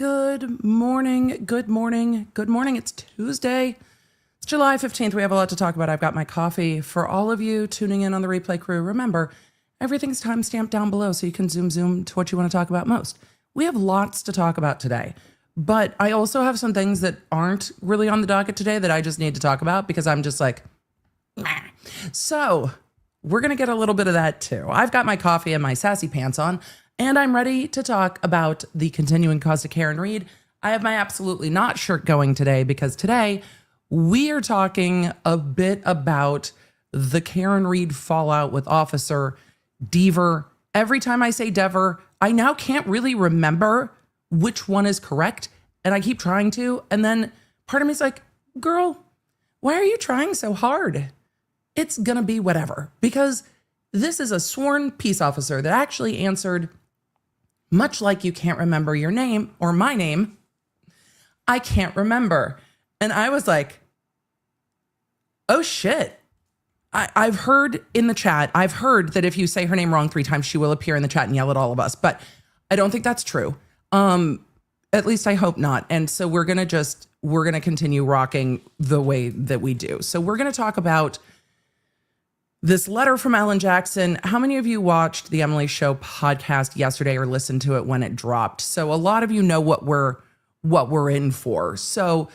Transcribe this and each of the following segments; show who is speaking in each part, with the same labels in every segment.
Speaker 1: Good morning. Good morning. Good morning. It's Tuesday. It's July 15th. We have a lot to talk about. I've got my coffee. For all of you tuning in on the replay crew, remember, everything's timestamped down below so you can zoom to what you want to talk about most. We have lots to talk about today, but I also have some things that aren't really on the docket today that I just need to talk about because I'm just like, meh. So we're going to get a little bit of that too. I've got my coffee and my sassy pants on, and I'm ready to talk about the continuing cause to Karen Read. I have my absolutely not shirt going today because today we are talking a bit about the Karen Read fallout with Officer Dever. Every time I say Dever, I now can't really remember which one is correct, and I keep trying to. And then part of me is like, girl, why are you trying so hard? It's going to be whatever, because this is a sworn peace officer that actually answered, much like you can't remember your name or my name, I can't remember. And I was like, oh shit. I've heard in the chat, I've heard that if you say her name wrong 3 times, she will appear in the chat and yell at all of us. But I don't think that's true. At least I hope not. And so we're going to continue rocking the way that we do. So we're going to talk about this letter from Ellen Jackson. How many of you watched the Emily Show podcast yesterday or listened to it when it dropped? So a lot of you know what we're in for. So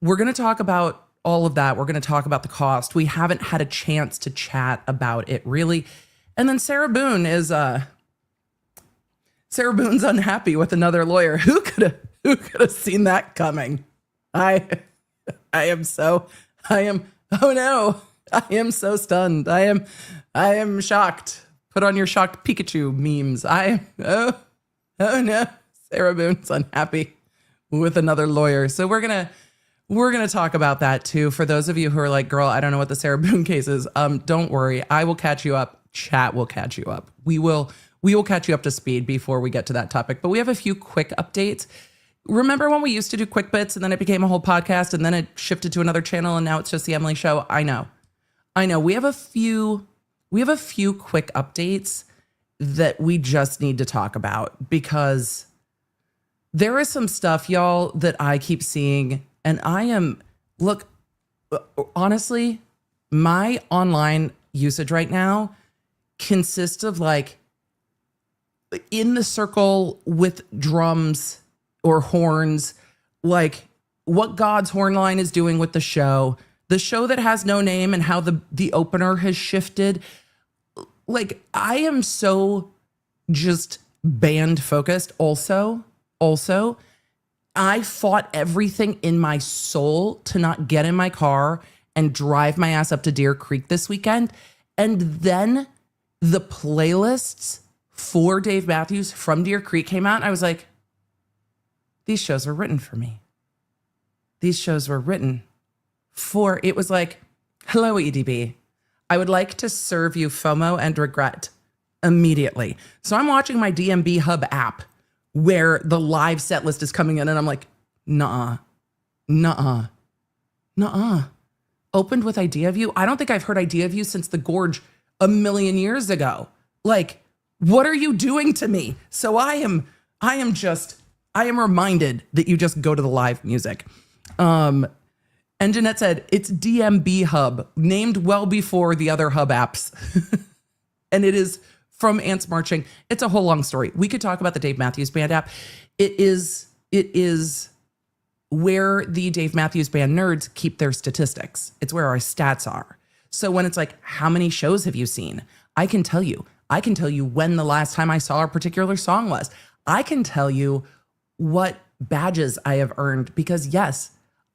Speaker 1: we're going to talk about all of that. We're going to talk about the cost. We haven't had a chance to chat about it really. And then Sarah Boone's unhappy with another lawyer. Who could have seen that coming? I am so stunned. I am shocked. Put on your shocked Pikachu memes. Oh no. Sarah Boone's unhappy with another lawyer. So we're going to talk about that too. For those of you who are like, girl, I don't know what the Sarah Boone case is. Don't worry. I will catch you up. Chat will catch you up. We will catch you up to speed before we get to that topic. But we have a few quick updates. Remember when we used to do quick bits and then it became a whole podcast and then it shifted to another channel and now it's just the Emily Show? I know. We have a few quick updates that we just need to talk about because there is some stuff, y'all, that I keep seeing. And honestly, my online usage right now consists of like in the circle with drums or horns, like what God's horn line is doing with the show that has no name and how the opener has shifted. Like I am so just band focused. Also, I fought everything in my soul to not get in my car and drive my ass up to Deer Creek this weekend. And then the playlists for Dave Matthews from Deer Creek came out. And I was like, these shows were written for me. These shows were written for, it was like, hello, EDB. I would like to serve you FOMO and regret immediately. So I'm watching my DMB Hub app where the live set list is coming in and I'm like, nuh-uh. Opened with Idea View. I don't think I've heard Idea View since The Gorge a million years ago. Like, what are you doing to me? So I am reminded that you just go to the live music. And Jeanette said, it's DMB Hub, named well before the other Hub apps. And it is from Ants Marching. It's a whole long story. We could talk about the Dave Matthews Band app. It is where the Dave Matthews Band nerds keep their statistics. It's where our stats are. So when it's like, how many shows have you seen? I can tell you when the last time I saw a particular song was. I can tell you what badges I have earned because yes,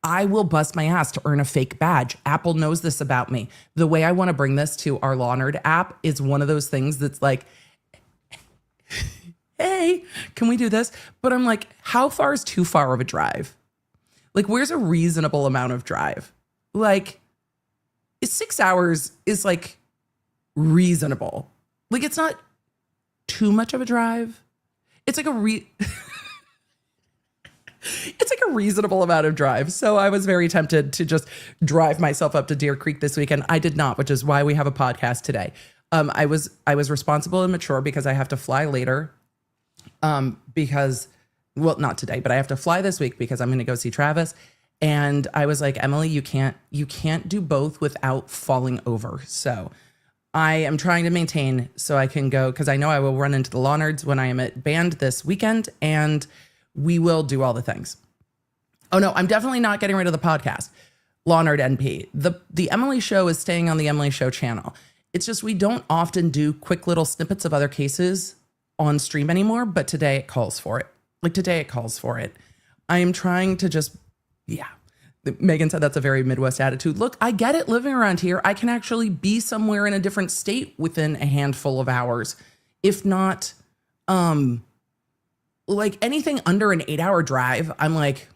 Speaker 1: I will bust my ass to earn a fake badge. Apple knows this about me. The way I want to bring this to our Law Nerd app is one of those things that's like, hey, can we do this? But I'm like, how far is too far of a drive? Like, where's a reasonable amount of drive? Like, 6 hours is like reasonable. Like, it's not too much of a drive. It's like it's like a reasonable amount of drive. So I was very tempted to just drive myself up to Deer Creek this weekend. I did not, which is why we have a podcast today. I was responsible and mature because I have to fly later. Because well, not today, but I have to fly this week because I'm going to go see Travis. And I was like, Emily, you can't do both without falling over. So I am trying to maintain so I can go, because I know I will run into the law nerds when I am at band this weekend, and we will do all the things. Oh no, I'm definitely not getting rid of the podcast. Law Nerd NP. The Emily Show is staying on the Emily Show channel. It's just we don't often do quick little snippets of other cases on stream anymore, but today it calls for it. Today it calls for it. I am trying to just, yeah. Megan said that's a very Midwest attitude. Look, I get it living around here. I can actually be somewhere in a different state within a handful of hours. If not, anything under an 8-hour drive, I'm like,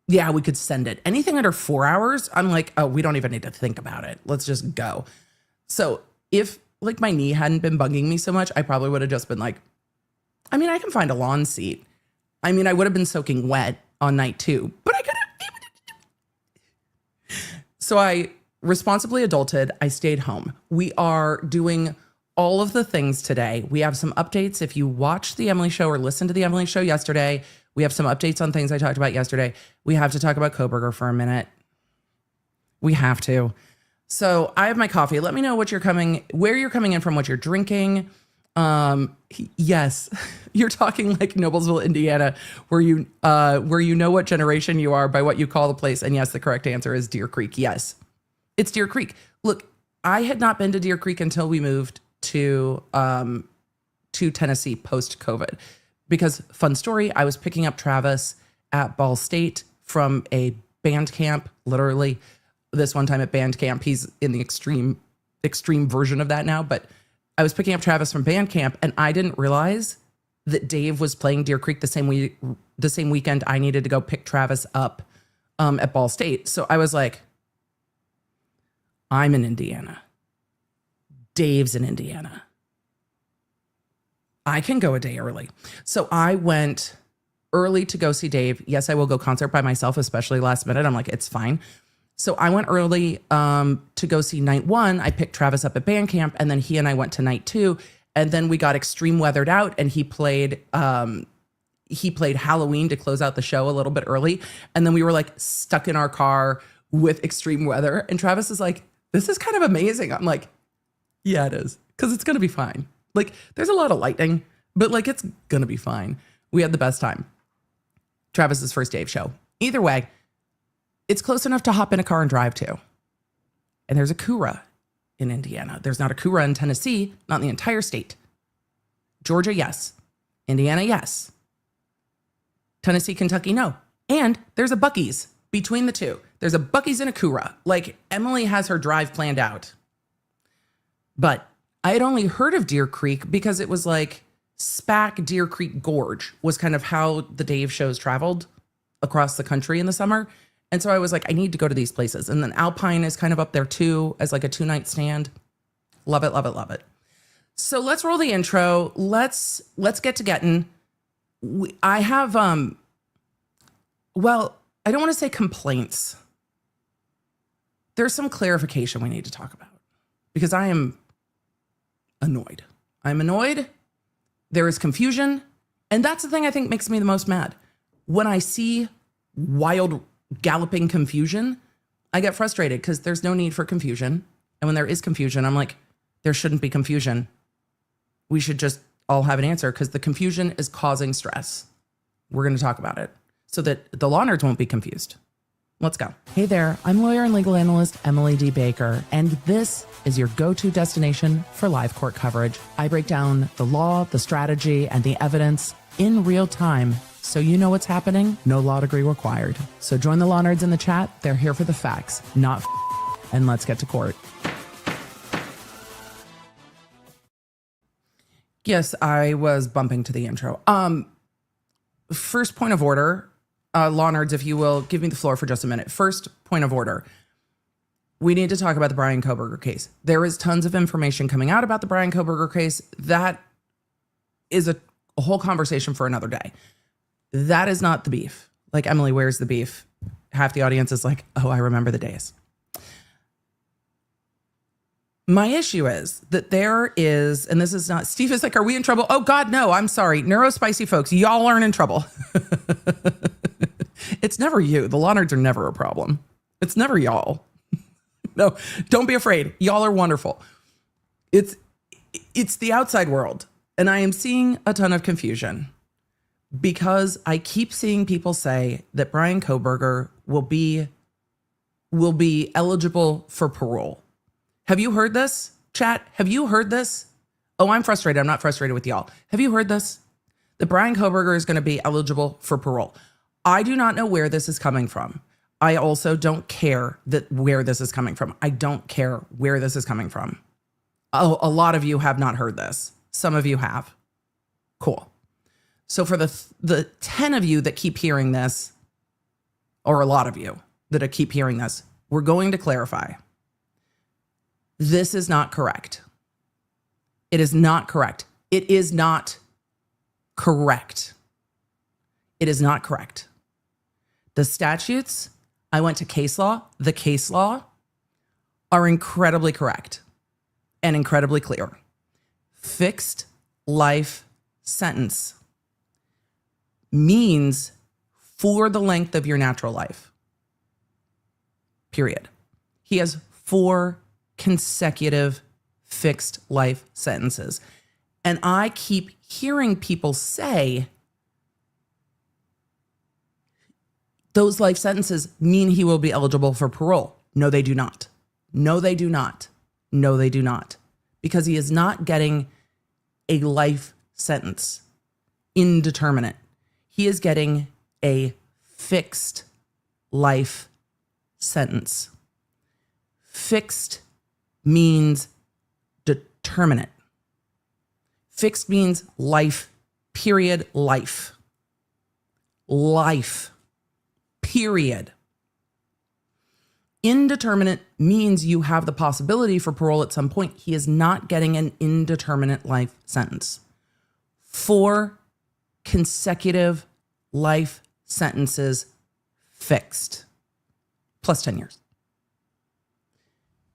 Speaker 1: yeah, we could send it. Anything under 4 hours, I'm like, oh, we don't even need to think about it. Let's just go. So if my knee hadn't been bugging me so much, I probably would have just been like, I mean, I can find a lawn seat. I mean, I would have been soaking wet on night 2, but I could have. So I responsibly adulted. I stayed home. We are doing all of the things today. We have some updates. If you watched the Emily Show or listened to the Emily Show yesterday, we have some updates on things I talked about yesterday. We have to talk about Kohberger for a minute. We have to. So I have my coffee. Let me know where you're coming in from, what you're drinking. Yes, you're talking like Noblesville, Indiana, where you know what generation you are by what you call the place. And yes, the correct answer is Deer Creek. Yes, it's Deer Creek. Look, I had not been to Deer Creek until we moved to Tennessee post-COVID, because fun story, I was picking up Travis at Ball State from a band camp, literally this one time at band camp. He's in the extreme version of that now, but I was picking up Travis from band camp, and I didn't realize that Dave was playing Deer Creek the same weekend I needed to go pick Travis up at Ball State. So I was like, I'm in Indiana. Dave's in Indiana. I can go a day early. So I went early to go see Dave. Yes, I will go concert by myself, especially last minute. I'm like, it's fine. So I went early to go see night 1. I picked Travis up at band camp, and then he and I went to night 2. And then we got extreme weathered out, and he played Halloween to close out the show a little bit early. And then we were like stuck in our car with extreme weather. And Travis is like, this is kind of amazing. I'm like, yeah, it is. Because it's going to be fine. Like, there's a lot of lightning, but like, it's going to be fine. We had the best time. Travis's first Dave show. Either way, it's close enough to hop in a car and drive to. And there's a Kura in Indiana. There's not a Kura in Tennessee, not in the entire state. Georgia, yes. Indiana, yes. Tennessee, Kentucky, no. And there's a Buc-ee's between the two. There's a Buc-ee's and a Kura. Like, Emily has her drive planned out. But I had only heard of Deer Creek because it was like SPAC Deer Creek Gorge was kind of how the Dave shows traveled across the country in the summer. And so I was like, I need to go to these places. And then Alpine is kind of up there too as like a 2-night stand. Love it, love it, love it. So let's roll the intro. Let's get to getting. I have, well, I don't want to say complaints. There's some clarification we need to talk about because I am annoyed. I'm annoyed. There is confusion. And that's the thing I think makes me the most mad. When I see wild galloping confusion, I get frustrated because there's no need for confusion. And when there is confusion, I'm like, there shouldn't be confusion. We should just all have an answer because the confusion is causing stress. We're going to talk about it so that the law nerds won't be confused. Let's go. Hey there, I'm lawyer and legal analyst Emily D. Baker, and this is your go-to destination for live court coverage. I break down the law, the strategy, and the evidence in real time so you know what's happening. No law degree required. So join the law nerds in the chat. They're here for the facts, not and let's get to court. Yes, I was bumping to the intro. First point of order. Law nerds, if you will, give me the floor for just a minute. First point of order. We need to talk about the Bryan Kohberger case. There is tons of information coming out about the Bryan Kohberger case. That is a whole conversation for another day. That is not the beef. Like, Emily, where's the beef? Half the audience is like, oh, I remember the days. My issue is that there is, and this is not, Steve is like, are we in trouble? Oh God, no, I'm sorry. Neurospicy folks, y'all aren't in trouble. It's never you. The law nerds are never a problem. It's never y'all. No, don't be afraid. Y'all are wonderful. It's the outside world. And I am seeing a ton of confusion because I keep seeing people say that Bryan Kohberger will be eligible for parole. Have you heard this, chat? Have you heard this? Oh, I'm frustrated. I'm not frustrated with y'all. Have you heard this? That Bryan Kohberger is going to be eligible for parole. I do not know where this is coming from. I also don't care where this is coming from. I don't care where this is coming from. Oh, a lot of you have not heard this. Some of you have. Cool. So for the 10 of you that keep hearing this, or a lot of you that keep hearing this, we're going to clarify. This is not correct. It is not correct. It is not correct. It is not correct. The statutes, I went to case law. The case law are incredibly correct and incredibly clear. Fixed life sentence means for the length of your natural life. Period. He has 4 consecutive fixed life sentences. And I keep hearing people say those life sentences mean he will be eligible for parole. No, they do not. No, they do not. No, they do not. Because he is not getting a life sentence, indeterminate. He is getting a fixed life sentence. Fixed means determinate. Fixed means life, period, life. Life, period. Indeterminate means you have the possibility for parole at some point. He is not getting an indeterminate life sentence. 4 consecutive life sentences fixed, plus 10 years.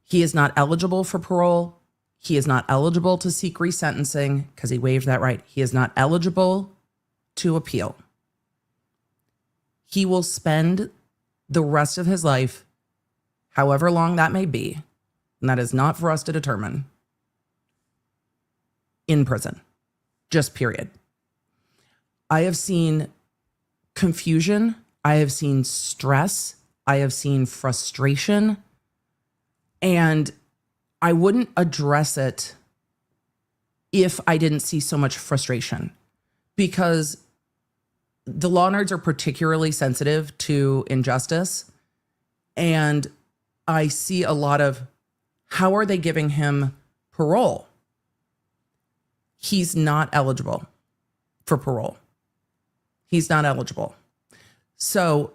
Speaker 1: He is not eligible for parole. He is not eligible to seek resentencing because he waived that right. He is not eligible to appeal. He will spend the rest of his life, however long that may be, and that is not for us to determine, in prison. Just period. I have seen confusion. I have seen stress. I have seen frustration. And I wouldn't address it if I didn't see so much frustration, because the law nerds are particularly sensitive to injustice. And I see a lot of, how are they giving him parole? He's not eligible for parole. He's not eligible. So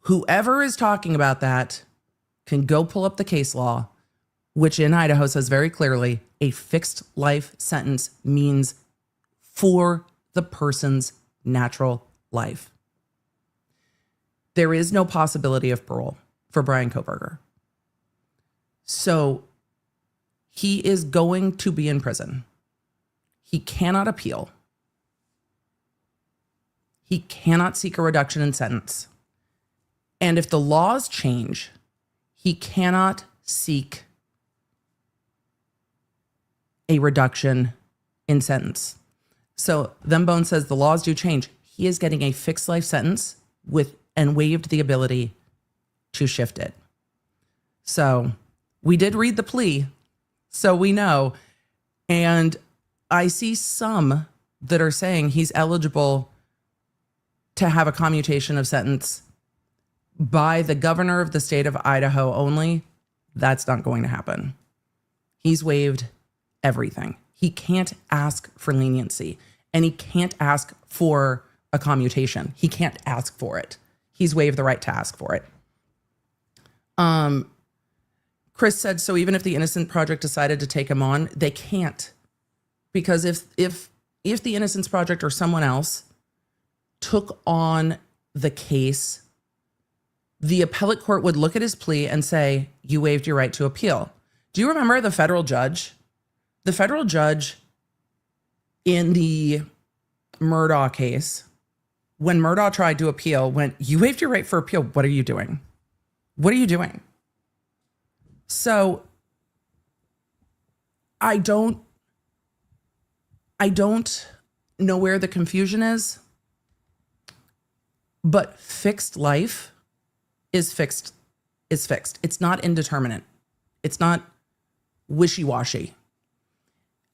Speaker 1: whoever is talking about that can go pull up the case law, which in Idaho says very clearly, a fixed life sentence means for the person's natural life. There is no possibility of parole for Bryan Kohberger. So he is going to be in prison. He cannot appeal. He cannot seek a reduction in sentence. And if the laws change, he cannot seek a reduction in sentence. So then Boone says the laws do change. He is getting a fixed life sentence and waived the ability to shift it. So we did read the plea, so we know. And I see some that are saying he's eligible to have a commutation of sentence by the governor of the state of Idaho only. That's not going to happen. He's waived everything. He can't ask for leniency, and he can't ask for a commutation. He can't ask for it. He's waived the right to ask for it. Chris said, so even if the Innocence Project decided to take him on, they can't. Because if the Innocence Project or someone else took on the case, the appellate court would look at his plea and say, you waived your right to appeal. Do you remember the federal judge? The federal judge in the Murdaugh case, when Murdaugh tried to appeal, went, you waived your right for appeal. What are you doing? What are you doing? So I don't know where the confusion is, but fixed life is fixed. It's not indeterminate. It's not wishy-washy.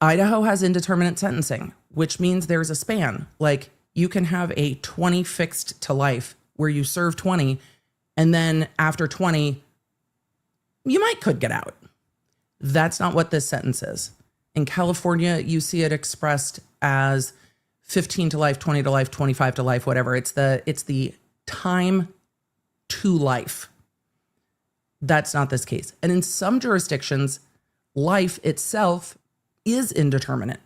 Speaker 1: Idaho has indeterminate sentencing, which means there's a span. Like, you can have a 20 fixed to life where you serve 20, and then after 20, you could get out. That's not what this sentence is. In California, you see it expressed as 15 to life, 20 to life, 25 to life, whatever. It's the time to life. That's not this case. And in some jurisdictions, life itself is indeterminate.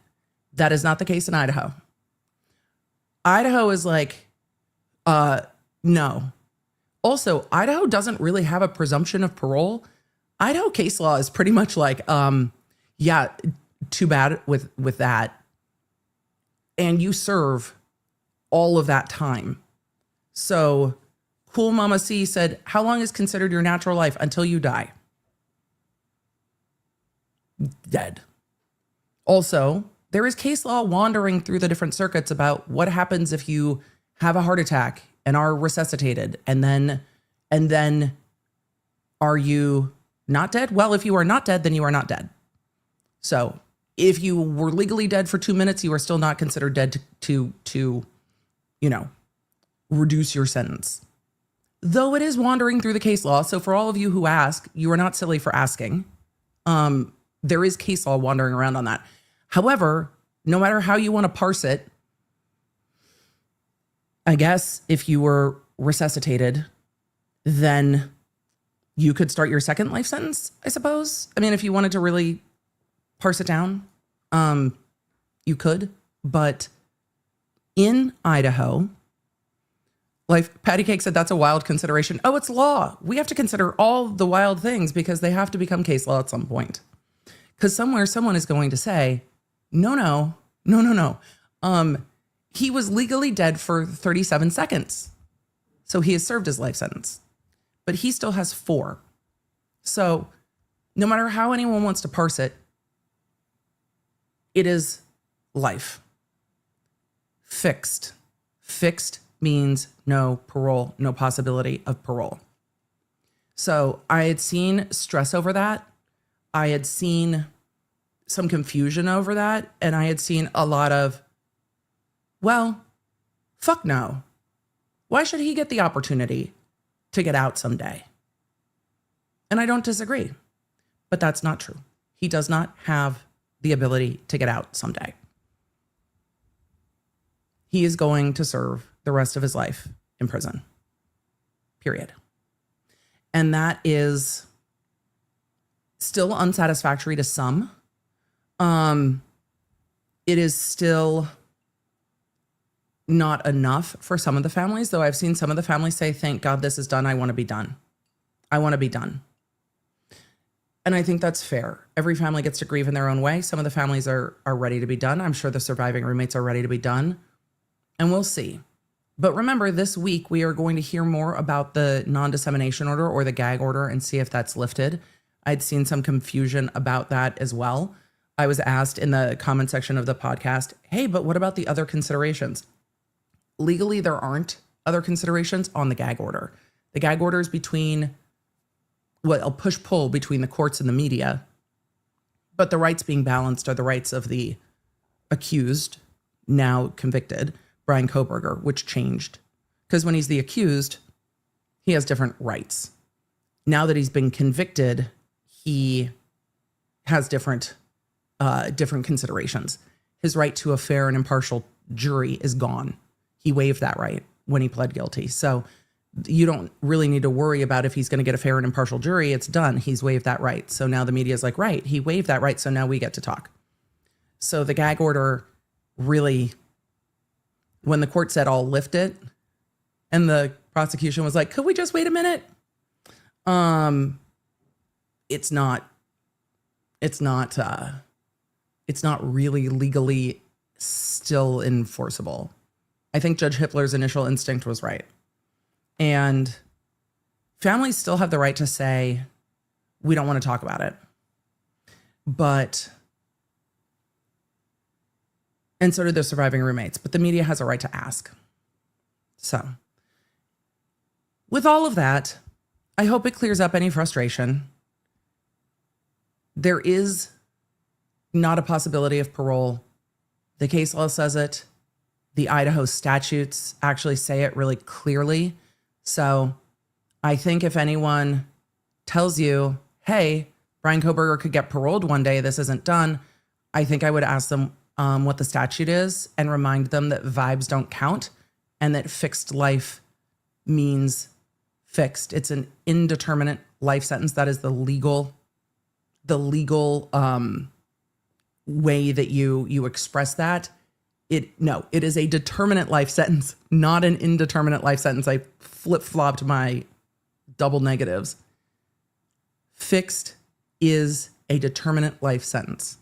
Speaker 1: That is not the case in Idaho. Idaho is like, no. Also, Idaho doesn't really have a presumption of parole. Idaho case law is pretty much like, yeah, too bad with that. And you serve all of that time. So Cool Mama C said, how long is considered your natural life? Until you die. Dead. Also, there is case law wandering through the different circuits about what happens if you have a heart attack and are resuscitated, and then are you not dead? Well, if you are not dead, then you are not dead. So if you were legally dead for 2 minutes, you are still not considered dead to reduce your sentence. Though it is wandering through the case law. So for all of you who ask, you are not silly for asking. There is case law wandering around on that. However, no matter how you want to parse it, I guess if you were resuscitated, then you could start your second life sentence, I suppose. I mean, if you wanted to really parse it down, you could. But in Idaho, like Patty Cake said, that's a wild consideration. Oh, it's law. We have to consider all the wild things because they have to become case law at some point. Because somewhere someone is going to say, no. He was legally dead for 37 seconds. So he has served his life sentence. But he still has 4. So no matter how anyone wants to parse it, it is life. Fixed. Fixed means no parole, no possibility of parole. So I had seen stress over that. I had seen some confusion over that. And I had seen a lot of, well, fuck no. Why should he get the opportunity to get out someday? And I don't disagree, but that's not true. He does not have the ability to get out someday. He is going to serve the rest of his life in prison. Period. And that is still unsatisfactory to some. It is still not enough for some of the families, though I've seen some of the families say, thank God this is done. I want to be done. I want to be done. And I think that's fair. Every family gets to grieve in their own way. Some of the families are ready to be done. I'm sure the surviving roommates are ready to be done. And we'll see. But remember, this week we are going to hear more about the non-dissemination order or the gag order and see if that's lifted. I'd seen some confusion about that as well. I was asked in the comment section of the podcast, hey, but what about the other considerations? Legally, there aren't other considerations on the gag order. The gag order is between, a push-pull between the courts and the media. But the rights being balanced are the rights of the accused, now convicted, Bryan Kohberger, which changed. Because when he's the accused, he has different rights. Now that he's been convicted, he has different considerations. His right to a fair and impartial jury is gone. He waived that right when he pled guilty. So you don't really need to worry about if he's going to get a fair and impartial jury. It's done. He's waived that right. So now the media is like, right, he waived that right. So now we get to talk. So the gag order really, when the court said I'll lift it, and the prosecution was like, could we just wait a minute? It's not it's not really legally still enforceable. I think Judge Hippler's initial instinct was right. And families still have the right to say, we don't want to talk about it. And so do the surviving roommates, but the media has a right to ask. So with all of that, I hope it clears up any frustration. There is not a possibility of parole. The case law says it. The Idaho statutes actually say it really clearly. So I think if anyone tells you, hey, Bryan Kohberger could get paroled one day, this isn't done, I think I would ask them what the statute is and remind them that vibes don't count and that fixed life means fixed. It's an indeterminate life sentence. That is the legal way that you express that. It is a determinate life sentence, not an indeterminate life sentence. I flip-flopped my double negatives. Fixed is a determinate life sentence.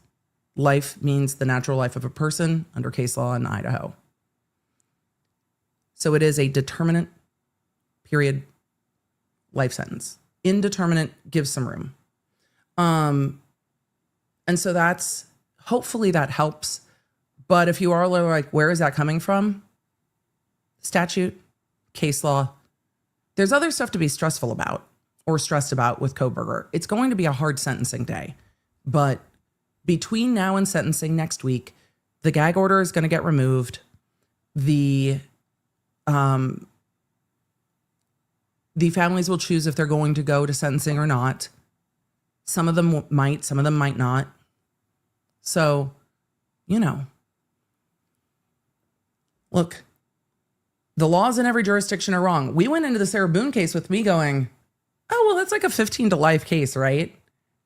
Speaker 1: Life means the natural life of a person under case law in Idaho. So it is a determinate period life sentence. Indeterminate gives some room. And so that's, hopefully that helps. But if you are like, where is that coming from? Statute, case law. There's other stuff to be stressed about with Kohberger. It's going to be a hard sentencing day. But between now and sentencing next week, the gag order is going to get removed. The families will choose if they're going to go to sentencing or not. Some of them might, some of them might not. So, look, the laws in every jurisdiction are wrong. We went into the Sarah Boone case with me going, oh, well, that's like a 15 to life case, right?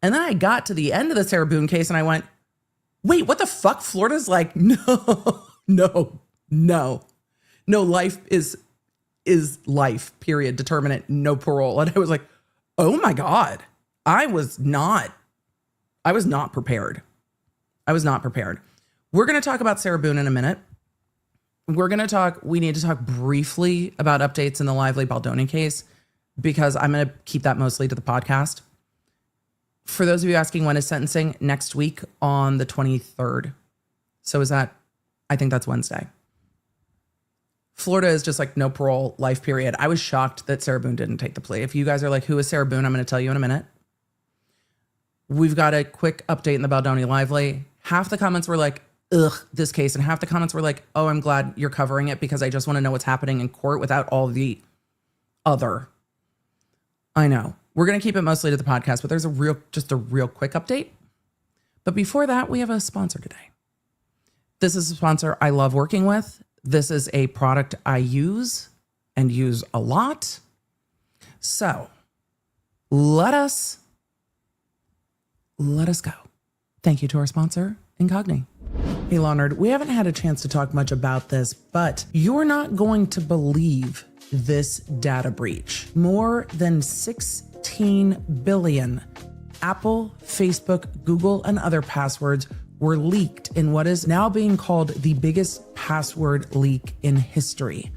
Speaker 1: And then I got to the end of the Sarah Boone case and I went, wait, what the fuck? Florida's like, no, life is life, period, determinate, no parole. And I was like, oh my God, I was not prepared. We're going to talk about Sarah Boone in a minute. We need to talk briefly about updates in the Lively Baldoni case because I'm going to keep that mostly to the podcast. For those of you asking when is sentencing, next week on the 23rd. So I think that's Wednesday. Florida is just like no parole, life period. I was shocked that Sarah Boone didn't take the plea. If you guys are like, who is Sarah Boone? I'm going to tell you in a minute. We've got a quick update in the Baldoni Lively. Half the comments were like, ugh, this case. And half the comments were like, oh, I'm glad you're covering it because I just want to know what's happening in court without all the other. I know. We're going to keep it mostly to the podcast, but there's a real quick update. But before that, we have a sponsor today. This is a sponsor I love working with. This is a product I use and use a lot. So let us go. Thank you to our sponsor, Incogni. Hey, Leonard, we haven't had a chance to talk much about this, but you're not going to believe this data breach. More than 16 billion Apple, Facebook, Google, and other passwords were leaked in what is now being called the biggest password leak in history.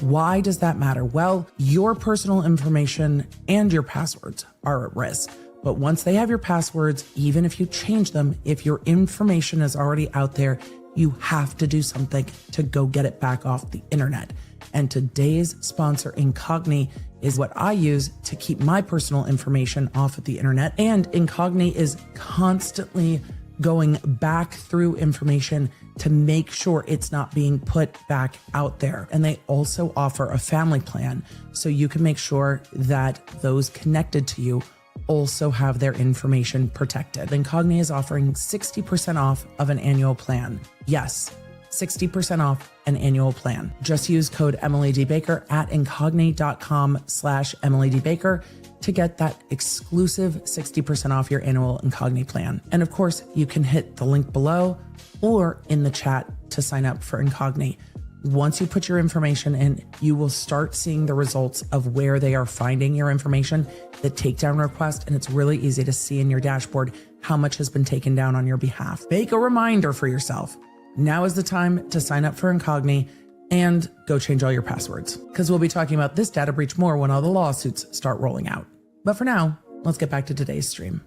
Speaker 1: Why does that matter? Well, your personal information and your passwords are at risk. But once they have your passwords, even if you change them, if your information is already out there, you have to do something to go get it back off the internet. And today's sponsor, Incogni, is what I use to keep my personal information off of the internet. And Incogni is constantly going back through information to make sure it's not being put back out there. And they also offer a family plan so you can make sure that those connected to you also have their information protected. Incogni is offering 60% off of an annual plan. Yes, 60% off an annual plan. Just use code Emily D. Baker at incogni.com/Emily D. Baker to get that exclusive 60% off your annual Incogni plan. And of course, you can hit the link below or in the chat to sign up for Incogni. once you put your information in, you will start seeing the results of where they are finding your information, the takedown request, and it's really easy to see in your dashboard how much has been taken down on your behalf. Make a reminder for yourself. Now is the time to sign up for Incogni and go change all your passwords, because we'll be talking about this data breach more when all the lawsuits start rolling out. But for now, let's get back to today's stream.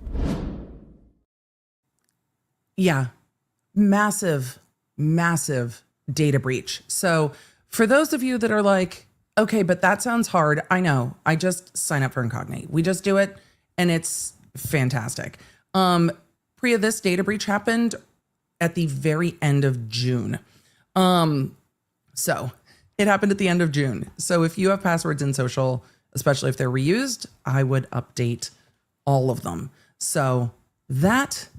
Speaker 1: Yeah, massive data breach. So for those of you that are like, okay, but that sounds hard. I know, I just sign up for Incogni. We just do it and it's fantastic. Priya, this data breach happened at the very end of June. So it happened at the end of June. So if you have passwords in social, especially if they're reused, I would update all of them. So that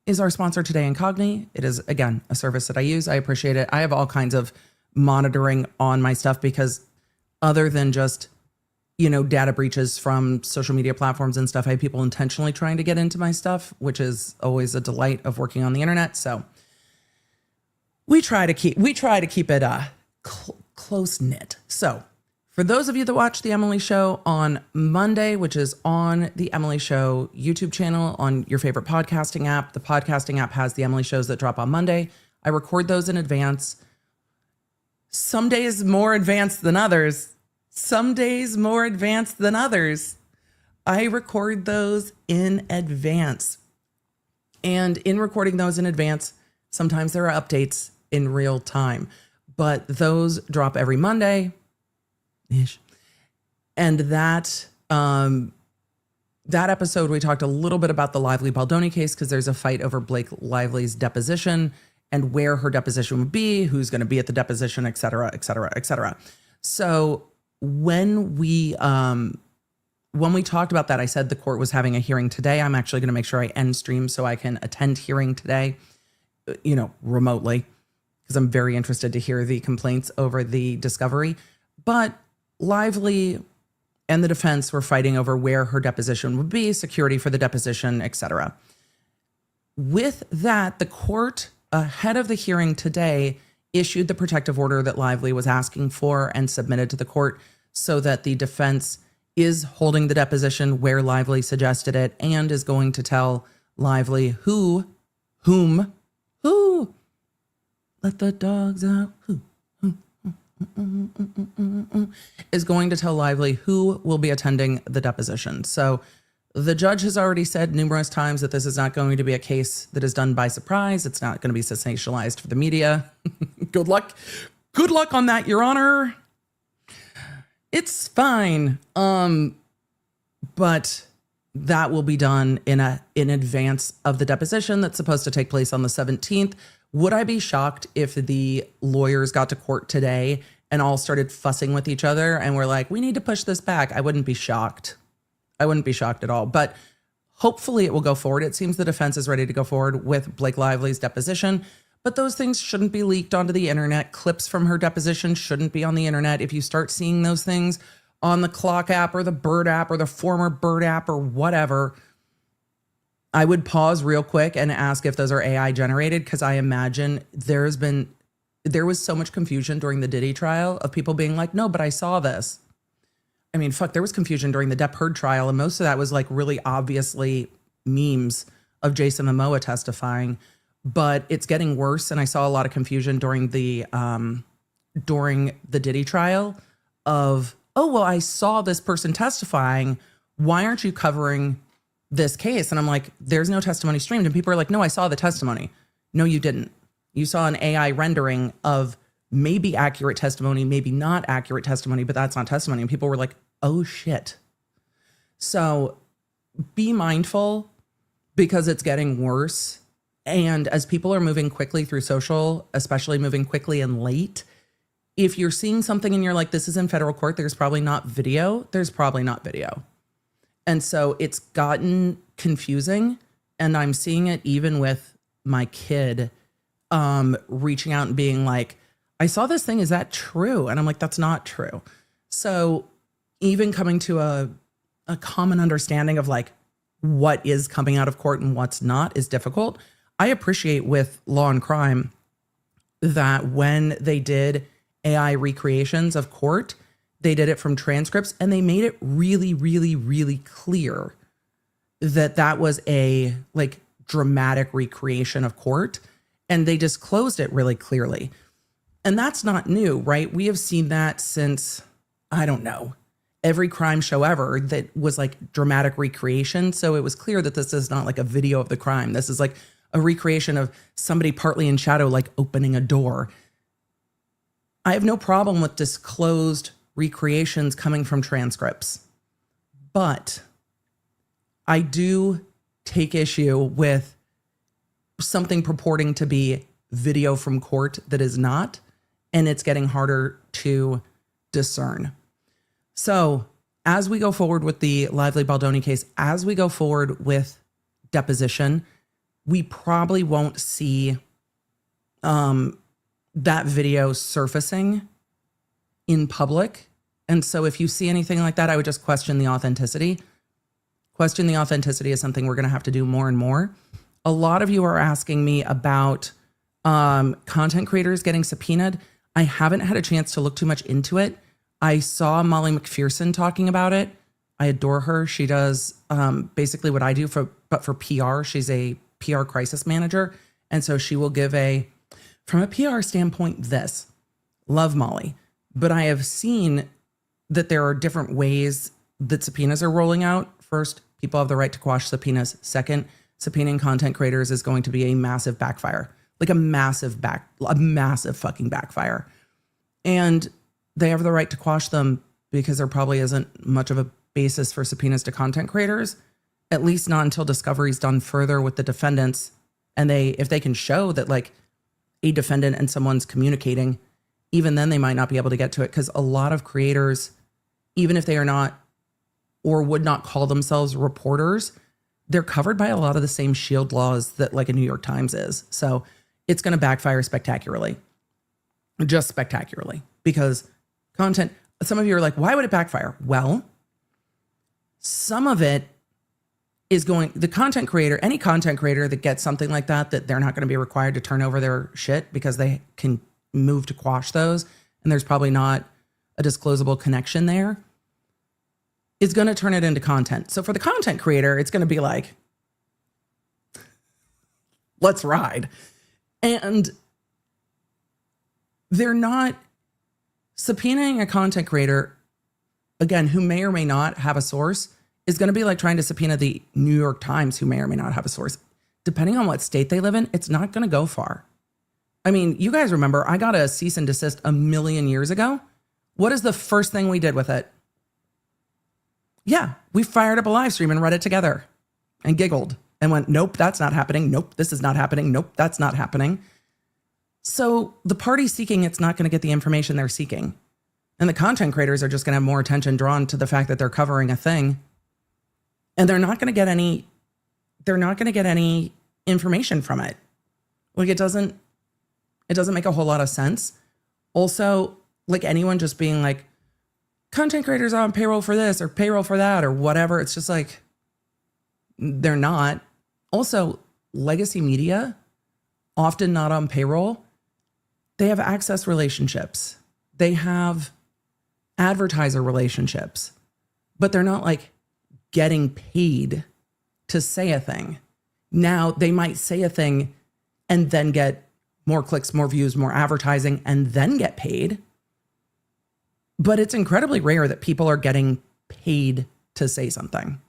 Speaker 1: is our sponsor today, Incogni. It is, again, a service that I use. I appreciate it. I have all kinds of monitoring on my stuff because other than just, data breaches from social media platforms and stuff, I have people intentionally trying to get into my stuff, which is always a delight of working on the internet. So we try to keep it close knit. So for those of you that watch The Emily Show on Monday, which is on The Emily Show YouTube channel on your favorite podcasting app, the podcasting app has The Emily Shows that drop on Monday. I record those in advance. Some days more advanced than others. I record those in advance. And in recording those in advance, sometimes there are updates in real time. But those drop every Monday-ish. And that episode, we talked a little bit about the Lively Baldoni case because there's a fight over Blake Lively's deposition and where her deposition would be, who's going to be at the deposition, et cetera, et cetera, et cetera. So when we talked about that, I said the court was having a hearing today. I'm actually going to make sure I end stream so I can attend hearing today, remotely, because I'm very interested to hear the complaints over the discovery. But Lively and the defense were fighting over where her deposition would be, security for the deposition, et cetera. With that, the court, ahead of the hearing today, issued the protective order that Lively was asking for and submitted to the court so that the defense is holding the deposition where Lively suggested it and is going to tell Lively who, let the dogs out, is going to tell Lively who will be attending the deposition. So the judge has already said numerous times that this is not going to be a case that is done by surprise. It's not going to be sensationalized for the media. Good luck. Good luck on that, Your Honor. It's fine. But that will be done in advance of the deposition that's supposed to take place on the 17th. Would I be shocked if the lawyers got to court today and all started fussing with each other and were like, we need to push this back? I wouldn't be shocked. I wouldn't be shocked at all. But hopefully it will go forward. It seems the defense is ready to go forward with Blake Lively's deposition. But those things shouldn't be leaked onto the internet. Clips from her deposition shouldn't be on the internet. If you start seeing those things on the Clock app or the Bird app or the former Bird app or whatever, I would pause real quick and ask if those are AI generated, because I imagine there was so much confusion during the Diddy trial of people being like, no, but I saw this. I mean, fuck, there was confusion during the Depp Heard trial, and most of that was like really obviously memes of Jason Momoa testifying, but it's getting worse. And I saw a lot of confusion during the Diddy trial of, oh, well, I saw this person testifying. Why aren't you covering this case? And I'm like, there's no testimony streamed. And people are like, no, I saw the testimony. No, you didn't. You saw an AI rendering of maybe accurate testimony, maybe not accurate testimony, but that's not testimony. And people were like, oh shit. So be mindful, because it's getting worse. And as people are moving quickly through social, especially moving quickly and late, if you're seeing something and you're like, this is in federal court, there's probably not video. And so it's gotten confusing, and I'm seeing it even with my kid reaching out and being like, I saw this thing, is that true? And I'm like, that's not true. So even coming to a common understanding of like what is coming out of court and what's not is difficult. I appreciate with Law and Crime that when they did AI recreations of court. They did it from transcripts, and they made it really, really, really clear that that was a like dramatic recreation of court, and they disclosed it really clearly. And that's not new, right? We have seen that since, I don't know, every crime show ever that was like dramatic recreation. So it was clear that this is not like a video of the crime. This is like a recreation of somebody partly in shadow, like opening a door. I have no problem with disclosed recreations coming from transcripts, but I do take issue with something purporting to be video from court that is not, and it's getting harder to discern. So as we go forward with the Lively Baldoni case, as we go forward with deposition, we probably won't see that video surfacing in public. And so if you see anything like that, I would just question the authenticity. Question the authenticity is something we're going to have to do more and more. A lot of you are asking me about content creators getting subpoenaed. I haven't had a chance to look too much into it. I saw Molly McPherson talking about it. I adore her. She does basically what I do but for PR. She's a PR crisis manager. And so she will give from a PR standpoint, this. Love Molly. But I have seen that there are different ways that subpoenas are rolling out. First, people have the right to quash subpoenas. Second, subpoenaing content creators is going to be a massive backfire, like a massive fucking backfire. And they have the right to quash them because there probably isn't much of a basis for subpoenas to content creators, at least not until discovery's done further with the defendants. And if they can show that like a defendant and someone's communicating, even then they might not be able to get to it, because a lot of creators, even if they are not or would not call themselves reporters, they're covered by a lot of the same shield laws that like a New York Times is. So it's going to backfire spectacularly, just spectacularly, because content, some of you are like, why would it backfire? Well, some of it is the content creator, any content creator that gets something like that they're not going to be required to turn over their shit because they can move to quash those, and there's probably not a disclosable connection there, is going to turn it into content. So for the content creator, it's going to be like, let's ride. And they're not subpoenaing a content creator, again, who may or may not have a source, is going to be like trying to subpoena the New York Times, who may or may not have a source. Depending on what state they live in, it's not going to go far. I mean, you guys remember, I got a cease and desist a million years ago. What is the first thing we did with it? Yeah, we fired up a live stream and read it together and giggled and went, nope, that's not happening. Nope, this is not happening. Nope, that's not happening. So the party seeking it's not going to get the information they're seeking. And the content creators are just going to have more attention drawn to the fact that they're covering a thing. And they're not going to get any information from it. Like it doesn't make a whole lot of sense. Also, like anyone just being like, content creators are on payroll for this or payroll for that or whatever. It's just like, they're not. Also, legacy media, often not on payroll, they have access relationships. They have advertiser relationships, but they're not like getting paid to say a thing. Now they might say a thing and then get more clicks, more views, more advertising, and then get paid. But it's incredibly rare that people are getting paid to say something.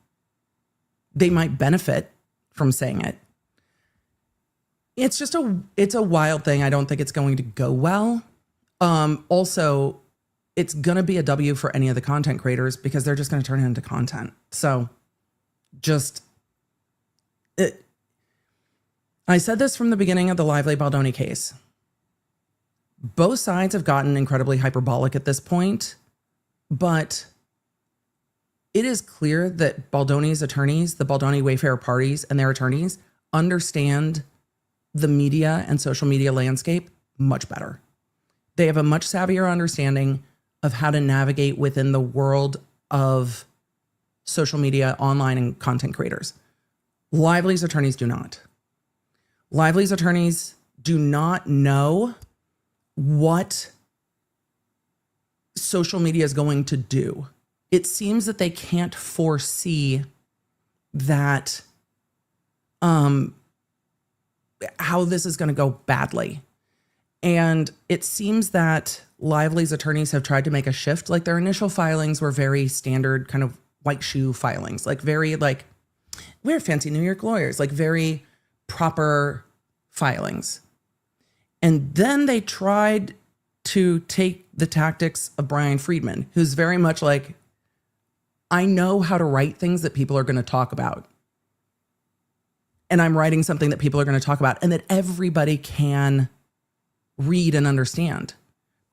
Speaker 1: They might benefit from saying it. It's just it's a wild thing. I don't think it's going to go well. Also, it's going to be a W for any of the content creators because they're just going to turn it into content. So I said this from the beginning of the Lively Baldoni case. Both sides have gotten incredibly hyperbolic at this point, but it is clear that Baldoni's attorneys, the Baldoni Wayfarer parties and their attorneys, understand the media and social media landscape much better. They have a much savvier understanding of how to navigate within the world of social media, online, and content creators. Lively's attorneys do not. Lively's attorneys do not know what social media is going to do. It seems that they can't foresee that how this is going to go badly. And it seems that Lively's attorneys have tried to make a shift. Like their initial filings were very standard kind of white shoe filings, like very like, we're fancy New York lawyers, like very proper filings. And then they tried to take the tactics of Bryan Friedman, who's very much like, I know how to write things that people are going to talk about. And I'm writing something that people are going to talk about and that everybody can read and understand.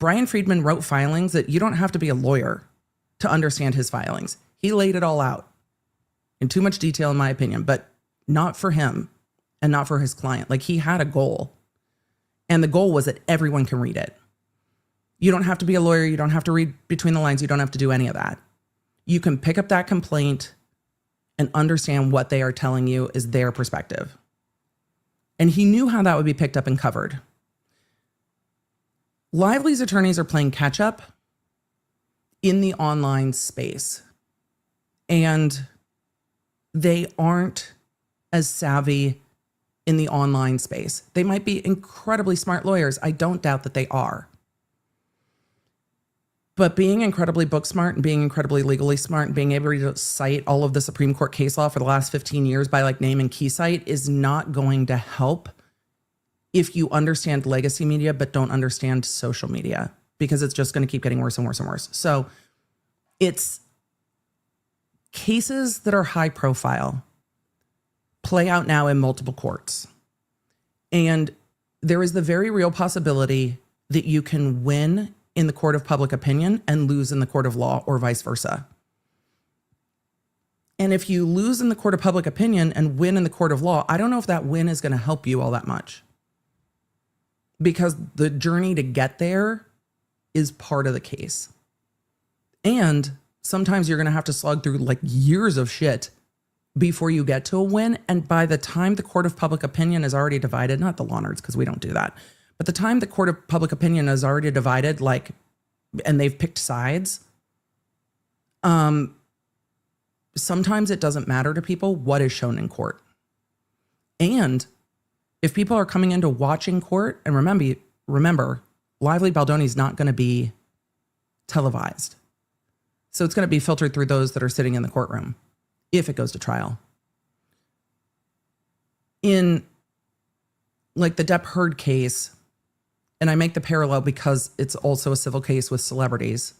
Speaker 1: Bryan Friedman wrote filings that you don't have to be a lawyer to understand his filings. He laid it all out in too much detail, in my opinion, but not for him and not for his client. Like he had a goal, and the goal was that everyone can read it. You don't have to be a lawyer. You don't have to read between the lines. You don't have to do any of that. You can pick up that complaint and understand what they are telling you is their perspective. And he knew how that would be picked up and covered. Lively's attorneys are playing catch up in the online space, and they aren't as savvy in the online space. They might be incredibly smart lawyers. I don't doubt that they are. But being incredibly book smart and being incredibly legally smart and being able to cite all of the Supreme Court case law for the last 15 years by like name and key cite is not going to help if you understand legacy media but don't understand social media, because it's just going to keep getting worse and worse and worse. So it's cases that are high profile play out now in multiple courts. And there is the very real possibility that you can win in the court of public opinion and lose in the court of law, or vice versa. And if you lose in the court of public opinion and win in the court of law, I don't know if that win is going to help you all that much, because the journey to get there is part of the case. And sometimes you're going to have to slog through like years of shit before you get to a win. And by the time the court of public opinion is already divided, not the law nerds, because we don't do that, but the time the court of public opinion is already divided, like, and they've picked sides, sometimes it doesn't matter to people what is shown in court. And if people are coming into watching court, and remember, Lively Baldoni is not going to be televised. So it's going to be filtered through those that are sitting in the courtroom if it goes to trial. In like the Depp Heard case, and I make the parallel because it's also a civil case with celebrities.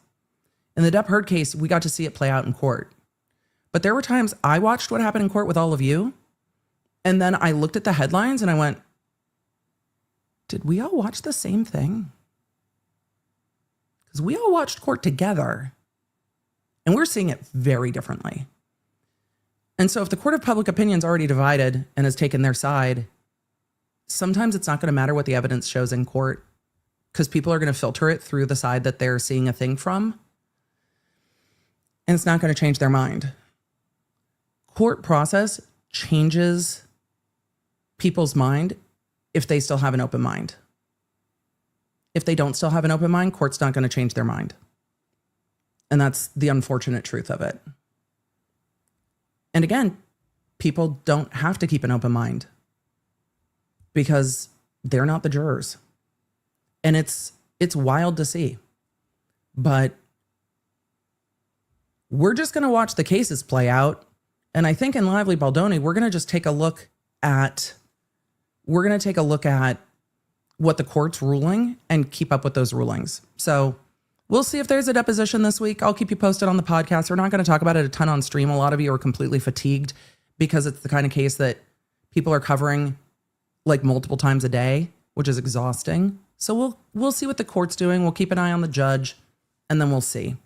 Speaker 1: In the Depp Heard case, we got to see it play out in court. But there were times I watched what happened in court with all of you, and then I looked at the headlines and I went, did we all watch the same thing? Because we all watched court together, and we're seeing it very differently. And so if the court of public opinion is already divided and has taken their side, sometimes it's not going to matter what the evidence shows in court, because people are going to filter it through the side that they're seeing a thing from, and it's not going to change their mind. Court process changes people's mind if they still have an open mind. If they don't still have an open mind, court's not going to change their mind. And that's the unfortunate truth of it. And again, people don't have to keep an open mind because they're not the jurors. And it's wild to see. But we're just going to watch the cases play out. And I think in Lively Baldoni, we're going to just take a look at what the court's ruling and keep up with those rulings. So we'll see if there's a deposition this week. I'll keep you posted on the podcast. We're not going to talk about it a ton on stream. A lot of you are completely fatigued because it's the kind of case that people are covering like multiple times a day, which is exhausting. So we'll see what the court's doing. We'll keep an eye on the judge, and then we'll see.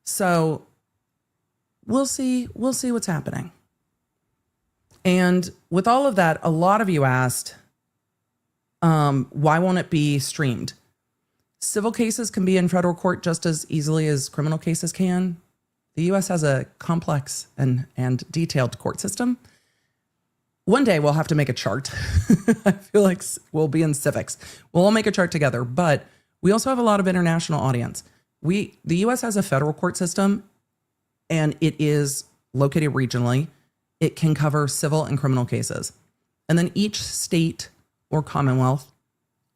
Speaker 1: So we'll see what's happening. And with all of that, a lot of you asked, why won't it be streamed? Civil cases can be in federal court just as easily as criminal cases can. The U.S. has a complex and detailed court system. One day we'll have to make a chart. I feel like we'll be in civics. We'll all make a chart together, but we also have a lot of international audience. The US has a federal court system, and it is located regionally. It can cover civil and criminal cases. And then each state or commonwealth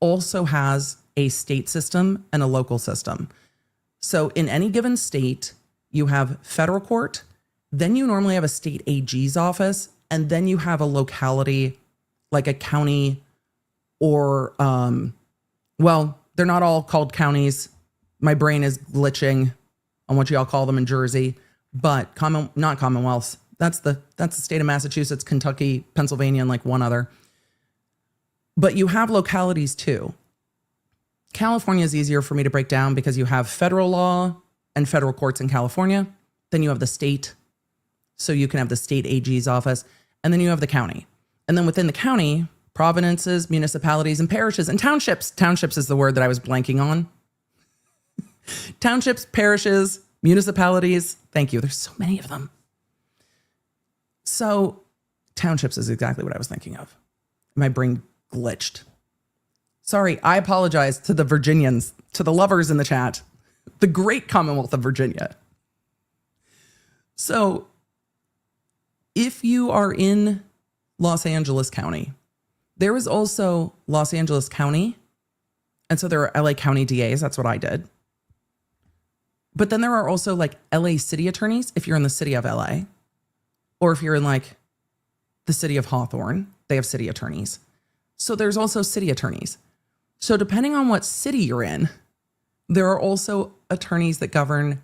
Speaker 1: also has a state system and a local system. So in any given state, you have federal court, then you normally have a state AG's office, and then you have a locality like a county or, well, they're not all called counties. My brain is glitching on what y'all call them in Jersey, but not commonwealths. That's the state of Massachusetts, Kentucky, Pennsylvania, and like one other. But you have localities too. California is easier for me to break down because you have federal law and federal courts in California. Then you have the state. So you can have the state AG's office. And then you have the county. And then within the county, provinces, municipalities, and parishes, and townships. Townships is the word that I was blanking on. Townships, parishes, municipalities. Thank you. There's so many of them. So townships is exactly what I was thinking of. My brain glitched. Sorry, I apologize to the Virginians, to the lovers in the chat, the great Commonwealth of Virginia. So if you are in Los Angeles County, there is also Los Angeles County. And so there are LA County DAs. That's what I did. But then there are also like LA city attorneys if you're in the city of LA. Or if you're in like the city of Hawthorne, they have city attorneys. So there's also city attorneys. So depending on what city you're in, there are also attorneys that govern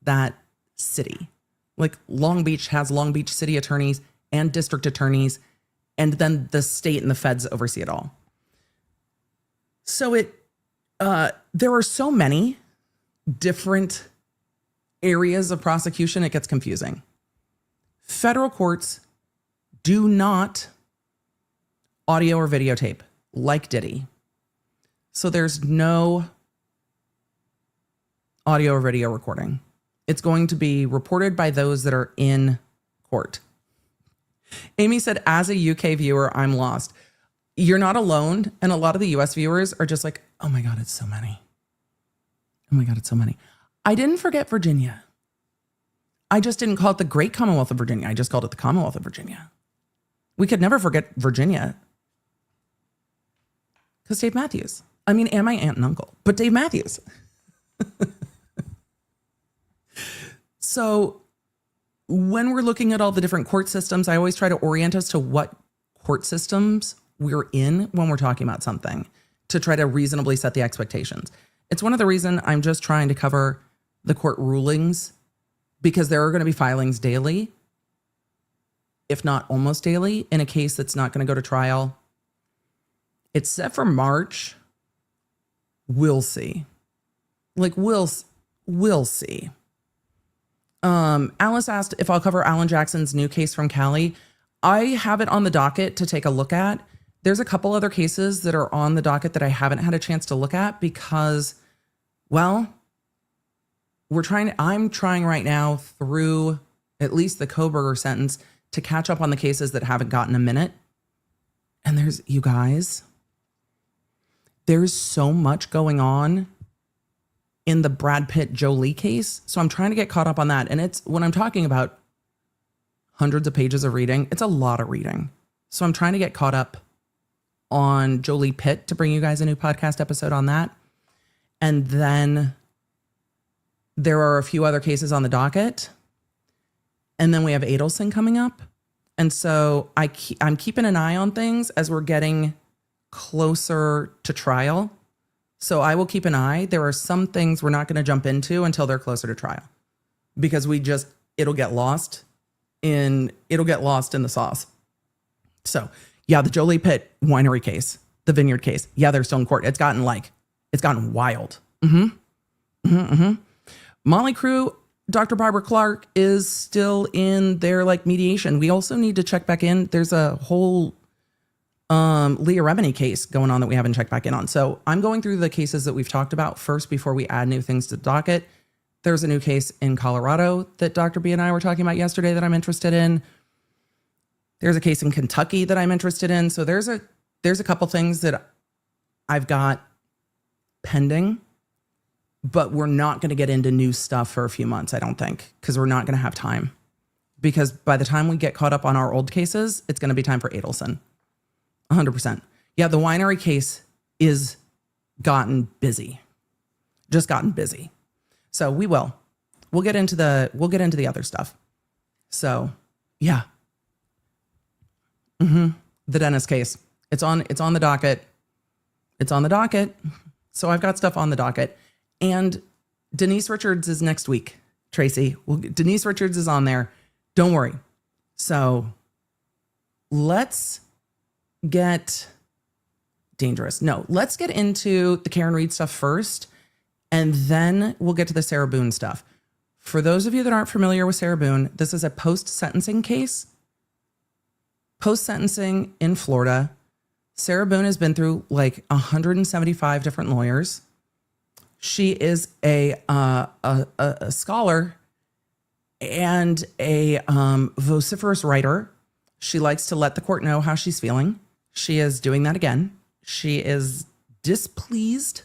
Speaker 1: that city. Like Long Beach has Long Beach city attorneys and district attorneys, and then the state and the feds oversee it all. So there are so many different areas of prosecution, it gets confusing. Federal courts do not audio or videotape like Diddy. So there's no audio or video recording. It's going to be reported by those that are in court. Amy said, as a UK viewer, I'm lost. You're not alone. And a lot of the US viewers are just like, oh my God, it's so many. Oh my God, it's so many. I didn't forget Virginia. I just didn't call it the Great Commonwealth of Virginia. I just called it the Commonwealth of Virginia. We could never forget Virginia. Because Dave Matthews. I mean, and my aunt and uncle, but Dave Matthews. So when we're looking at all the different court systems, I always try to orient us to what court systems we're in when we're talking about something to try to reasonably set the expectations. It's one of the reasons I'm just trying to cover the court rulings, because there are going to be filings daily, if not almost daily, in a case that's not going to go to trial. It's set for March. We'll see. Like, we'll see. Alice asked if I'll cover Alan Jackson's new case from Cali. I have it on the docket to take a look at. There's a couple other cases that are on the docket that I haven't had a chance to look at because, well, I'm trying right now through at least the Kohberger sentence to catch up on the cases that haven't gotten a minute. And you guys, there's so much going on in the Brad Pitt Jolie case. So I'm trying to get caught up on that. And it's, when I'm talking about hundreds of pages of reading, it's a lot of reading. So I'm trying to get caught up on Jolie Pitt to bring you guys a new podcast episode on that. And then there are a few other cases on the docket. And then we have Adelson coming up. And so I'm keeping an eye on things as we're getting closer to trial. So I will keep an eye. There are some things we're not going to jump into until they're closer to trial, because it'll get lost in the sauce. So yeah, the Jolie Pitt winery case, the vineyard case. Yeah, they're still in court. It's gotten wild. Molly Crew, Dr. Barbara Clark is still in their mediation. We also need to check back in. There's a whole Leah Remini case going on that we haven't checked back in on. So I'm going through the cases that we've talked about first before we add new things to the docket. There's a new case in Colorado that Dr. B and I were talking about yesterday that I'm interested in. There's a case in Kentucky that I'm interested in. So there's a couple things that I've got pending, but we're not going to get into new stuff for a few months, I don't think, because we're not going to have time. Because by the time we get caught up on our old cases, it's going to be time for Adelson. 100%. Yeah, the winery case is gotten busy. Just gotten busy. So we'll get into the other stuff. So, yeah. The dentist case. It's on the docket. It's on the docket. So I've got stuff on the docket. And Denise Richards is next week, Tracy. Denise Richards is on there. Don't worry. So let's get dangerous. No, let's get into the Karen Reed stuff first, and then we'll get to the Sarah Boone stuff. For those of you that aren't familiar with Sarah Boone, this is a post-sentencing case. Post-sentencing in Florida. Sarah Boone has been through like 175 different lawyers. She is a scholar and a vociferous writer. She likes to let the court know how she's feeling. She is doing that again. She is displeased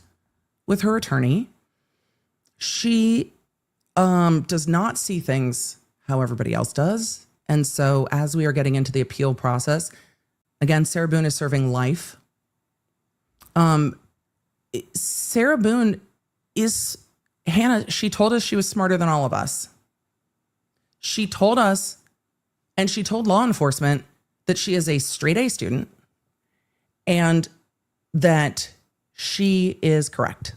Speaker 1: with her attorney. She does not see things how everybody else does. And so as we are getting into the appeal process, again, Sarah Boone is serving life. Sarah Boone is, Hannah, she told us she was smarter than all of us. She told us, and she told law enforcement, that she is a straight A student and that she is correct.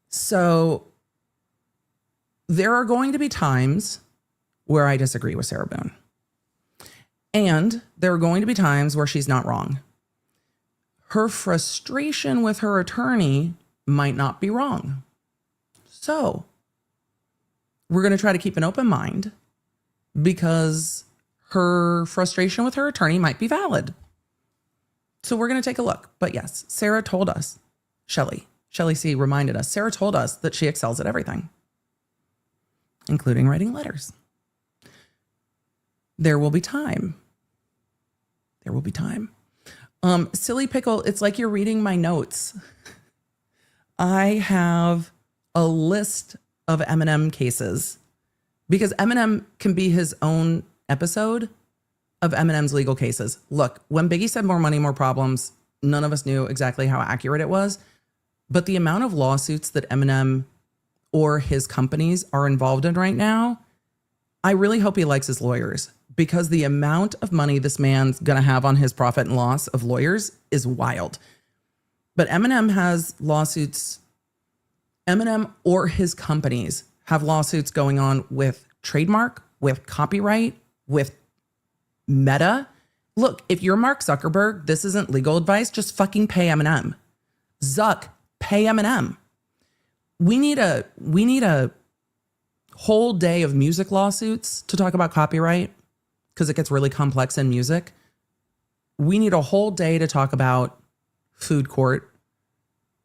Speaker 1: So there are going to be times where I disagree with Sarah Boone. And there are going to be times where she's not wrong. Her frustration with her attorney might not be wrong. So we're going to try to keep an open mind because her frustration with her attorney might be valid. So we're going to take a look. But yes, Sarah told us, Shelley C. reminded us, Sarah told us that she excels at everything, including writing letters. There will be time. There will be time. Silly Pickle, it's like you're reading my notes. I have a list of Eminem cases because Eminem can be his own episode of Eminem's legal cases. Look, when Biggie said more money, more problems, none of us knew exactly how accurate it was. But the amount of lawsuits that Eminem or his companies are involved in right now, I really hope he likes his lawyers, because the amount of money this man's going to have on his profit and loss of lawyers is wild. But Eminem has lawsuits. Eminem or his companies have lawsuits going on with trademark, with copyright, with Meta. Look, if you're Mark Zuckerberg, this isn't legal advice. Just fucking pay Eminem. Zuck, pay Eminem. We need a whole day of music lawsuits to talk about copyright, because it gets really complex in music. We need a whole day to talk about food court.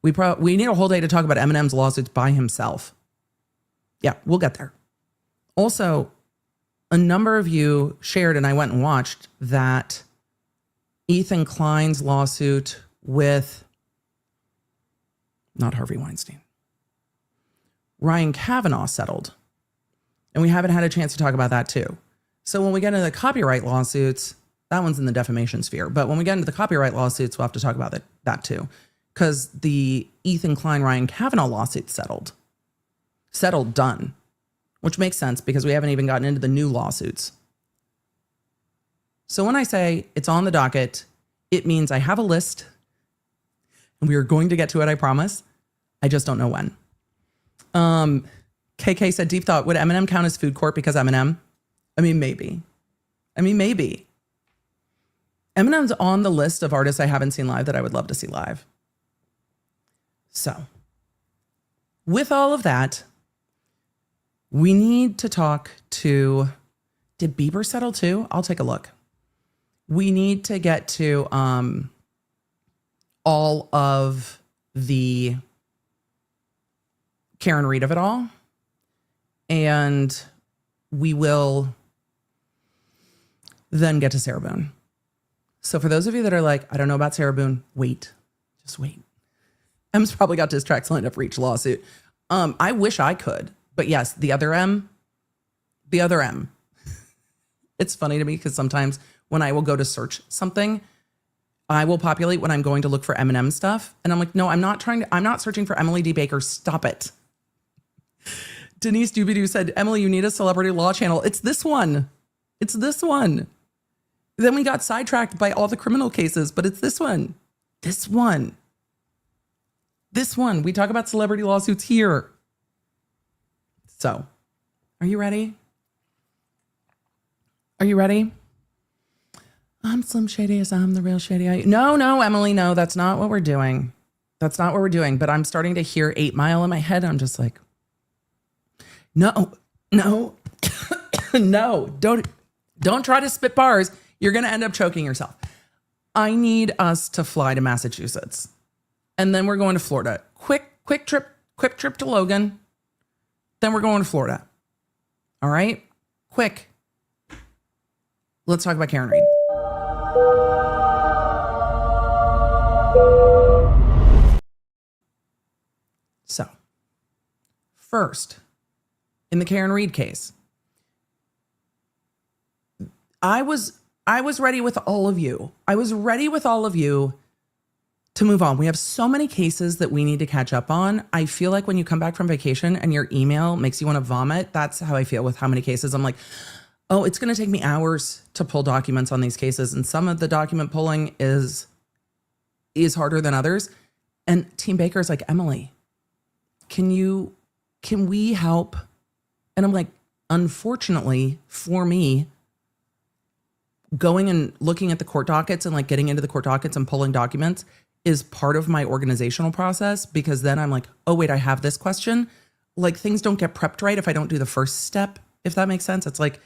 Speaker 1: We need a whole day to talk about Eminem's lawsuits by himself. Yeah, we'll get there. Also, a number of you shared, and I went and watched, that Ethan Klein's lawsuit with, not Harvey Weinstein, Ryan Kavanaugh settled. And we haven't had a chance to talk about that too. So when we get into the copyright lawsuits, that one's in the defamation sphere. But when we get into the copyright lawsuits, we'll have to talk about that too. Because the Ethan Klein, Ryan Kavanaugh lawsuit settled, done, which makes sense because we haven't even gotten into the new lawsuits. So when I say it's on the docket, it means I have a list and we are going to get to it, I promise. I just don't know when. KK said, deep thought, would Eminem count as food court because Eminem? I mean, maybe. Eminem's on the list of artists I haven't seen live that I would love to see live. So, with all of that, we need to talk to, did Bieber settle too? I'll take a look. We need to get to all of the Karen Reed of it all. And we will then get to Sarah Boone. So for those of you that are like, I don't know about Sarah Boone, wait, just wait. M's probably got diss tracks lined up for each lawsuit. I wish I could, but yes, the other M. It's funny to me because sometimes when I will go to search something, I will populate when I'm going to look for Eminem stuff. And I'm like, no, I'm not searching for Emily D. Baker. Stop it. Denise Doobie-Doo said, Emily, you need a celebrity law channel. It's this one. Then we got sidetracked by all the criminal cases, but it's this one. We talk about celebrity lawsuits here. So, are you ready? I'm Slim Shady as I'm the real Shady. No, Emily, no, that's not what we're doing. But I'm starting to hear 8 Mile in my head. I'm just like, no, no, don't try to spit bars. You're going to end up choking yourself. I need us to fly to Massachusetts. And then we're going to Florida. Quick trip to Logan. Then we're going to Florida. All right? Quick. Let's talk about Karen Read. So, first, in the Karen Read case, I was ready with all of you. To move on. We have so many cases that we need to catch up on. I feel like when you come back from vacation and your email makes you want to vomit, that's how I feel with how many cases. I'm like, oh, it's going to take me hours to pull documents on these cases. And some of the document pulling is harder than others. And Team Baker is like, Emily, can we help? And I'm like, unfortunately for me, going and looking at the court dockets and like getting into the court dockets and pulling documents is part of my organizational process, because then I'm like, oh wait, I have this question. Like, things don't get prepped right if I don't do the first step, if that makes sense. It's like,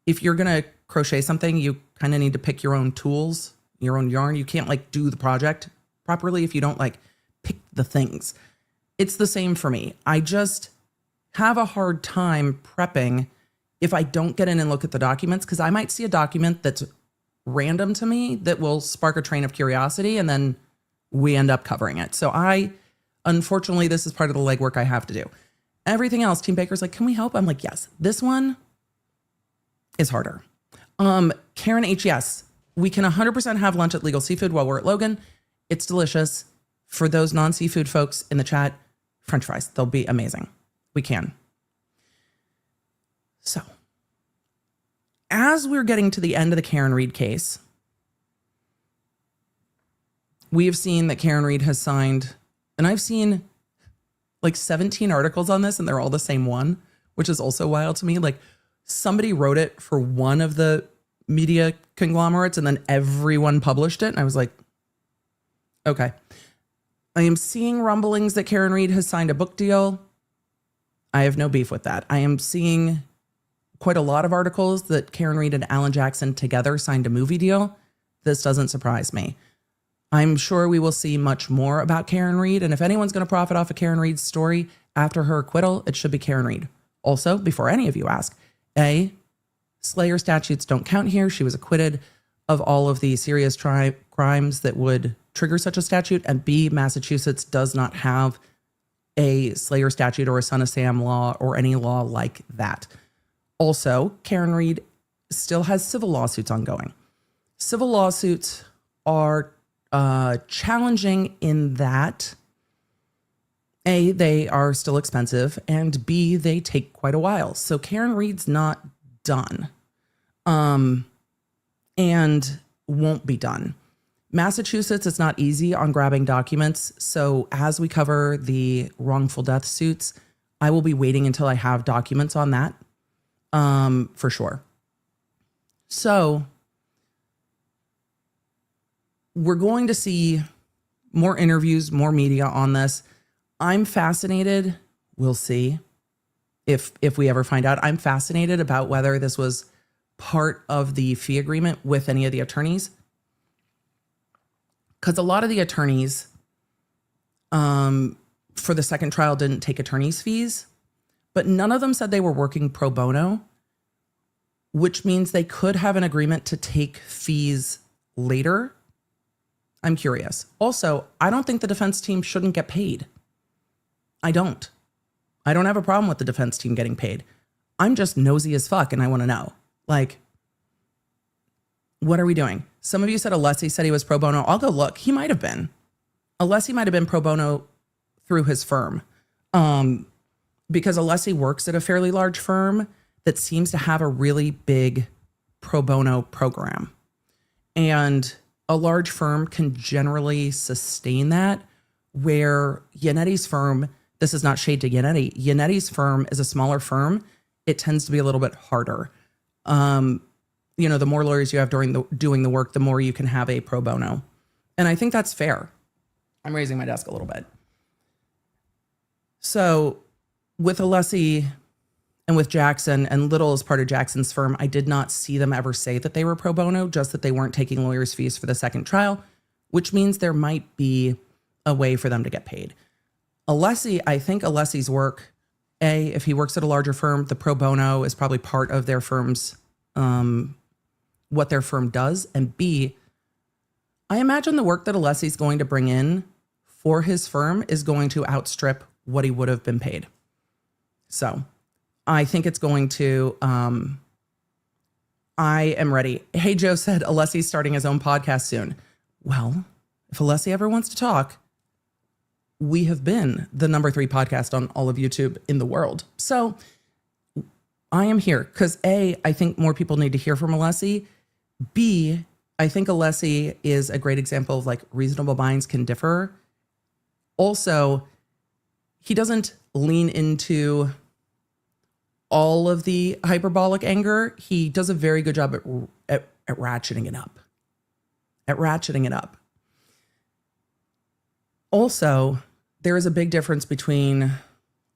Speaker 1: if you're going to crochet something, you kind of need to pick your own tools, your own yarn. You can't like do the project properly if you don't like pick the things. It's the same for me. I just have a hard time prepping if I don't get in and look at the documents, because I might see a document that's random to me that will spark a train of curiosity, and then we end up covering it. So unfortunately, this is part of the legwork I have to do. Everything else, Team Baker's like, can we help? I'm like, yes, this one is harder. Karen H, yes, we can 100% have lunch at Legal Seafood while we're at Logan. It's delicious. For those non-seafood folks in the chat, French fries, they'll be amazing. We can. So, as we're getting to the end of the Karen Read case, we have seen that Karen Read has signed, and I've seen like 17 articles on this, and they're all the same one, which is also wild to me. Like, somebody wrote it for one of the media conglomerates, and then everyone published it. And I was like, okay. I am seeing rumblings that Karen Read has signed a book deal. I have no beef with that. I am seeing quite a lot of articles that Karen Read and Alan Jackson together signed a movie deal. This doesn't surprise me. I'm sure we will see much more about Karen Read. And if anyone's going to profit off of Karen Read's story after her acquittal, it should be Karen Read. Also, before any of you ask, A, Slayer statutes don't count here. She was acquitted of all of the serious crimes that would trigger such a statute. And B, Massachusetts does not have a Slayer statute or a Son of Sam law or any law like that. Also, Karen Read still has civil lawsuits ongoing. Civil lawsuits are challenging in that A, they are still expensive, and B, they take quite a while. So Karen Read's not done, and won't be done. Massachusetts is not easy on grabbing documents. So as we cover the wrongful death suits, I will be waiting until I have documents on that, for sure. So we're going to see more interviews, more media on this. I'm fascinated. We'll see if we ever find out. I'm fascinated about whether this was part of the fee agreement with any of the attorneys. Because a lot of the attorneys for the second trial didn't take attorney's fees, but none of them said they were working pro bono, which means they could have an agreement to take fees later I'm curious. Also, I don't think the defense team shouldn't get paid. I don't. I don't have a problem with the defense team getting paid. I'm just nosy as fuck and I want to know. Like, what are we doing? Some of you said Alessi said he was pro bono. I'll go look. He might have been. Alessi might have been pro bono through his firm. Because Alessi works at a fairly large firm that seems to have a really big pro bono program. And a large firm can generally sustain that, where Yannetti's firm, this is not shade to Yannetti, Yannetti's firm is a smaller firm. It tends to be a little bit harder. The more lawyers you have doing the work, the more you can have a pro bono. And I think that's fair. I'm raising my desk a little bit. So with Alessi and with Jackson, and Little is part of Jackson's firm, I did not see them ever say that they were pro bono, just that they weren't taking lawyers' fees for the second trial, which means there might be a way for them to get paid. Alessi, I think Alessi's work, A, if he works at a larger firm, the pro bono is probably part of their firm's, what their firm does. And B, I imagine the work that Alessi's going to bring in for his firm is going to outstrip what he would have been paid. So I think it's going to, I am ready. Hey, Joe said Alessi's starting his own podcast soon. Well, if Alessi ever wants to talk, we have been the number 3 podcast on all of YouTube in the world. So I am here because A, I think more people need to hear from Alessi. B, I think Alessi is a great example of like reasonable minds can differ. Also, he doesn't lean into all of the hyperbolic anger. He does a very good job at ratcheting it up. Also, there is a big difference between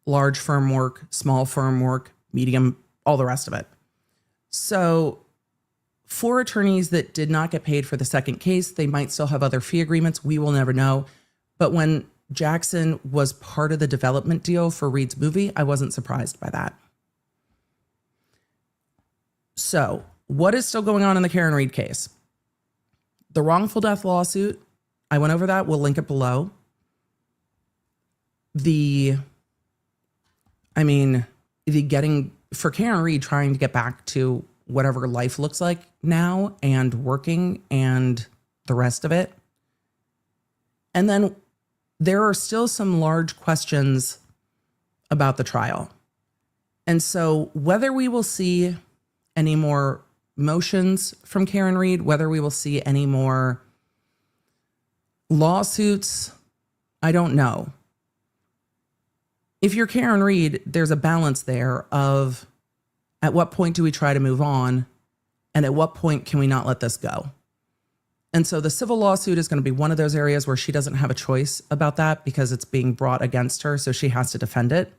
Speaker 1: large firm work, small firm work, medium, all the rest of it. So for attorneys that did not get paid for the second case, they might still have other fee agreements. We will never know. But when Jackson was part of the development deal for Reed's movie, I wasn't surprised by that. So what is still going on in the Karen Reed case? The wrongful death lawsuit, I went over that. We'll link it below. For Karen Reed trying to get back to whatever life looks like now and working and the rest of it. And then there are still some large questions about the trial. And so whether we will see any more motions from Karen Reed, whether we will see any more lawsuits, I don't know. If you're Karen Reed, there's a balance there of at what point do we try to move on and at what point can we not let this go? And so the civil lawsuit is going to be one of those areas where she doesn't have a choice about that because it's being brought against her, so she has to defend it.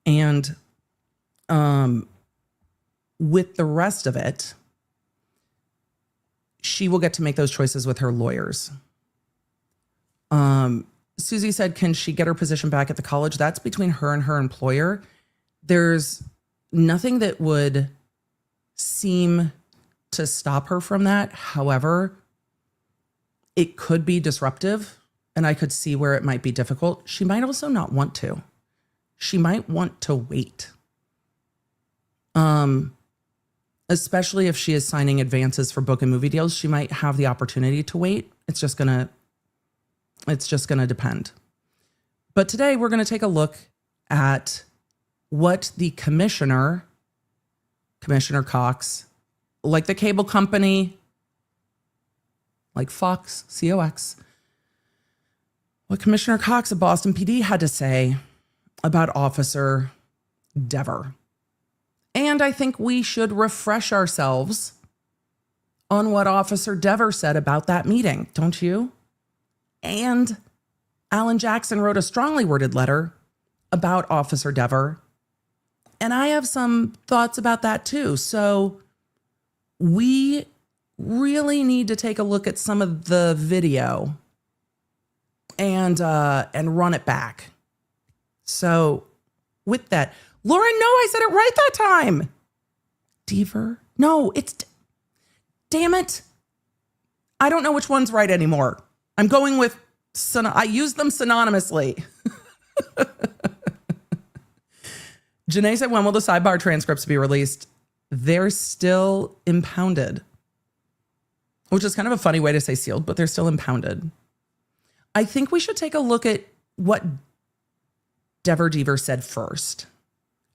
Speaker 1: And with the rest of it, she will get to make those choices with her lawyers. Susie said, can she get her position back at the college? That's between her and her employer. There's nothing that would seem to stop her from that. However, it could be disruptive, and I could see where it might be difficult. She might also not want to. She might want to wait. Especially if she is signing advances for book and movie deals, she might have the opportunity to wait. It's just gonna depend. But today we're gonna take a look at what the Commissioner Cox, like the cable company, like Fox, COX, what Commissioner Cox of Boston PD had to say about Officer Dever. And I think we should refresh ourselves on what Officer Dever said about that meeting, don't you? And Alan Jackson wrote a strongly worded letter about Officer Dever. And I have some thoughts about that too. So we really need to take a look at some of the video and run it back. So with that, Lauren, no, I said it right that time. Dever? No, damn it. I don't know which one's right anymore. I'm going with, I use them synonymously. Janae said, when will the sidebar transcripts be released? They're still impounded, which is kind of a funny way to say sealed, but they're still impounded. I think we should take a look at what Dever said first.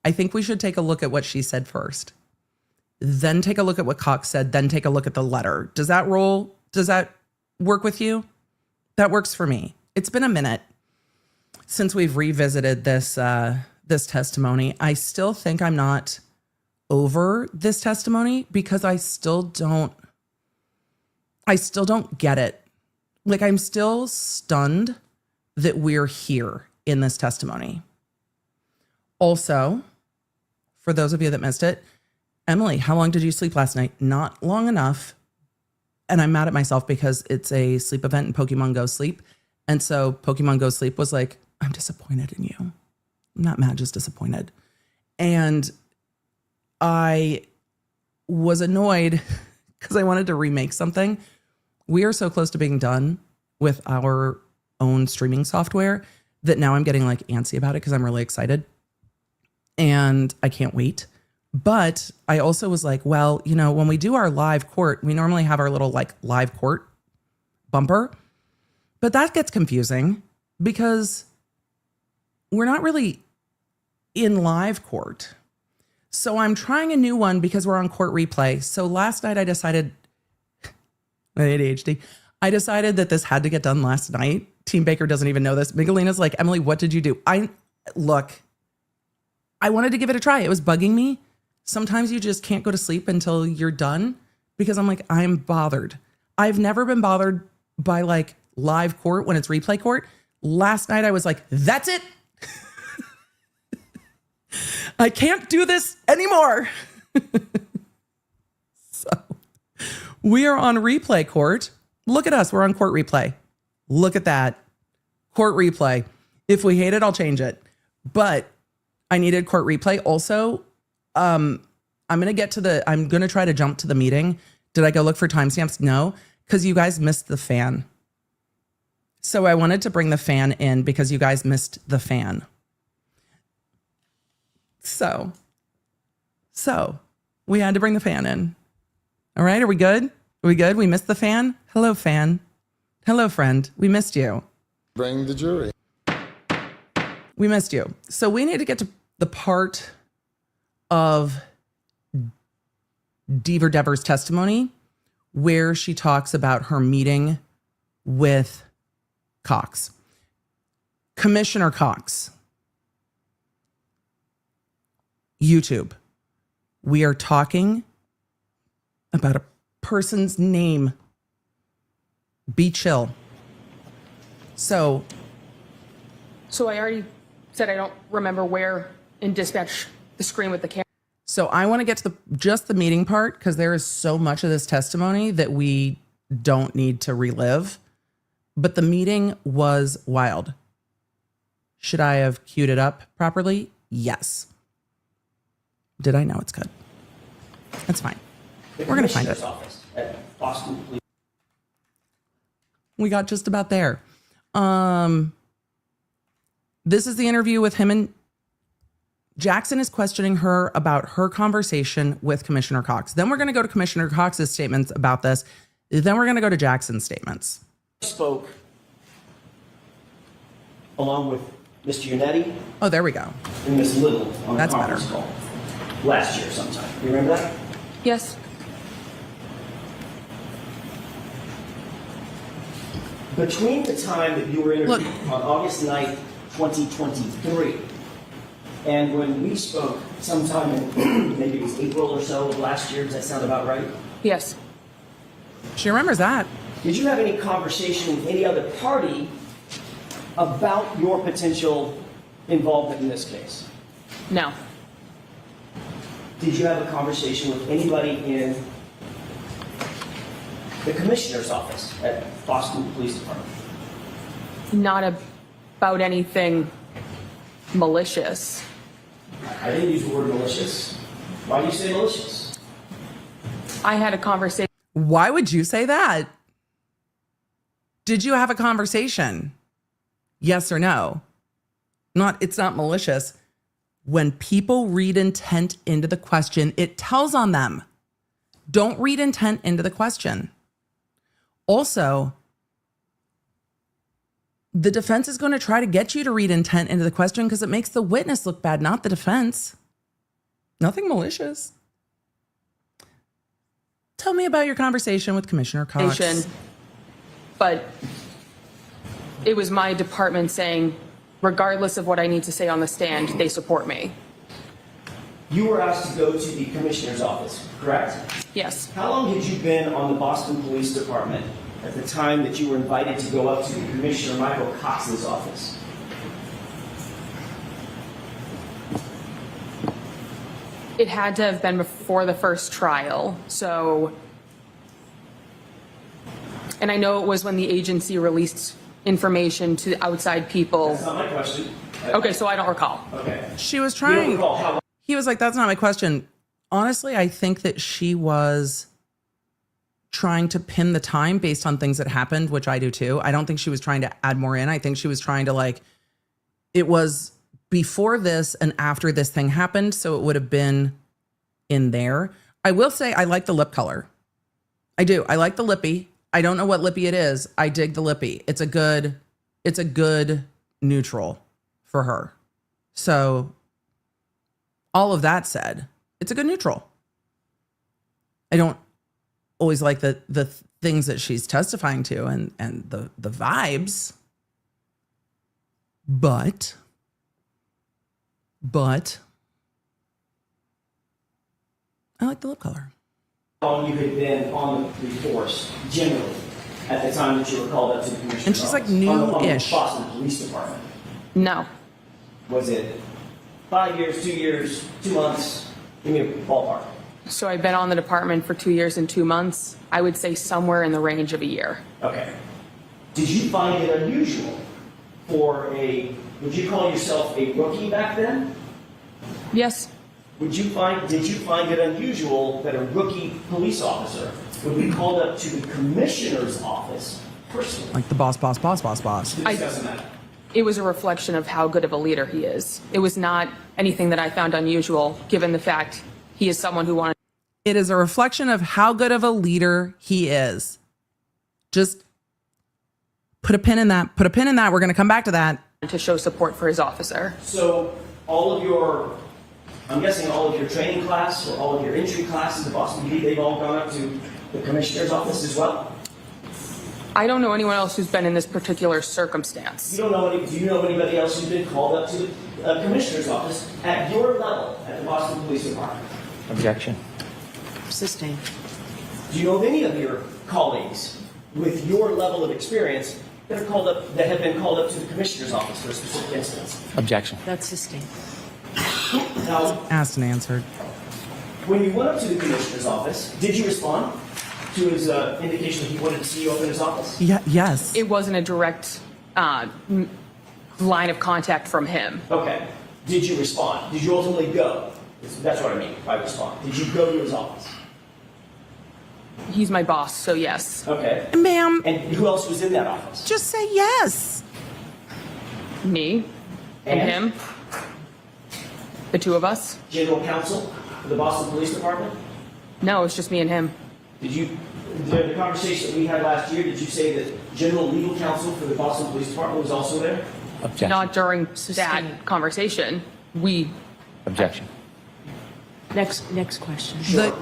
Speaker 1: I think we should take a look at what she said first. Then take a look at what Cox said. Then take a look at the letter. Does that roll? Does that work with you? That works for me. It's been a minute since we've revisited this this testimony. I still think I'm not over this testimony because I still don't get it. Like, I'm still stunned that we're here in this testimony. Also, for those of you that missed it, Emily, how long did you sleep last night? Not long enough. And I'm mad at myself because it's a sleep event in Pokemon Go Sleep. And so Pokemon Go Sleep was like, I'm disappointed in you. I'm not mad, just disappointed. And I was annoyed because I wanted to remake something. We are so close to being done with our own streaming software that now I'm getting like antsy about it because I'm really excited. And I can't wait. But I also was like, well, you know, when we do our live court, we normally have our little like live court bumper. But that gets confusing because we're not really in live court. So I'm trying a new one because we're on court replay. So last night I decided, ADHD, I decided that this had to get done last night. Team Baker doesn't even know this. Miguelina's like, Emily, what did you do? I wanted to give it a try. It was bugging me. Sometimes you just can't go to sleep until you're done because I'm like, I'm bothered. I've never been bothered by like live court when it's replay court. Last night I was like, that's it. I can't do this anymore. So we are on replay court. Look at us. We're on court replay. Look at that. Court replay. If we hate it, I'll change it. But I needed court replay. Also, I'm going to try to jump to the meeting. Did I go look for timestamps? No, because you guys missed the fan. So I wanted to bring the fan in because you guys missed the fan. So we had to bring the fan in. All right. Are we good? Are we good? We missed the fan. Hello, fan. Hello, friend. We missed you.
Speaker 2: Bring the jury.
Speaker 1: We missed you. So we need to get to the part of Dever's testimony where she talks about her meeting with Cox. Commissioner Cox. YouTube. We are talking about a person's name. Be chill. So
Speaker 3: I already said I don't remember where in dispatch the screen with the camera.
Speaker 1: So I want to get to just the meeting part because there is so much of this testimony that we don't need to relive. But the meeting was wild. Should I have queued it up properly? Yes. Did I? know it's good. That's fine. We're going to find it. We got just about there. This is the interview with him, and Jackson is questioning her about her conversation with Commissioner Cox. Then we're going to go to Commissioner Cox's statements about this. Then we're going to go to Jackson's statements.
Speaker 4: Spoke along with Mr. Yannetti.
Speaker 1: Oh, there we go.
Speaker 4: And Ms. Little on
Speaker 1: That's
Speaker 4: a conference
Speaker 1: better.
Speaker 4: call last year sometime. You remember that?
Speaker 3: Yes.
Speaker 4: Between the time that you were interviewed on August 9th, 2023, and when we spoke sometime in maybe it was April or so of last year, does that sound about right?
Speaker 3: Yes.
Speaker 1: She remembers that.
Speaker 4: Did you have any conversation with any other party about your potential involvement in this case?
Speaker 3: No.
Speaker 4: Did you have a conversation with anybody in the commissioner's office at Boston Police Department?
Speaker 3: Not about anything malicious.
Speaker 4: I didn't use the word malicious. Why do you say malicious?
Speaker 3: I had a conversation.
Speaker 1: Why would you say that? Did you have a conversation? Yes or no? It's not malicious. When people read intent into the question, it tells on them. Don't read intent into the question. Also, the defense is going to try to get you to read intent into the question because it makes the witness look bad, not the defense. Nothing malicious. Tell me about your conversation with Commissioner Cox.
Speaker 3: But it was my department saying, regardless of what I need to say on the stand, they support me.
Speaker 4: You were asked to go to the commissioner's office, correct?
Speaker 3: Yes.
Speaker 4: How long had you been on the Boston Police Department at the time that you were invited to go up to the Commissioner Michael Cox's office?
Speaker 3: It had to have been before the first trial. So, and I know it was when the agency released information to outside people.
Speaker 4: That's not my question.
Speaker 3: Okay, so I don't recall.
Speaker 4: Okay.
Speaker 1: She was
Speaker 4: You don't
Speaker 1: trying.
Speaker 4: recall how long?
Speaker 1: He was like, that's not my question. Honestly, I think that she was trying to pin the time based on things that happened, which I do too. I don't think she was trying to add more in. I think she was trying to it was before this and after this thing happened. So it would have been in there. I will say I like the lip color. I do. I like the lippy. I don't know what lippy it is. I dig the lippy. It's a good neutral for her. So all of that said, it's a good neutral. I don't always like the things that she's testifying to and the vibes. But I like the lip color.
Speaker 4: How long you had been on the force, generally, at the time that you were called up to the commissioner's
Speaker 1: And she's like
Speaker 4: office? On the
Speaker 1: new-ish.
Speaker 4: Boston Police Department.
Speaker 3: No.
Speaker 4: Was it 5 years, 2 years, 2 months? Give me a ballpark.
Speaker 3: So I've been on the department for 2 years and 2 months. I would say somewhere in the range of a year.
Speaker 4: Okay. Did you find it unusual would you call yourself a rookie back then?
Speaker 3: Yes.
Speaker 4: Did you find it unusual that a rookie police officer would be called up to the commissioner's office personally
Speaker 1: Like the boss.
Speaker 4: to discuss a matter?
Speaker 3: It was a reflection of how good of a leader he is. It was not anything that I found unusual, given the fact he is someone who wanted.
Speaker 1: It is a reflection of how good of a leader he is. Just put a pin in that. Put a pin in that. We're going to come back to that.
Speaker 3: To show support for his officer.
Speaker 4: So I'm guessing all of your training class or all of your entry classes at Boston PD, they've all gone up to the commissioner's office as well?
Speaker 3: I don't know anyone else who's been in this particular circumstance.
Speaker 4: Do you know anybody else who's been called up to the commissioner's office at your level at the Boston Police Department?
Speaker 2: Objection.
Speaker 5: Sustained.
Speaker 4: Do you know of any of your colleagues with your level of experience that have been called up to the commissioner's office for a specific instance?
Speaker 2: Objection.
Speaker 5: That's sustained.
Speaker 4: Now,
Speaker 1: Asked and answered.
Speaker 4: when you went up to the commissioner's office, did you respond to his indication that he wanted to see you open his office?
Speaker 1: Yeah. Yes.
Speaker 3: It wasn't a direct line of contact from him.
Speaker 4: Okay. Did you respond? Did you ultimately go? That's what I mean by respond. Did you go to his office?
Speaker 3: He's my boss, so yes.
Speaker 4: Okay.
Speaker 1: Ma'am,
Speaker 4: And who else was in that office?
Speaker 1: just say yes.
Speaker 3: Me and him. The two of us.
Speaker 4: General counsel for the Boston Police Department?
Speaker 3: No, it's just me and him.
Speaker 4: The conversation that we had last year, did you say that general legal counsel for the Boston Police Department was also there?
Speaker 2: Objection.
Speaker 3: Not during
Speaker 5: Sustained.
Speaker 3: that conversation.
Speaker 2: Objection.
Speaker 5: Next question.
Speaker 1: The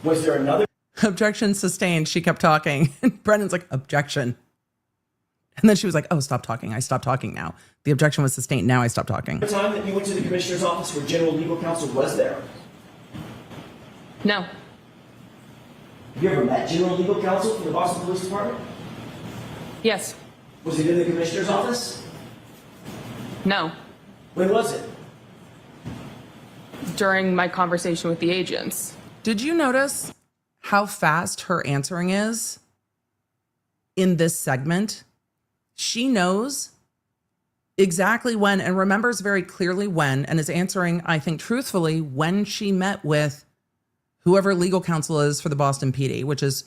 Speaker 4: Was there another
Speaker 1: objection sustained. She kept talking. And Brennan's like, objection. And then she was like, oh, stop talking. I stopped talking now. The objection was sustained. Now I stopped talking.
Speaker 4: time that you went to the commissioner's office where general legal counsel was there?
Speaker 3: No.
Speaker 4: Have you ever met general legal counsel for the Boston Police Department?
Speaker 3: Yes.
Speaker 4: Was it in the commissioner's office?
Speaker 3: No.
Speaker 4: When was it?
Speaker 3: During my conversation with the agents.
Speaker 1: Did you notice how fast her answering is in this segment? She knows exactly when and remembers very clearly when, and is answering, I think, truthfully, when she met with whoever legal counsel is for the Boston PD, which is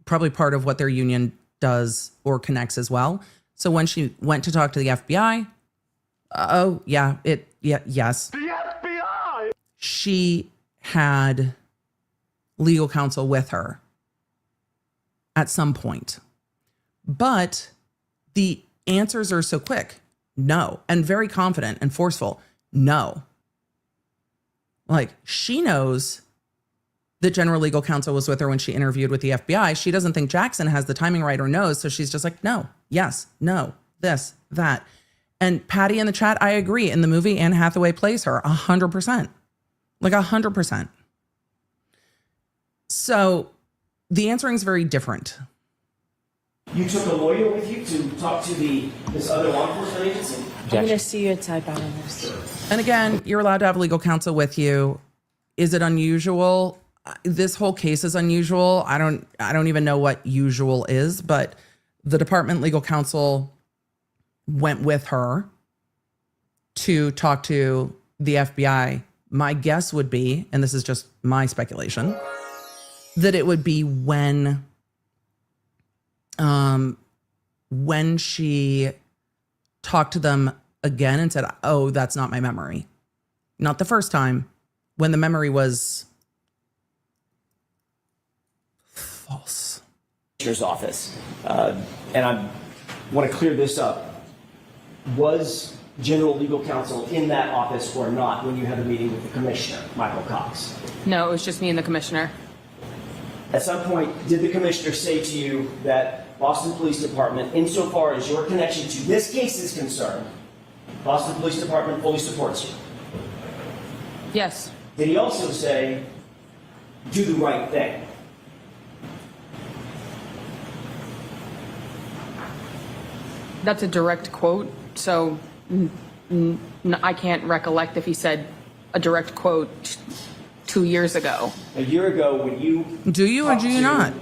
Speaker 1: probably part of what their union does or connects as well. So when she went to talk to the FBI, yes. The FBI. She had legal counsel with her at some point. But the answers are so quick. No. And very confident and forceful. No. Like, she knows that general legal counsel was with her when she interviewed with the FBI. She doesn't think Jackson has the timing right or knows. So she's just like, no, yes, no, this, that. And Patty in the chat, I agree. In the movie, Anne Hathaway plays her 100%. Like 100%. So the answering is very different.
Speaker 4: You took a lawyer with you to talk to this other law enforcement agency?
Speaker 5: I'm going to see you at sidebar on this.
Speaker 1: And again, you're allowed to have legal counsel with you. Is it unusual? This whole case is unusual. I don't even know what usual is, but the department legal counsel went with her to talk to the FBI. My guess would be, and this is just my speculation, that it would be when she talked to them again and said, oh, that's not my memory. Not the first time, when the memory was false.
Speaker 4: Commissioner's office. And I want to clear this up. Was general legal counsel in that office or not when you had a meeting with the commissioner, Michael Cox?
Speaker 3: No, it was just me and the commissioner.
Speaker 4: At some point, did the commissioner say to you that Boston Police Department, insofar as your connection to this case is concerned, Boston Police Department fully supports you?
Speaker 3: Yes.
Speaker 4: Did he also say, do the right thing?
Speaker 3: That's a direct quote, so I can't recollect if he said a direct quote 2 years ago.
Speaker 4: A year ago, when you
Speaker 1: Do you or
Speaker 4: talked
Speaker 1: do you
Speaker 4: to
Speaker 1: not?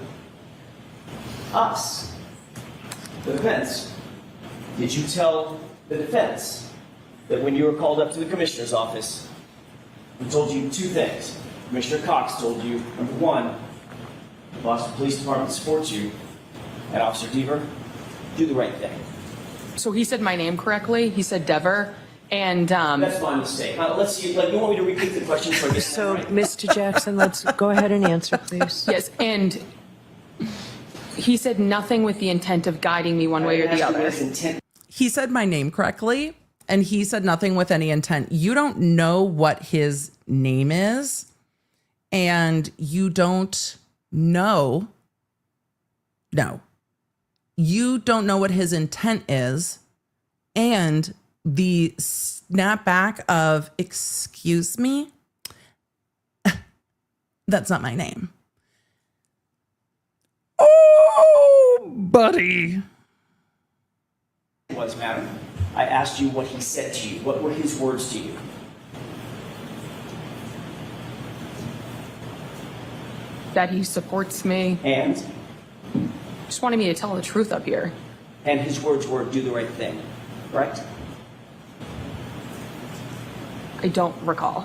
Speaker 4: Us, the defense, did you tell the defense that when you were called up to the commissioner's office, he told you two things? Commissioner Cox told you, number one, the Boston Police Department supports you, and Officer Dever, do the right thing.
Speaker 3: So he said my name correctly. He said Dever, and
Speaker 4: That's my mistake. Let's see. Like, you want me to repeat the question so I get
Speaker 5: So,
Speaker 4: that right?
Speaker 5: Mr. Jackson, let's go ahead and answer, please.
Speaker 3: yes, and he said nothing with the intent of guiding me one way or the
Speaker 4: Ask you
Speaker 3: other.
Speaker 4: his intent.
Speaker 1: He said my name correctly, and he said nothing with any intent. You don't know what his name is, and you don't know. No. You don't know what his intent is, and the snapback of, excuse me, that's not my name. Oh, buddy.
Speaker 4: Was, madam. I asked you what he said to you. What were his words to you?
Speaker 3: That he supports me.
Speaker 4: And
Speaker 3: Just wanted me to tell the truth up here.
Speaker 4: his words were, do the right thing. Correct?
Speaker 3: I don't recall.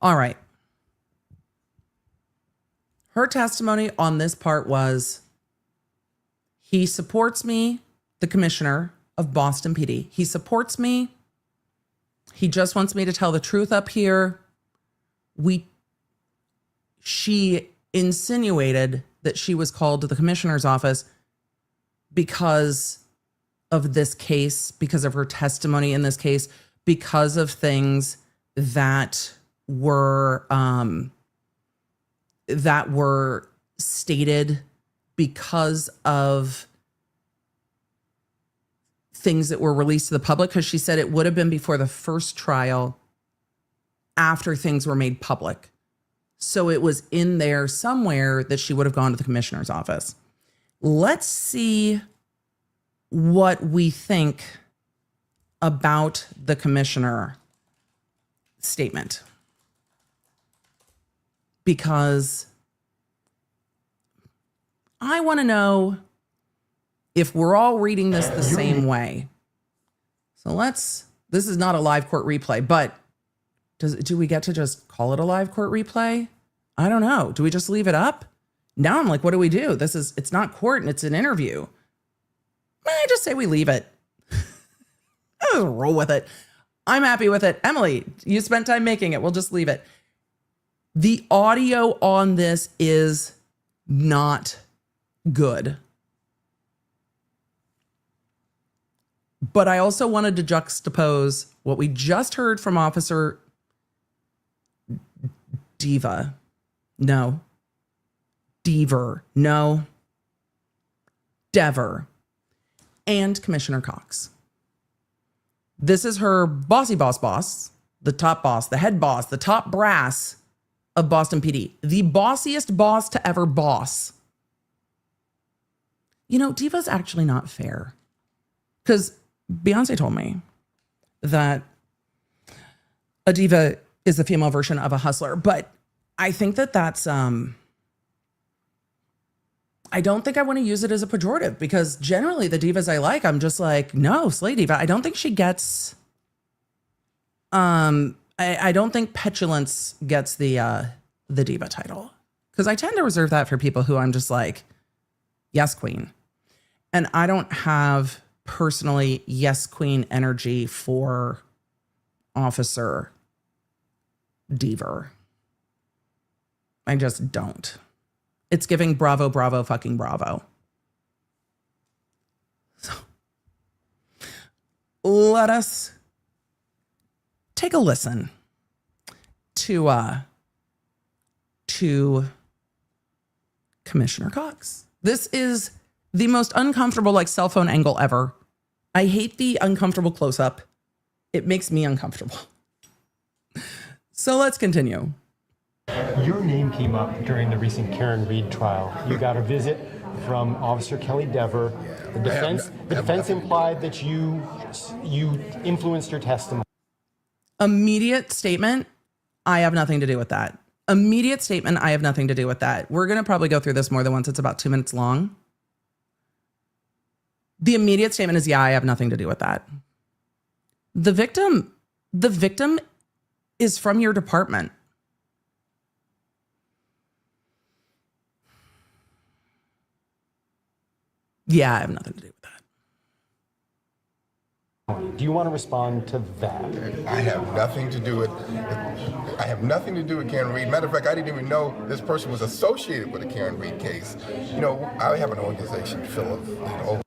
Speaker 1: All right. Her testimony on this part was, he supports me, the commissioner of Boston PD. He supports me. He just wants me to tell the truth up here. She insinuated that she was called to the commissioner's office because of this case, because of her testimony in this case, because of things that were stated, because of things that were released to the public, because she said it would have been before the first trial, after things were made public. So it was in there somewhere that she would have gone to the commissioner's office. Let's see what we think about the commissioner statement. Because I want to know if we're all reading this the same way. So this is not a live court replay, but do we get to just call it a live court replay? I don't know. Do we just leave it up? Now I'm like, what do we do? It's not court and it's an interview. I just say we leave it. I'll just roll with it. I'm happy with it. Emily, you spent time making it. We'll just leave it. The audio on this is not good. But I also wanted to juxtapose what we just heard from Officer Dever. No. Dever. No. Dever. And Commissioner Cox. This is her bossy boss, the top boss, the head boss, the top brass of Boston PD. The bossiest boss to ever boss. You know, Diva's actually not fair. Because Beyonce told me that a diva is the female version of a hustler. But I think that's, I don't think I want to use it as a pejorative, because generally the divas I like, I'm just like, no, slay diva. I don't think she gets, I don't think petulance gets the diva title, because I tend to reserve that for people who I'm just like, yes, queen. And I don't have personally yes, queen energy for Officer Dever. I just don't. It's giving bravo, bravo, fucking bravo. So let us take a listen to Commissioner Cox. This is the most uncomfortable like cell phone angle ever. I hate the uncomfortable close-up. It makes me uncomfortable. So let's continue.
Speaker 6: Your name came up during the recent Karen Reed trial. You got a visit from Officer Kelly Dever. The defense implied that you influenced her testimony.
Speaker 1: Immediate statement, I have nothing to do with that. Immediate statement, I have nothing to do with that. We're going to probably go through this more than once. It's about 2 minutes long. The immediate statement is, yeah, I have nothing to do with that. The victim is from your department. Yeah, I have nothing to do with that.
Speaker 6: Do you want to respond to that?
Speaker 7: I have nothing to do with Karen Reed. Matter of fact, I didn't even know this person was associated with the Karen Reed case. You know, I have an organization full of,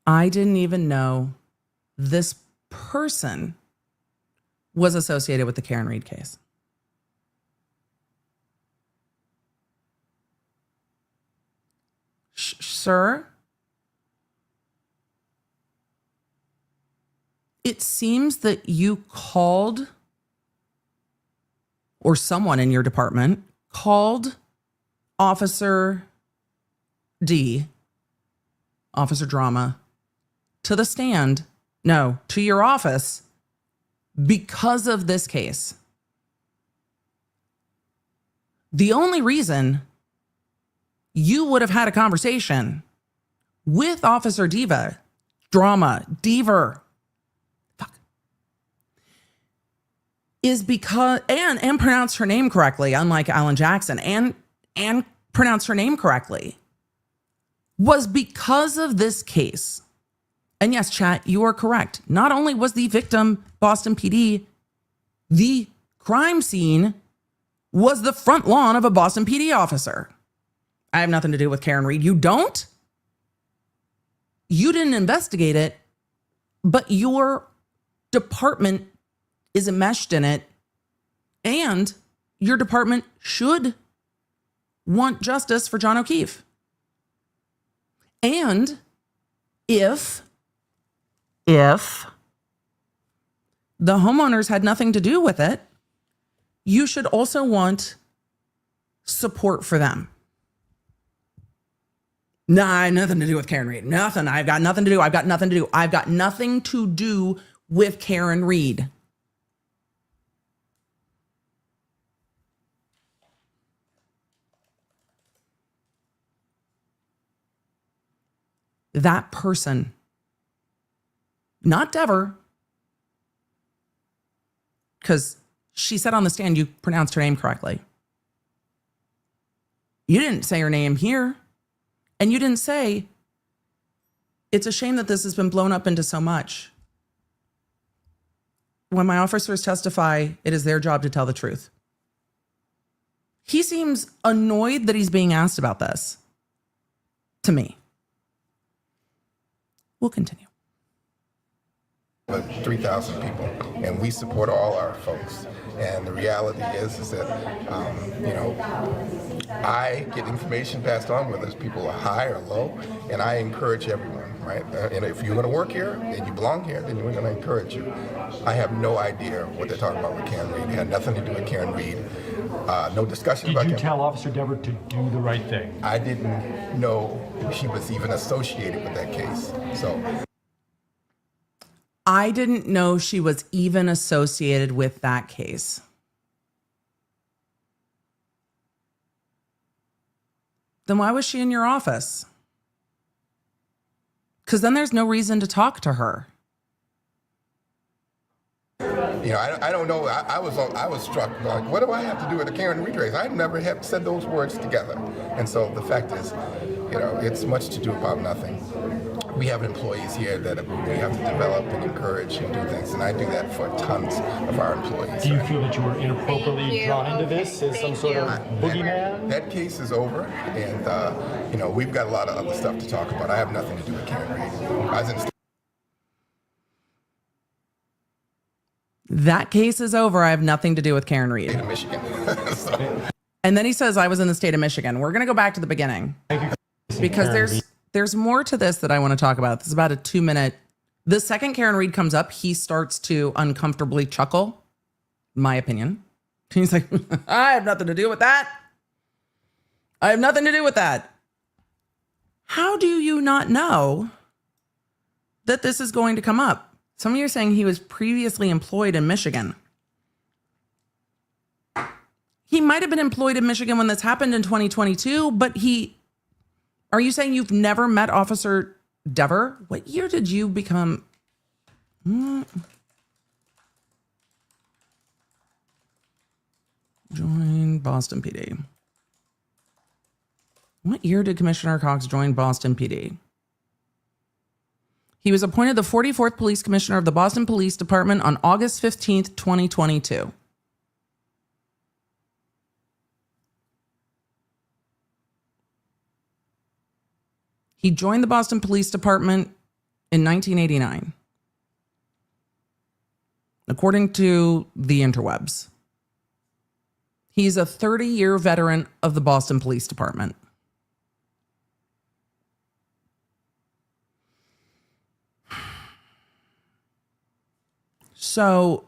Speaker 1: I didn't even know this person was associated with the Karen Reed case. Sir, it seems that you called, or someone in your department called Officer D, Officer Drama, to the stand, no, to your office because of this case. The only reason you would have had a conversation with Officer Dever, is because, and pronounced her name correctly, unlike Alan Jackson, and pronounced her name correctly, was because of this case. And yes, chat, you are correct. Not only was the victim Boston PD, the crime scene was the front lawn of a Boston PD officer. I have nothing to do with Karen Reed. You don't? You didn't investigate it, but your department is enmeshed in it, and your department should want justice for John O'Keefe. And if the homeowners had nothing to do with it, you should also want support for them. Nah, I have nothing to do with Karen Reed. Nothing. I've got nothing to do. I've got nothing to do. I've got nothing to do with Karen Reed. That person, not Dever, because she said on the stand you pronounced her name correctly. You didn't say her name here. And you didn't say, it's a shame that this has been blown up into so much. When my officers testify, it is their job to tell the truth. He seems annoyed that he's being asked about this. To me. We'll continue.
Speaker 7: 3,000 people, and we support all our folks. And the reality is that, I get information passed on, whether it's people are high or low, and I encourage everyone, right? And if you're going to work here and you belong here, then we're going to encourage you. I have no idea what they're talking about with Karen Reed. It had nothing to do with Karen Reed. No discussion about
Speaker 6: Did you
Speaker 7: Karen.
Speaker 6: tell Officer Dever to do the right thing?
Speaker 7: I didn't know she was even associated with that case. So
Speaker 1: I didn't know she was even associated with that case. Then why was she in your office? Because then there's no reason to talk to her.
Speaker 7: I don't know. I was struck. Like, what do I have to do with the Karen Reed race? I never have said those words together. And so the fact is, it's much to do about nothing. We have employees here that we have to develop and encourage and do things, and I do that for tons of our employees.
Speaker 6: Do you feel that you were inappropriately drawn into this as some sort of boogeyman?
Speaker 7: That case is over, and we've got a lot of other stuff to talk about. I have nothing to do with Karen Reed. I was in the
Speaker 1: That case is over. I have nothing to do with Karen Reed.
Speaker 7: state of Michigan. So,
Speaker 1: And then he says, I was in the state of Michigan. We're going to go back to the beginning. Because there's more to this that I want to talk about. This is about a 2-minute. The second Karen Reed comes up, he starts to uncomfortably chuckle, my opinion. He's like, I have nothing to do with that. I have nothing to do with that. How do you not know that this is going to come up? Some of you are saying he was previously employed in Michigan. He might have been employed in Michigan when this happened in 2022, but are you saying you've never met Officer Dever? What year did you become? Join Boston PD. What year did Commissioner Cox join Boston PD? He was appointed the 44th Police Commissioner of the Boston Police Department on August 15th, 2022. He joined the Boston Police Department in 1989, according to the interwebs. He's a 30-year veteran of the Boston Police Department. So,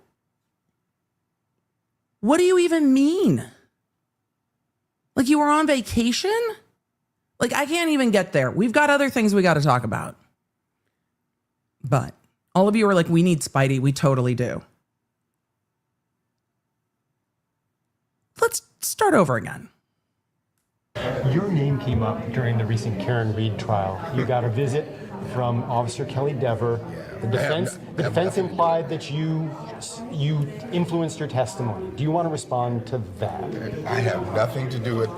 Speaker 1: what do you even mean? Like, you were on vacation? Like, I can't even get there. We've got other things we got to talk about. But all of you are like, we need Spidey. We totally do. Let's start over again.
Speaker 6: Your name came up during the recent Karen Reed trial. You got a visit from Officer Kelly Dever. The defense implied that you influenced her testimony. Do you want to respond to that?
Speaker 7: I have nothing to do with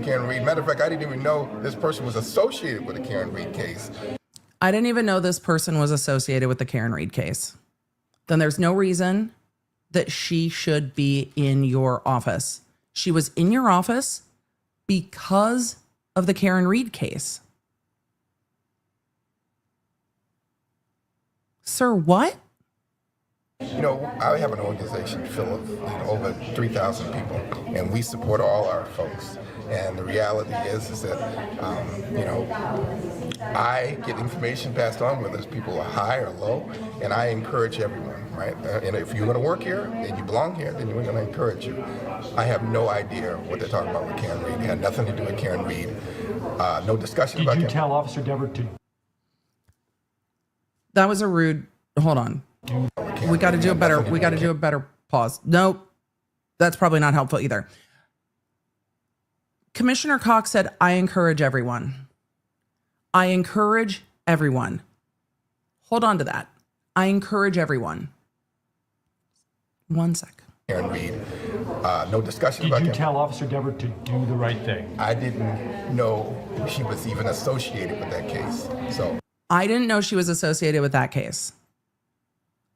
Speaker 7: Karen Reed. Matter of fact, I didn't even know this person was associated with the Karen Reed case.
Speaker 1: I didn't even know this person was associated with the Karen Reed case. Then there's no reason that she should be in your office. She was in your office because of the Karen Reed case. Sir, what?
Speaker 7: I have an organization full of over 3,000 people, and we support all our folks. And the reality is that, I get information passed on, whether it's people are high or low, and I encourage everyone, right? And if you're going to work here and you belong here, then we're going to encourage you. I have no idea what they're talking about with Karen Reed. It had nothing to do with Karen Reed. No discussion about
Speaker 6: Did you
Speaker 7: Karen.
Speaker 6: tell Officer Dever to?
Speaker 1: That was a rude. Hold on. We got to do a better. We got to do a better pause. Nope, that's probably not helpful either. Commissioner Cox said, "I encourage everyone. I encourage everyone." Hold on to that. I encourage everyone. One sec.
Speaker 7: Karen Reed. No discussion
Speaker 6: Did
Speaker 7: about
Speaker 6: you
Speaker 7: Karen.
Speaker 6: tell Officer Dever to do the right thing?
Speaker 7: I didn't know she was even associated with that case. So
Speaker 1: I didn't know she was associated with that case.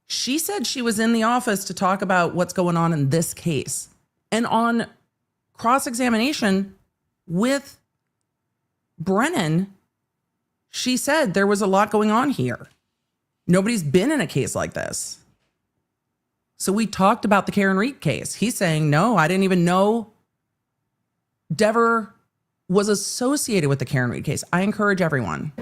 Speaker 1: She said she was in the office to talk about what's going on in this case. And on cross-examination with Brennan, she said there was a lot going on here. Nobody's been in a case like this. So we talked about the Karen Reed case. He's saying, no, I didn't even know Dever was associated with the Karen Reed case. I encourage everyone.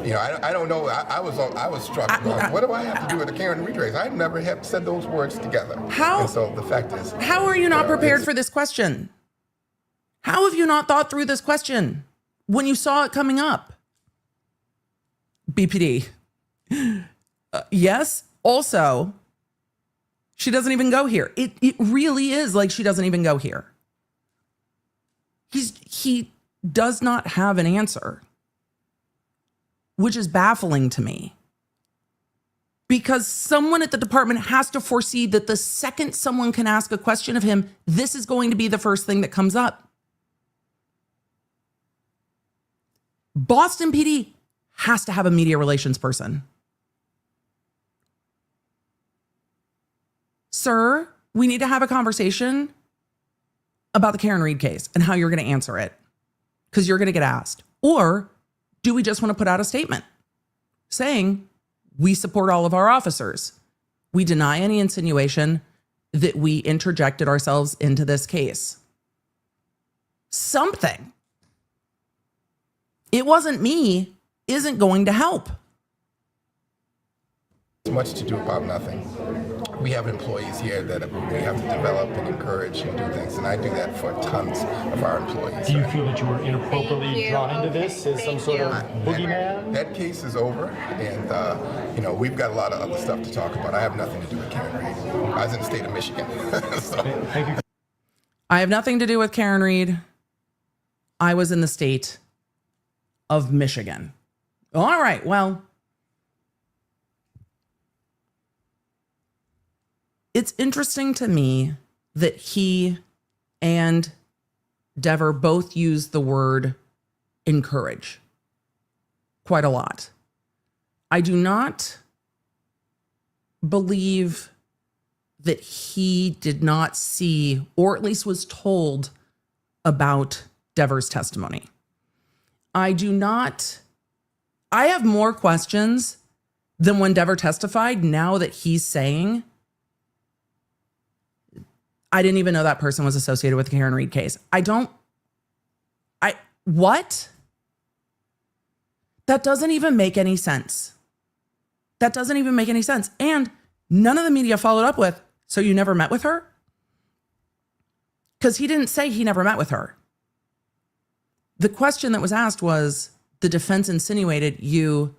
Speaker 7: you know, I don't know. I was struck. What do I have to do with the Karen Reed race? I never have said those words together.
Speaker 1: How?
Speaker 7: And so the fact is,
Speaker 1: How are you not prepared for this question? How have you not thought through this question when you saw it coming up? BPD. Yes. Also, she doesn't even go here. It really is like she doesn't even go here. He does not have an answer, which is baffling to me. Because someone at the department has to foresee that the second someone can ask a question of him, this is going to be the first thing that comes up. Boston PD has to have a media relations person. Sir, we need to have a conversation about the Karen Reed case and how you're going to answer it, because you're going to get asked. Or do we just want to put out a statement saying we support all of our officers? We deny any insinuation that we interjected ourselves into this case. Something. It wasn't me isn't going to help.
Speaker 7: it's much to do about nothing. We have employees here that we have to develop and encourage and do things, and I do that for tons of our employees.
Speaker 6: Do you feel that you were inappropriately drawn into this as some sort of boogeyman?
Speaker 7: That case is over, and you know, we've got a lot of other stuff to talk about. I have nothing to do with Karen Reed. I was in the state of Michigan. So.
Speaker 6: Thank you.
Speaker 1: I have nothing to do with Karen Reed. I was in the state of Michigan. All right, well, it's interesting to me that he and Dever both use the word encourage quite a lot. I do not believe that he did not see, or at least was told about Dever's testimony. I have more questions than when Dever testified now that he's saying, I didn't even know that person was associated with the Karen Reed case. What? That doesn't even make any sense. That doesn't even make any sense. And none of the media followed up with, so you never met with her? Because he didn't say he never met with her. The question that was asked was, the defense insinuated you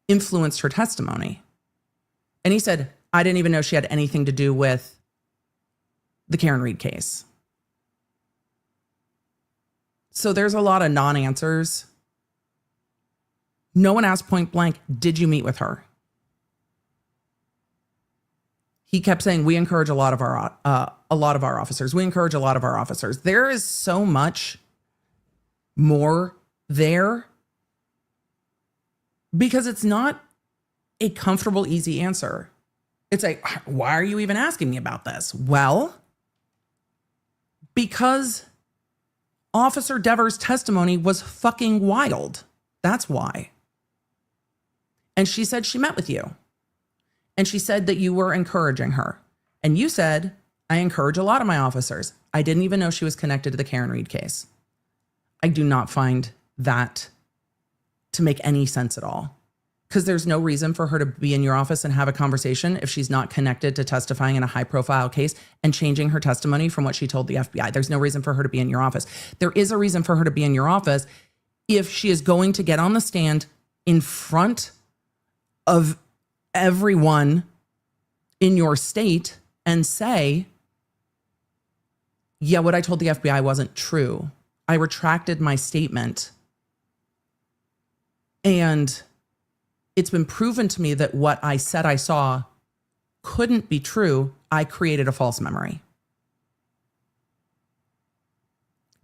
Speaker 1: influenced her testimony. And he said, I didn't even know she had anything to do with the Karen Reed case. So there's a lot of non-answers. No one asked point blank, did you meet with her? He kept saying, we encourage a lot of our officers. We encourage a lot of our officers. There is so much more there because it's not a comfortable, easy answer. It's like, why are you even asking me about this? Well, because Officer Dever's testimony was fucking wild. That's why. And she said she met with you. And she said that you were encouraging her. And you said, I encourage a lot of my officers. I didn't even know she was connected to the Karen Reed case. I do not find that to make any sense at all. Because there's no reason for her to be in your office and have a conversation if she's not connected to testifying in a high-profile case and changing her testimony from what she told the FBI. There's no reason for her to be in your office. There is a reason for her to be in your office if she is going to get on the stand in front of everyone in your state and say, yeah, what I told the FBI wasn't true. I retracted my statement. And it's been proven to me that what I said I saw couldn't be true. I created a false memory.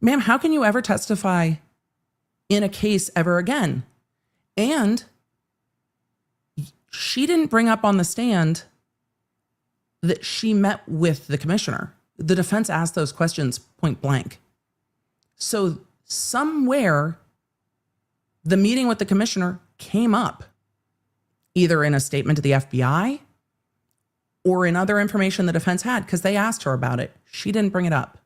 Speaker 1: Ma'am, how can you ever testify in a case ever again? And she didn't bring up on the stand that she met with the commissioner. The defense asked those questions point blank. So somewhere, the meeting with the commissioner came up, either in a statement to the FBI or in other information the defense had, because they asked her about it. She didn't bring it up.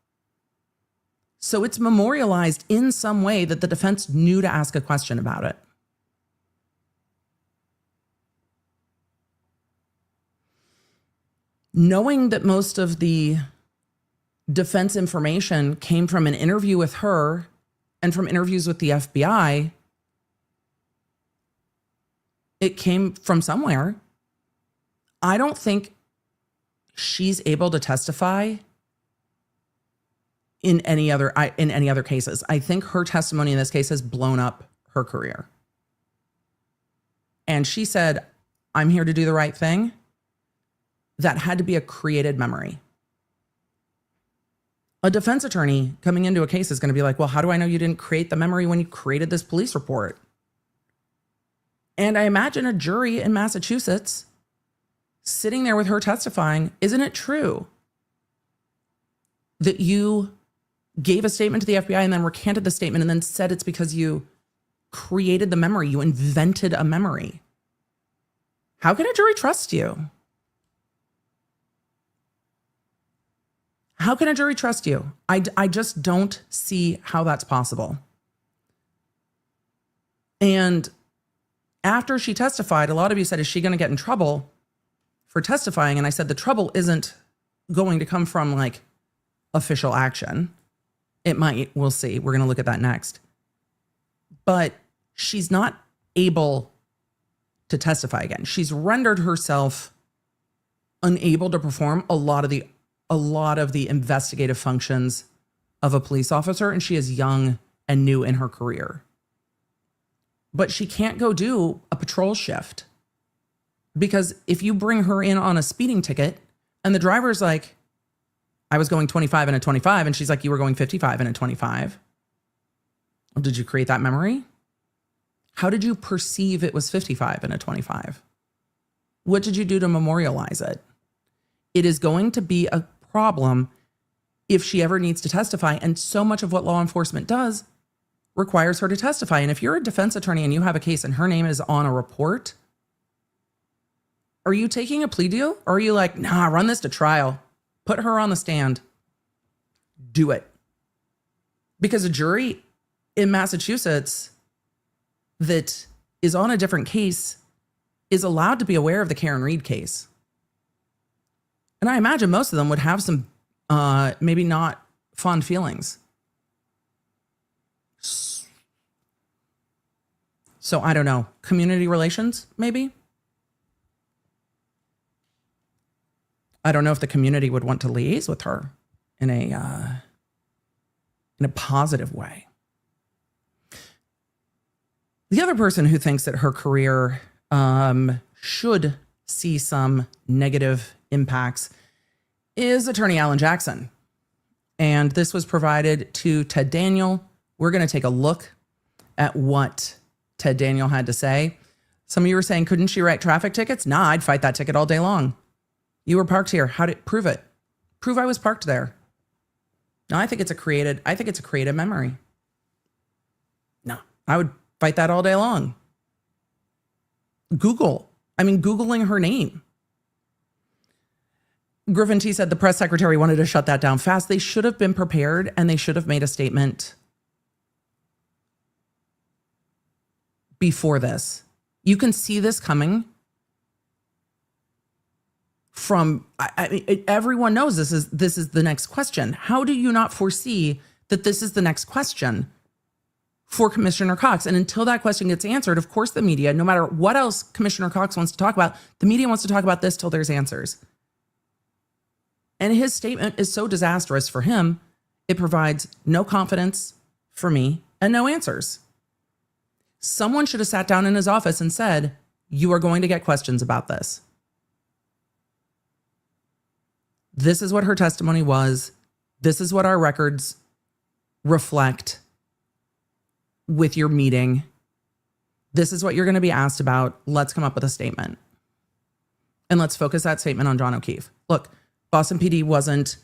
Speaker 1: So it's memorialized in some way that the defense knew to ask a question about it. Knowing that most of the defense information came from an interview with her and from interviews with the FBI, it came from somewhere. I don't think she's able to testify in any other cases. I think her testimony in this case has blown up her career. And she said, I'm here to do the right thing. That had to be a created memory. A defense attorney coming into a case is going to be like, well, how do I know you didn't create the memory when you created this police report? And I imagine a jury in Massachusetts sitting there with her testifying, isn't it true that you gave a statement to the FBI and then recanted the statement and then said it's because you created the memory, you invented a memory? How can a jury trust you? How can a jury trust you? I just don't see how that's possible. And after she testified, a lot of you said, is she going to get in trouble for testifying? And I said, the trouble isn't going to come from like official action. It might, we'll see. We're going to look at that next. But she's not able to testify again. She's rendered herself unable to perform a lot of the investigative functions of a police officer, and she is young and new in her career. But she can't go do a patrol shift, because if you bring her in on a speeding ticket and the driver's like, I was going 25 and a 25, and she's like, you were going 55 and a 25. Well, did you create that memory? How did you perceive it was 55 and a 25? What did you do to memorialize it? It is going to be a problem if she ever needs to testify. And so much of what law enforcement does requires her to testify. And if you're a defense attorney and you have a case and her name is on a report, are you taking a plea deal? Or are you like, nah, run this to trial, put her on the stand, do it? Because a jury in Massachusetts that is on a different case is allowed to be aware of the Karen Reed case. And I imagine most of them would have some maybe not fond feelings. So I don't know. Community relations, maybe? I don't know if the community would want to liaise with her in a positive way. The other person who thinks that her career should see some negative impacts is attorney Alan Jackson. And this was provided to Ted Daniel. We're going to take a look at what Ted Daniel had to say. Some of you were saying, couldn't she write traffic tickets? Nah, I'd fight that ticket all day long. You were parked here. How did prove it? Prove I was parked there. No, I think it's a created memory. No, I would fight that all day long. Googling her name. Griffin T said the press secretary wanted to shut that down fast. They should have been prepared and they should have made a statement before this. You can see this coming from, everyone knows this is the next question. How do you not foresee that this is the next question for Commissioner Cox? And until that question gets answered, of course, the media, no matter what else Commissioner Cox wants to talk about, the media wants to talk about this till there's answers. And his statement is so disastrous for him, it provides no confidence for me and no answers. Someone should have sat down in his office and said, you are going to get questions about this. This is what her testimony was. This is what our records reflect with your meeting. This is what you're going to be asked about. Let's come up with a statement. And let's focus that statement on John O'Keefe. Look, Boston PD wasn't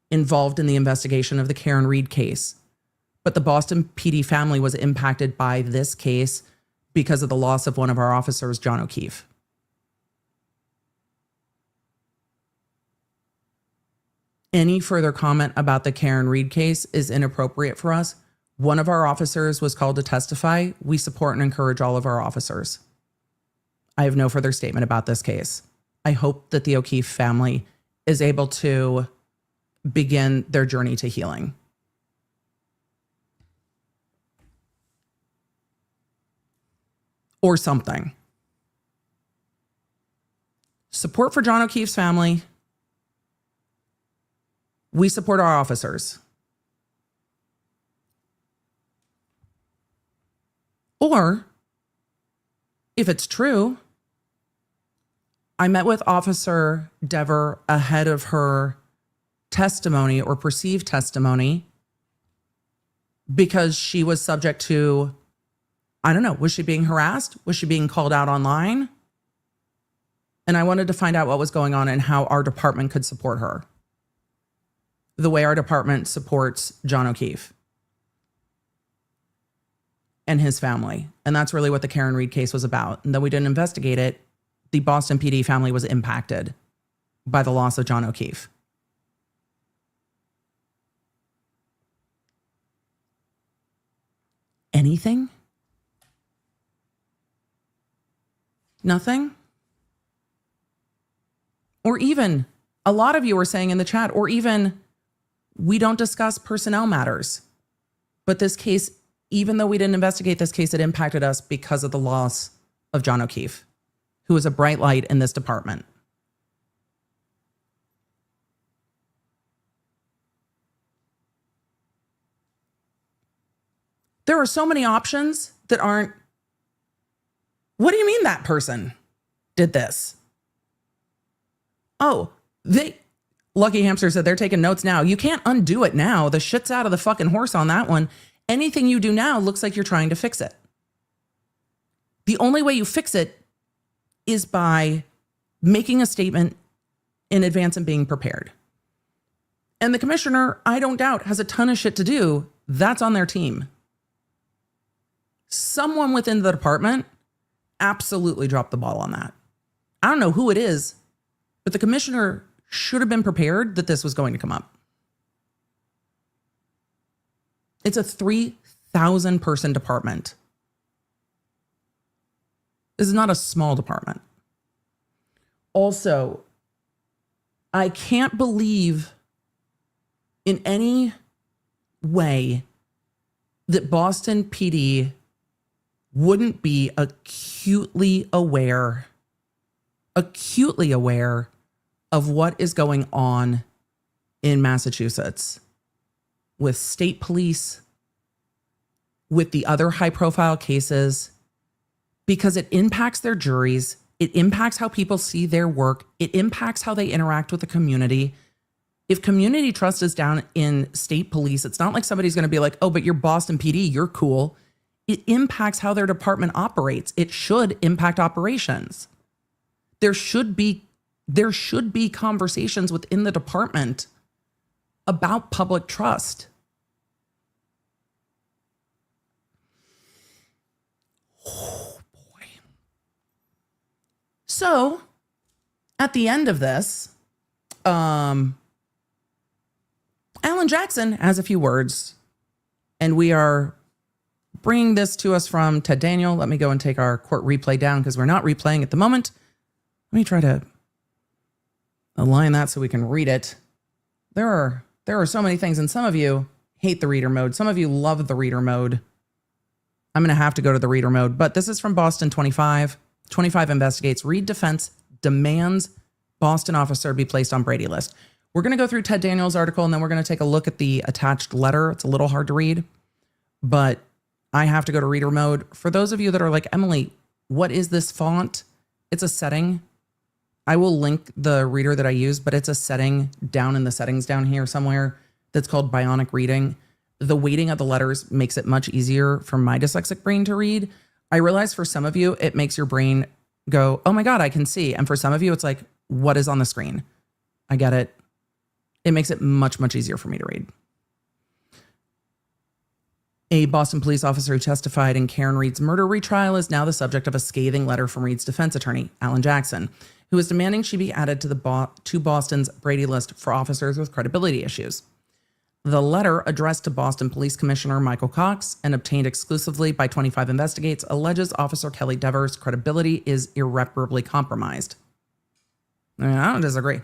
Speaker 1: involved in the investigation of the Karen Reed case, but the Boston PD family was impacted by this case because of the loss of one of our officers, John O'Keefe. Any further comment about the Karen Reed case is inappropriate for us. One of our officers was called to testify. We support and encourage all of our officers. I have no further statement about this case. I hope that the O'Keefe family is able to begin their journey to healing. Or something. Support for John O'Keefe's family. We support our officers. Or, if it's true, I met with Officer Dever ahead of her testimony or perceived testimony because she was subject to, I don't know, was she being harassed? Was she being called out online? And I wanted to find out what was going on and how our department could support her. The way our department supports John O'Keefe and his family. And that's really what the Karen Reed case was about. And though we didn't investigate it, the Boston PD family was impacted by the loss of John O'Keefe. Anything? Nothing? Or even, a lot of you were saying in the chat, or even, we don't discuss personnel matters. But this case, even though we didn't investigate this case, it impacted us because of the loss of John O'Keefe, who was a bright light in this department. There are so many options that aren't, what do you mean that person did this? Oh, Lucky Hamster said they're taking notes now. You can't undo it now. The shit's out of the fucking horse on that one. Anything you do now looks like you're trying to fix it. The only way you fix it is by making a statement in advance and being prepared. And the commissioner, I don't doubt, has a ton of shit to do. That's on their team. Someone within the department absolutely dropped the ball on that. I don't know who it is, but the commissioner should have been prepared that this was going to come up. It's a 3,000 person department. This is not a small department. Also, I can't believe in any way that Boston PD wouldn't be acutely aware of what is going on in Massachusetts with state police, with the other high-profile cases, because it impacts their juries, it impacts how people see their work, it impacts how they interact with the community. If community trust is down in state police, it's not like somebody's going to be like, oh, but you're Boston PD, you're cool. It impacts how their department operates. It should impact operations. There should be conversations within the department about public trust. Oh, boy. So, at the end of this, Alan Jackson has a few words, and we are bringing this to us from Ted Daniel. Let me go and take our court replay down because we're not replaying at the moment. Let me try to align that so we can read it. There are so many things, and some of you hate the reader mode. Some of you love the reader mode. I'm going to have to go to the reader mode, but this is from Boston 25. 25 investigates. Reed defense demands Boston officer be placed on Brady list. We're going to go through Ted Daniel's article, and then we're going to take a look at the attached letter. It's a little hard to read, but I have to go to reader mode. For those of you that are like, Emily, what is this font? It's a setting. I will link the reader that I use, but it's a setting down in the settings down here somewhere that's called bionic reading. The weighting of the letters makes it much easier for my dyslexic brain to read. I realize for some of you, it makes your brain go, oh my God, I can see. And for some of you, it's like, what is on the screen? I get it. It makes it much, much easier for me to read. A Boston police officer who testified in Karen Reed's murder retrial is now the subject of a scathing letter from Reed's defense attorney, Alan Jackson, who is demanding she be added to Boston's Brady list for officers with credibility issues. The letter, addressed to Boston Police Commissioner Michael Cox and obtained exclusively by 25 Investigates, alleges Officer Kelly Dever's credibility is irreparably compromised. I don't disagree.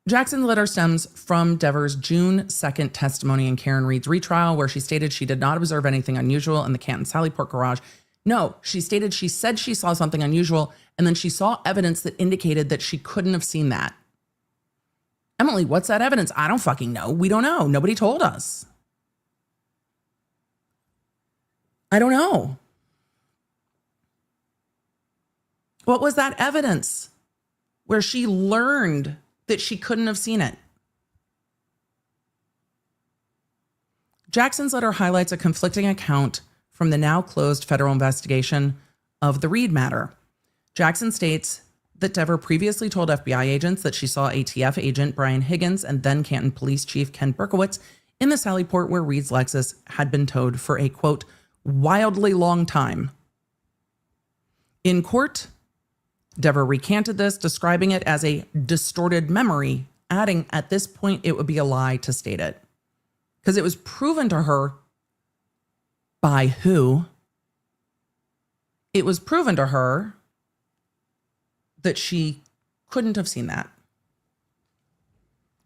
Speaker 1: Jackson's letter stems from Dever's June 2nd testimony in Karen Reed's retrial, where she stated she did not observe anything unusual in the Canton Sallyport garage. No, she said she saw something unusual, and then she saw evidence that indicated that she couldn't have seen that. Emily, what's that evidence? I don't fucking know. We don't know. Nobody told us. I don't know. What was that evidence where she learned that she couldn't have seen it? Jackson's letter highlights a conflicting account from the now closed federal investigation of the Reed matter. Jackson states that Dever previously told FBI agents that she saw ATF agent Bryan Higgins and then Canton Police Chief Ken Berkowitz in the Sallyport where Reed's Lexus had been towed for a, quote, wildly long time. In court, Dever recanted this, describing it as a distorted memory, adding at this point it would be a lie to state it. Because it was proven to her by who? It was proven to her that she couldn't have seen that.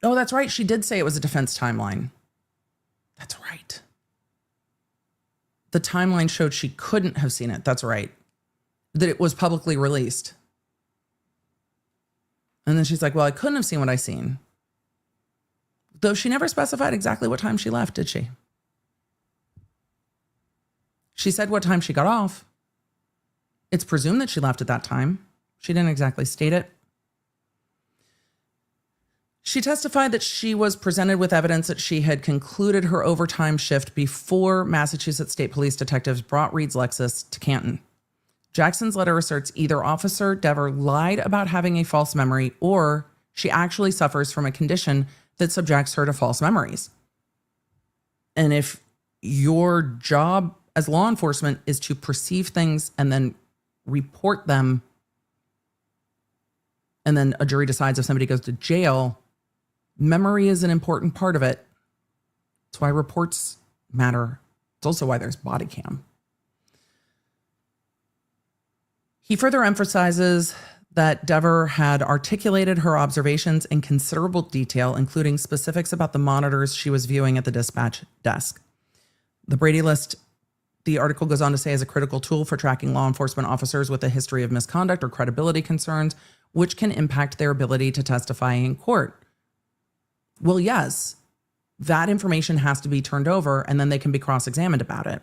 Speaker 1: Oh, that's right. She did say it was a defense timeline. That's right. The timeline showed she couldn't have seen it. That's right. That it was publicly released. And then she's like, well, I couldn't have seen what I seen. Though she never specified exactly what time she left, did she? She said what time she got off. It's presumed that she left at that time. She didn't exactly state it. She testified that she was presented with evidence that she had concluded her overtime shift before Massachusetts State Police detectives brought Reed's Lexus to Canton. Jackson's letter asserts either Officer Dever lied about having a false memory or she actually suffers from a condition that subjects her to false memories. And if your job as law enforcement is to perceive things and then report them, and then a jury decides if somebody goes to jail, memory is an important part of it. That's why reports matter. It's also why there's body cam. He further emphasizes that Dever had articulated her observations in considerable detail, including specifics about the monitors she was viewing at the dispatch desk. The Brady list, the article goes on to say, is a critical tool for tracking law enforcement officers with a history of misconduct or credibility concerns, which can impact their ability to testify in court. Well, yes, that information has to be turned over and then they can be cross-examined about it.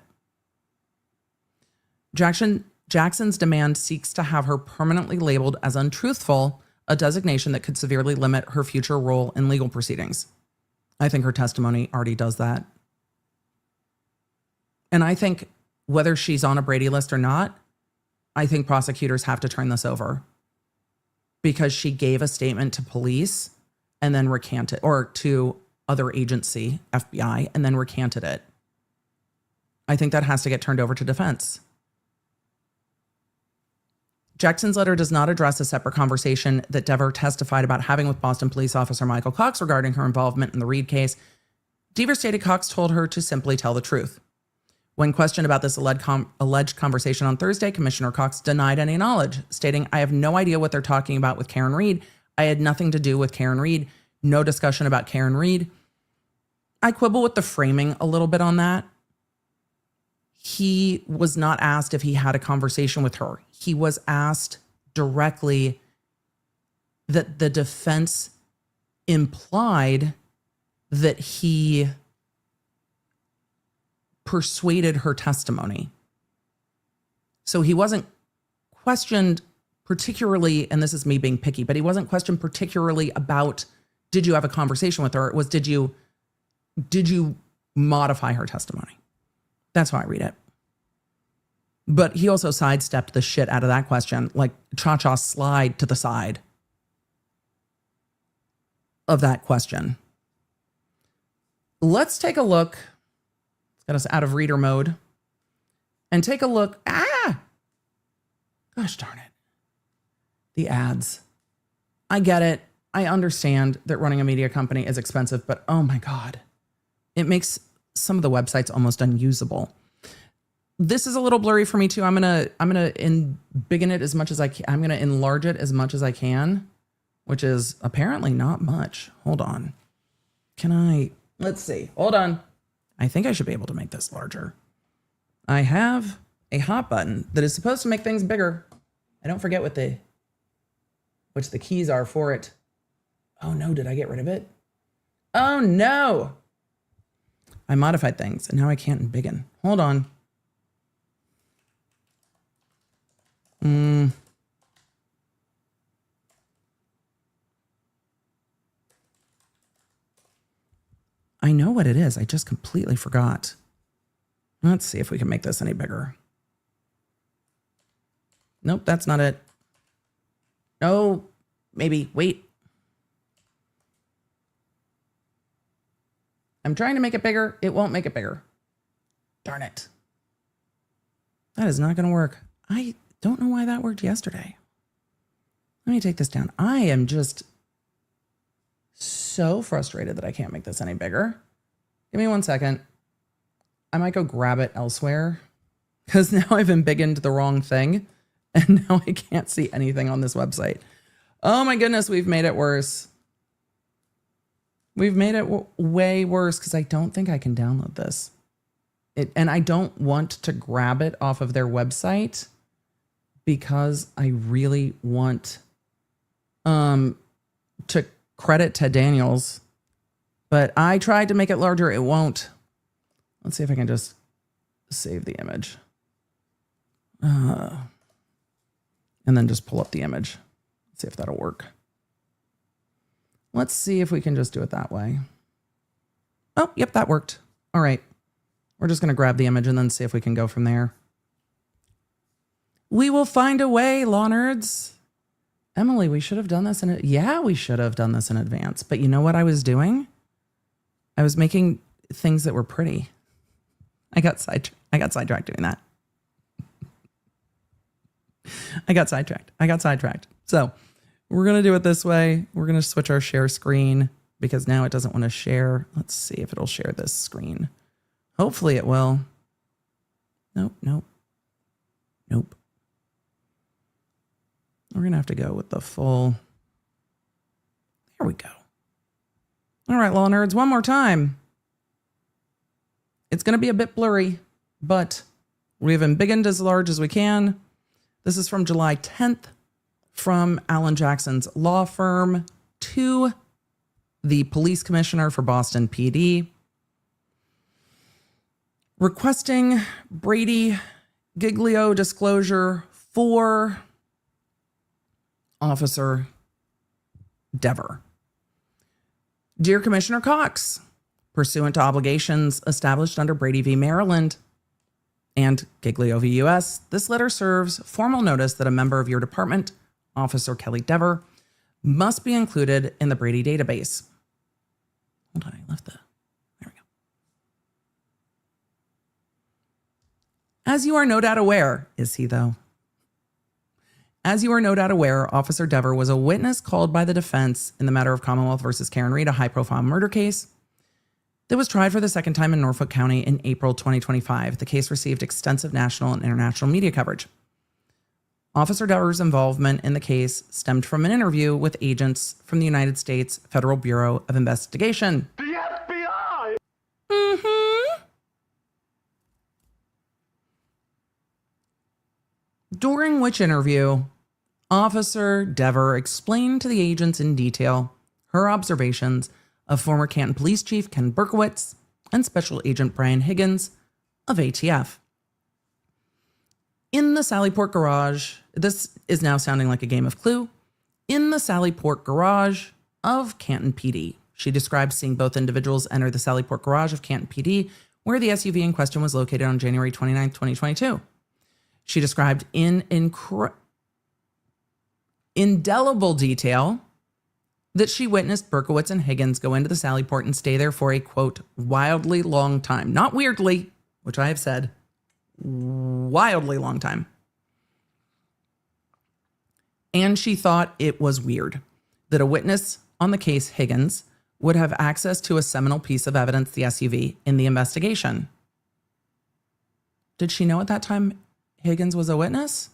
Speaker 1: Jackson's demand seeks to have her permanently labeled as untruthful, a designation that could severely limit her future role in legal proceedings. I think her testimony already does that. And I think whether she's on a Brady list or not, I think prosecutors have to turn this over because she gave a statement to police and then recanted, or to other agency, FBI, and then recanted it. I think that has to get turned over to defense. Jackson's letter does not address a separate conversation that Dever testified about having with Boston police officer Michael Cox regarding her involvement in the Reed case. Dever stated Cox told her to simply tell the truth. When questioned about this alleged conversation on Thursday, Commissioner Cox denied any knowledge, stating, I have no idea what they're talking about with Karen Reed. I had nothing to do with Karen Reed. No discussion about Karen Reed. I quibble with the framing a little bit on that. He was not asked if he had a conversation with her. He was asked directly that the defense implied that he persuaded her testimony. So he wasn't questioned particularly, and this is me being picky, but he wasn't questioned particularly about, did you have a conversation with her? It was, did you modify her testimony? That's how I read it. But he also sidestepped the shit out of that question, like cha-cha slide to the side of that question. Let's take a look. It's got us out of reader mode. And take a look. Gosh darn it. The ads. I get it. I understand that running a media company is expensive, but oh my God. It makes some of the websites almost unusable. This is a little blurry for me too. I'm gonna embiggen it as much as I can. I'm gonna enlarge it as much as I can, which is apparently not much. Hold on. Let's see. Hold on. I think I should be able to make this larger. I have a hot button that is supposed to make things bigger. I don't forget which the keys are for it. Oh no, did I get rid of it? Oh no. I modified things and now I can't embiggen. Hold on. I know what it is. I just completely forgot. Let's see if we can make this any bigger. Nope, that's not it. No, maybe. Wait. I'm trying to make it bigger. It won't make it bigger. Darn it. That is not going to work. I don't know why that worked yesterday. Let me take this down. I am just so frustrated that I can't make this any bigger. Give me 1 second. I might go grab it elsewhere because now I've embiggened the wrong thing and now I can't see anything on this website. Oh my goodness, we've made it worse. We've made it way worse because I don't think I can download this. And I don't want to grab it off of their website because I really want to credit Ted Daniels. But I tried to make it larger. It won't. Let's see if I can just save the image. And then just pull up the image. Let's see if that'll work. Let's see if we can just do it that way. Oh, yep, that worked. All right. We're just going to grab the image and then see if we can go from there. We will find a way, law nerds. Emily, we should have done this we should have done this in advance. But you know what I was doing? I was making things that were pretty. I got sidetracked doing that. I got sidetracked. So we're going to do it this way. We're going to switch our share screen because now it doesn't want to share. Let's see if it'll share this screen. Hopefully it will. Nope. We're going to have to go with the full. There we go. All right, law nerds, one more time. It's going to be a bit blurry, but we've embiggened as large as we can. This is from July 10th from Alan Jackson's law firm to the police commissioner for Boston PD, requesting Brady Giglio disclosure for Officer Dever. Dear Commissioner Cox, pursuant to obligations established under Brady v. Maryland and Giglio v. U.S., this letter serves formal notice that a member of your department, Officer Kelly Dever, must be included in the Brady database. Hold on, I left there we go. As you are no doubt aware, is he though? As you are no doubt aware, Officer Dever was a witness called by the defense in the matter of Commonwealth versus Karen Reed, a high-profile murder case that was tried for the second time in Norfolk County in April 2025. The case received extensive national and international media coverage. Officer Dever's involvement in the case stemmed from an interview with agents from the United States Federal Bureau of Investigation. The FBI! During which interview, Officer Dever explained to the agents in detail her observations of former Canton Police Chief Ken Berkowitz and Special Agent Bryan Higgins of ATF. In the Sallyport garage This is now sounding like a game of Clue. In the Sallyport garage of Canton PD. She described seeing both individuals enter the Sallyport garage of Canton PD, where the SUV in question was located on January 29th, 2022. She described in indelible detail that she witnessed Berkowitz and Higgins go into the Sallyport and stay there for a, quote, wildly long time. Not weirdly, which I have said, wildly long time. And she thought it was weird that a witness on the case, Higgins, would have access to a seminal piece of evidence, the SUV, in the investigation. Did she know at that time Higgins was a witness?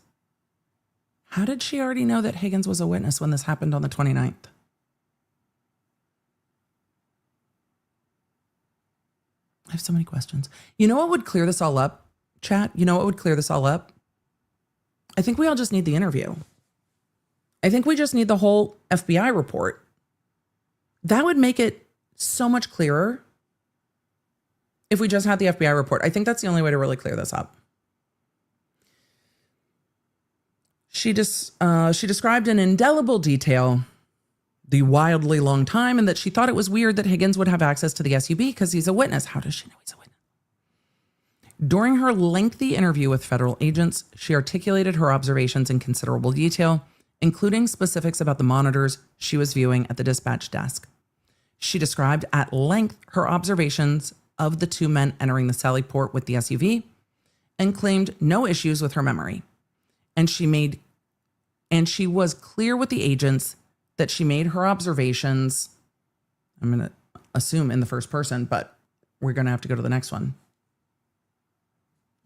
Speaker 1: How did she already know that Higgins was a witness when this happened on the 29th? I have so many questions. You know what would clear this all up, chat? You know what would clear this all up? I think we all just need the interview. I think we just need the whole FBI report. That would make it so much clearer if we just had the FBI report. I think that's the only way to really clear this up. She described in indelible detail the wildly long time and that she thought it was weird that Higgins would have access to the SUV because he's a witness. How does she know he's a witness? During her lengthy interview with federal agents, she articulated her observations in considerable detail, including specifics about the monitors she was viewing at the dispatch desk. She described at length her observations of the two men entering the Sallyport with the SUV and claimed no issues with her memory. And she was clear with the agents that she made her observations, I'm going to assume in the first person, but we're going to have to go to the next one.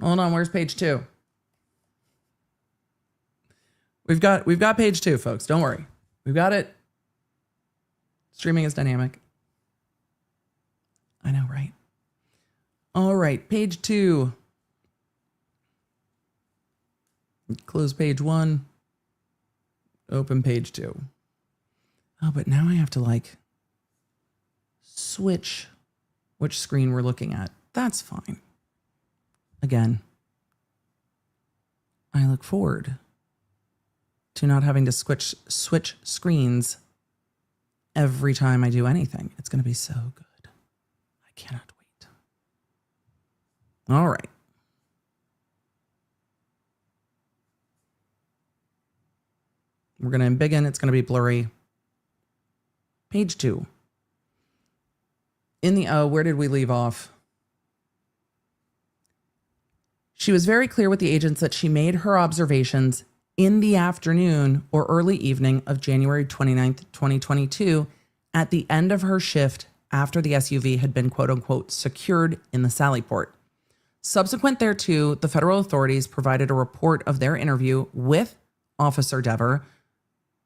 Speaker 1: Hold on, where's page 2? We've got page 2, folks. Don't worry. We've got it. Streaming is dynamic. I know, right? All right, page 2. Close page 1. Open page 2. Oh, but now I have to switch which screen we're looking at. That's fine. Again, I look forward to not having to switch screens every time I do anything. It's going to be so good. I cannot wait. All right. We're going to embiggen. It's going to be blurry. Page 2. Where did we leave off? She was very clear with the agents that she made her observations in the afternoon or early evening of January 29th, 2022, at the end of her shift after the SUV had been, quote unquote, secured in the Sallyport. Subsequent thereto, the federal authorities provided a report of their interview with Officer Dever,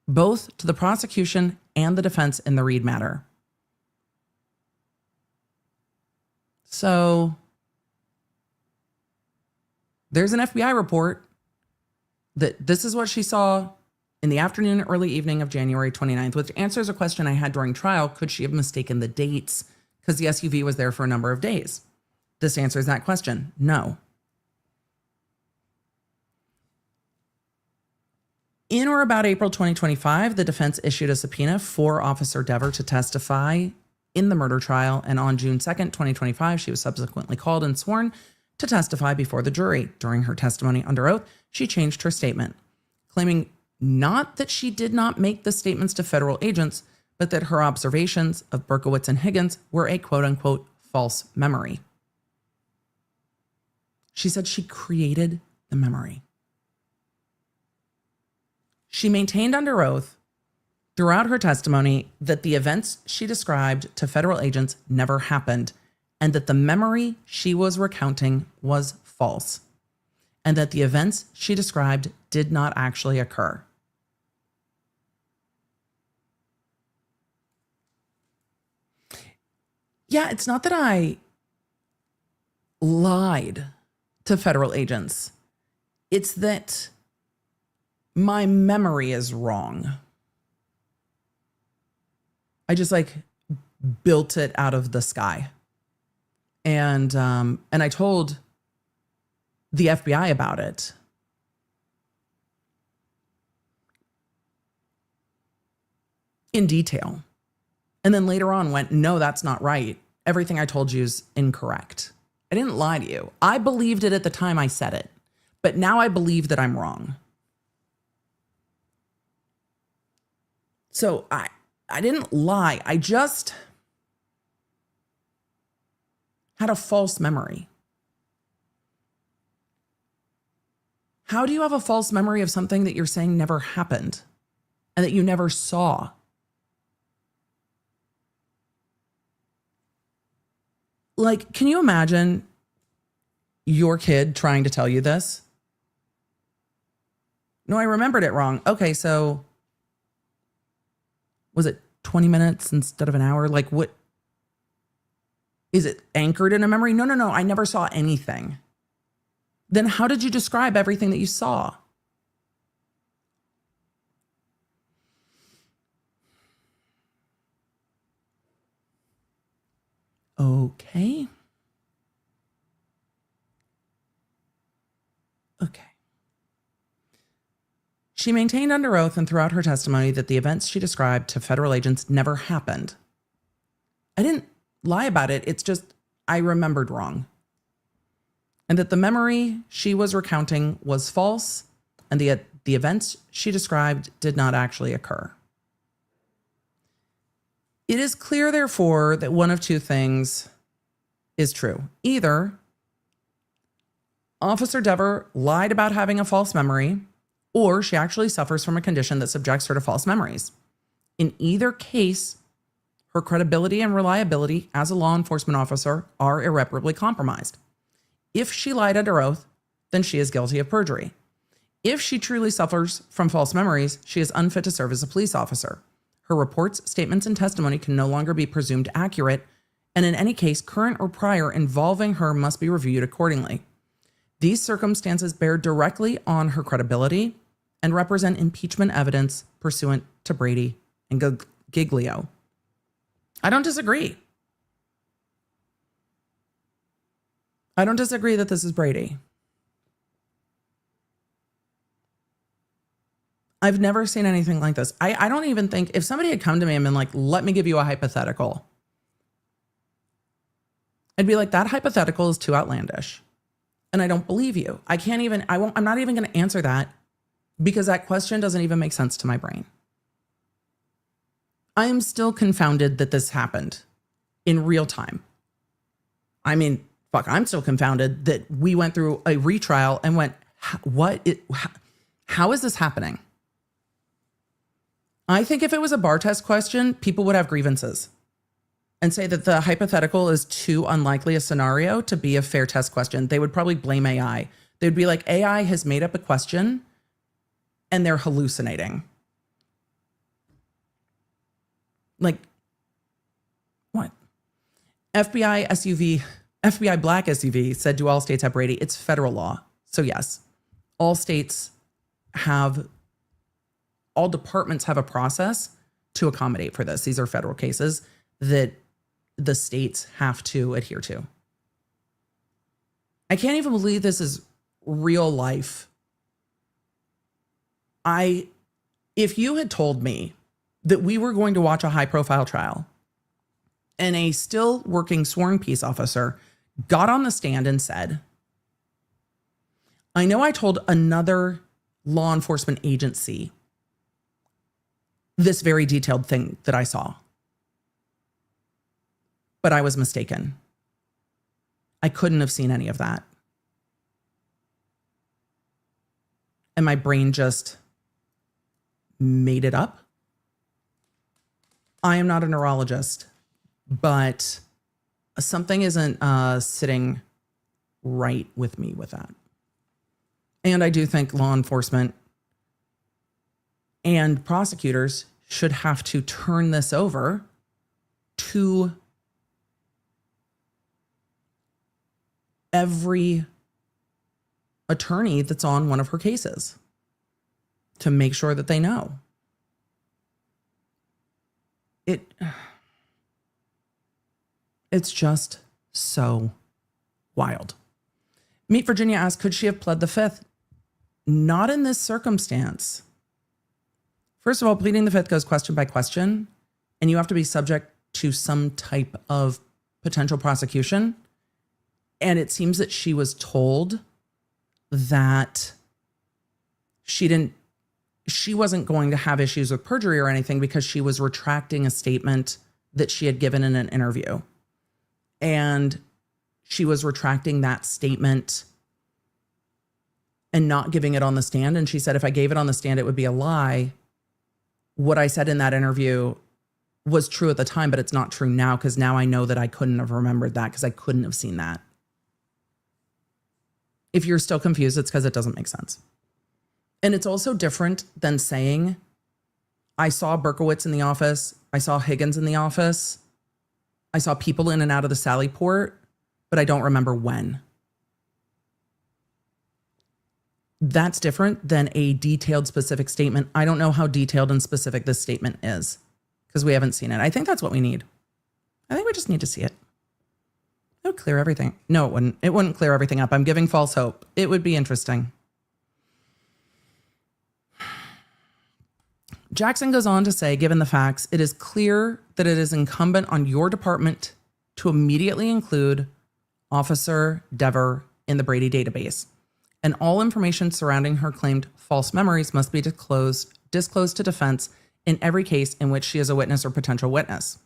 Speaker 1: both to the prosecution and the defense in the Reed matter. So there's an FBI report that this is what she saw in the afternoon, early evening of January 29th, which answers a question I had during trial. Could she have mistaken the dates because the SUV was there for a number of days? This answers that question. No. In or about April 2025, the defense issued a subpoena for Officer Dever to testify in the murder trial. And on June 2nd, 2025, she was subsequently called and sworn to testify before the jury. During her testimony under oath, she changed her statement, claiming not that she did not make the statements to federal agents, but that her observations of Berkowitz and Higgins were a quote unquote false memory. She said she created the memory. She maintained under oath throughout her testimony that the events she described to federal agents never happened, and that the memory she was recounting was false, and that the events she described did not actually occur. Yeah, it's not that I lied to federal agents. It's that my memory is wrong. I just built it out of the sky. And I told the FBI about it. in detail. And then later on went, no, that's not right. Everything I told you is incorrect. I didn't lie to you. I believed it at the time I said it, but now I believe that I'm wrong. So I didn't lie. I just had a false memory. How do you have a false memory of something that you're saying never happened and that you never saw? Like, can you imagine your kid trying to tell you this? No, I remembered it wrong. Okay, so was it 20 minutes instead of an hour? Like, what? Is it anchored in a memory? No, I never saw anything. Then how did you describe everything that you saw? Okay. She maintained under oath and throughout her testimony that the events she described to federal agents never happened. I didn't lie about it. It's just I remembered wrong. And that the memory she was recounting was false and the events she described did not actually occur. It is clear, therefore, that one of two things is true. Either Officer Dever lied about having a false memory, or she actually suffers from a condition that subjects her to false memories. In either case, her credibility and reliability as a law enforcement officer are irreparably compromised. If she lied under oath, then she is guilty of perjury. If she truly suffers from false memories, she is unfit to serve as a police officer. Her reports, statements, and testimony can no longer be presumed accurate, and in any case, current or prior involving her must be reviewed accordingly. These circumstances bear directly on her credibility and represent impeachment evidence pursuant to Brady and Giglio. I don't disagree. I don't disagree that this is Brady. I've never seen anything like this. I don't even think, if somebody had come to me and been like, let me give you a hypothetical, I'd be like, that hypothetical is too outlandish. And I don't believe you. I'm not even going to answer that because that question doesn't even make sense to my brain. I am still confounded that this happened in real time. I mean, fuck, I'm still confounded that we went through a retrial and went, how is this happening? I think if it was a bar test question, people would have grievances and say that the hypothetical is too unlikely a scenario to be a fair test question. They would probably blame AI. They'd be like, AI has made up a question and they're hallucinating. Like, what? FBI black SUV said, do all states have Brady? It's federal law. So yes, all departments have a process to accommodate for this. These are federal cases that the states have to adhere to. I can't even believe this is real life. If you had told me that we were going to watch a high profile trial and a still working sworn peace officer got on the stand and said, I know I told another law enforcement agency this very detailed thing that I saw, but I was mistaken. I couldn't have seen any of that. And my brain just made it up. I am not a neurologist, but something isn't sitting right with me with that. And I do think law enforcement and prosecutors should have to turn this over to every attorney that's on one of her cases to make sure that they know. It's just so wild. Meet Virginia asked, could she have pled the fifth? Not in this circumstance. First of all, pleading the fifth goes question by question, and you have to be subject to some type of potential prosecution. And it seems that she was told that she wasn't going to have issues with perjury or anything because she was retracting a statement that she had given in an interview. And she was retracting that statement and not giving it on the stand. And she said, if I gave it on the stand, it would be a lie. What I said in that interview was true at the time, but it's not true now because now I know that I couldn't have remembered that because I couldn't have seen that. If you're still confused, it's because it doesn't make sense. And it's also different than saying, I saw Berkowitz in the office. I saw Higgins in the office. I saw people in and out of the Sally Port, but I don't remember when. That's different than a detailed specific statement. I don't know how detailed and specific this statement is because we haven't seen it. I think that's what we need. I think we just need to see it. It would clear everything. No, it wouldn't. It wouldn't clear everything up. I'm giving false hope. It would be interesting. Jackson goes on to say, given the facts, it is clear that it is incumbent on your department to immediately include Officer Dever in the Brady database, and all information surrounding her claimed false memories must be disclosed to defense in every case in which she is a witness or potential witness.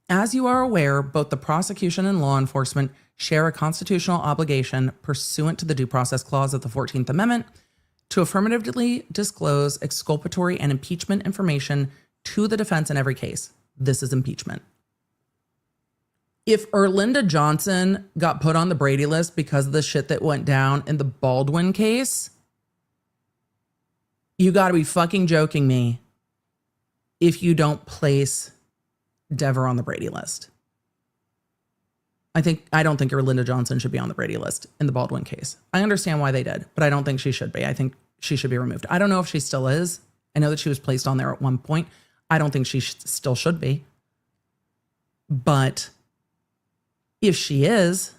Speaker 1: As you are aware, both the prosecution and law enforcement share a constitutional obligation pursuant to the Due Process Clause of the 14th Amendment to affirmatively disclose exculpatory and impeachment information to the defense in every case. This is impeachment. If Erlinda Johnson got put on the Brady list because of the shit that went down in the Baldwin case, you got to be fucking joking me if you don't place Dever on the Brady list. I don't think Erlinda Johnson should be on the Brady list in the Baldwin case. I understand why they did, but I don't think she should be. I think she should be removed. I don't know if she still is. I know that she was placed on there at one point. I don't think she still should be. But if she is,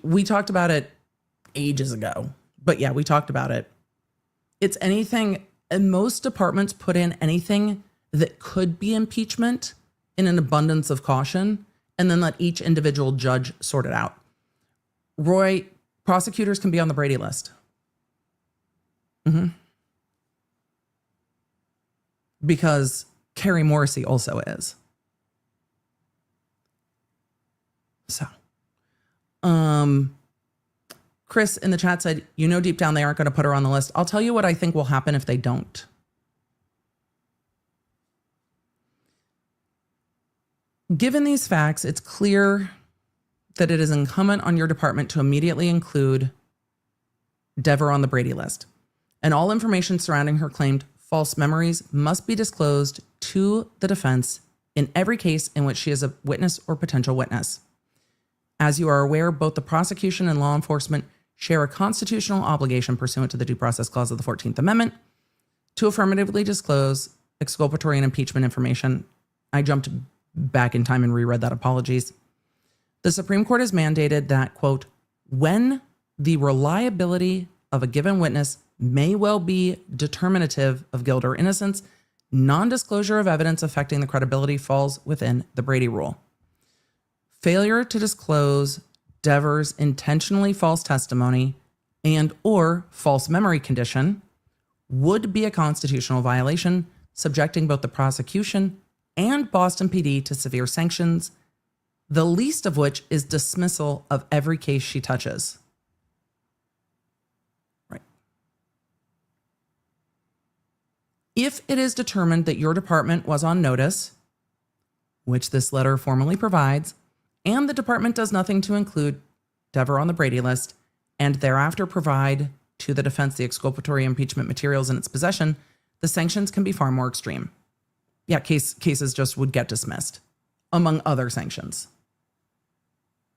Speaker 1: we talked about it ages ago. But yeah, we talked about it. It's anything, and most departments put in anything that could be impeachment in an abundance of caution, and then let each individual judge sort it out. Roy, prosecutors can be on the Brady list. Because Carrie Morrissey also is. So, Chris in the chat said, you know, deep down they aren't going to put her on the list. I'll tell you what I think will happen if they don't. Given these facts, it's clear that it is incumbent on your department to immediately include Dever on the Brady list, and all information surrounding her claimed false memories must be disclosed to the defense in every case in which she is a witness or potential witness. As you are aware, both the prosecution and law enforcement share a constitutional obligation pursuant to the Due Process Clause of the 14th Amendment to affirmatively disclose exculpatory and impeachment information. I jumped back in time and reread that. Apologies. The Supreme Court has mandated that, quote, when the reliability of a given witness may well be determinative of guilt or innocence, non-disclosure of evidence affecting the credibility falls within the Brady rule. Failure to disclose Dever's intentionally false testimony and or false memory condition would be a constitutional violation, subjecting both the prosecution and Boston PD to severe sanctions, the least of which is dismissal of every case she touches. Right. If it is determined that your department was on notice, which this letter formally provides, and the department does nothing to include Dever on the Brady list, and thereafter provide to the defense the exculpatory impeachment materials in its possession, the sanctions can be far more extreme. Yeah, cases just would get dismissed, among other sanctions.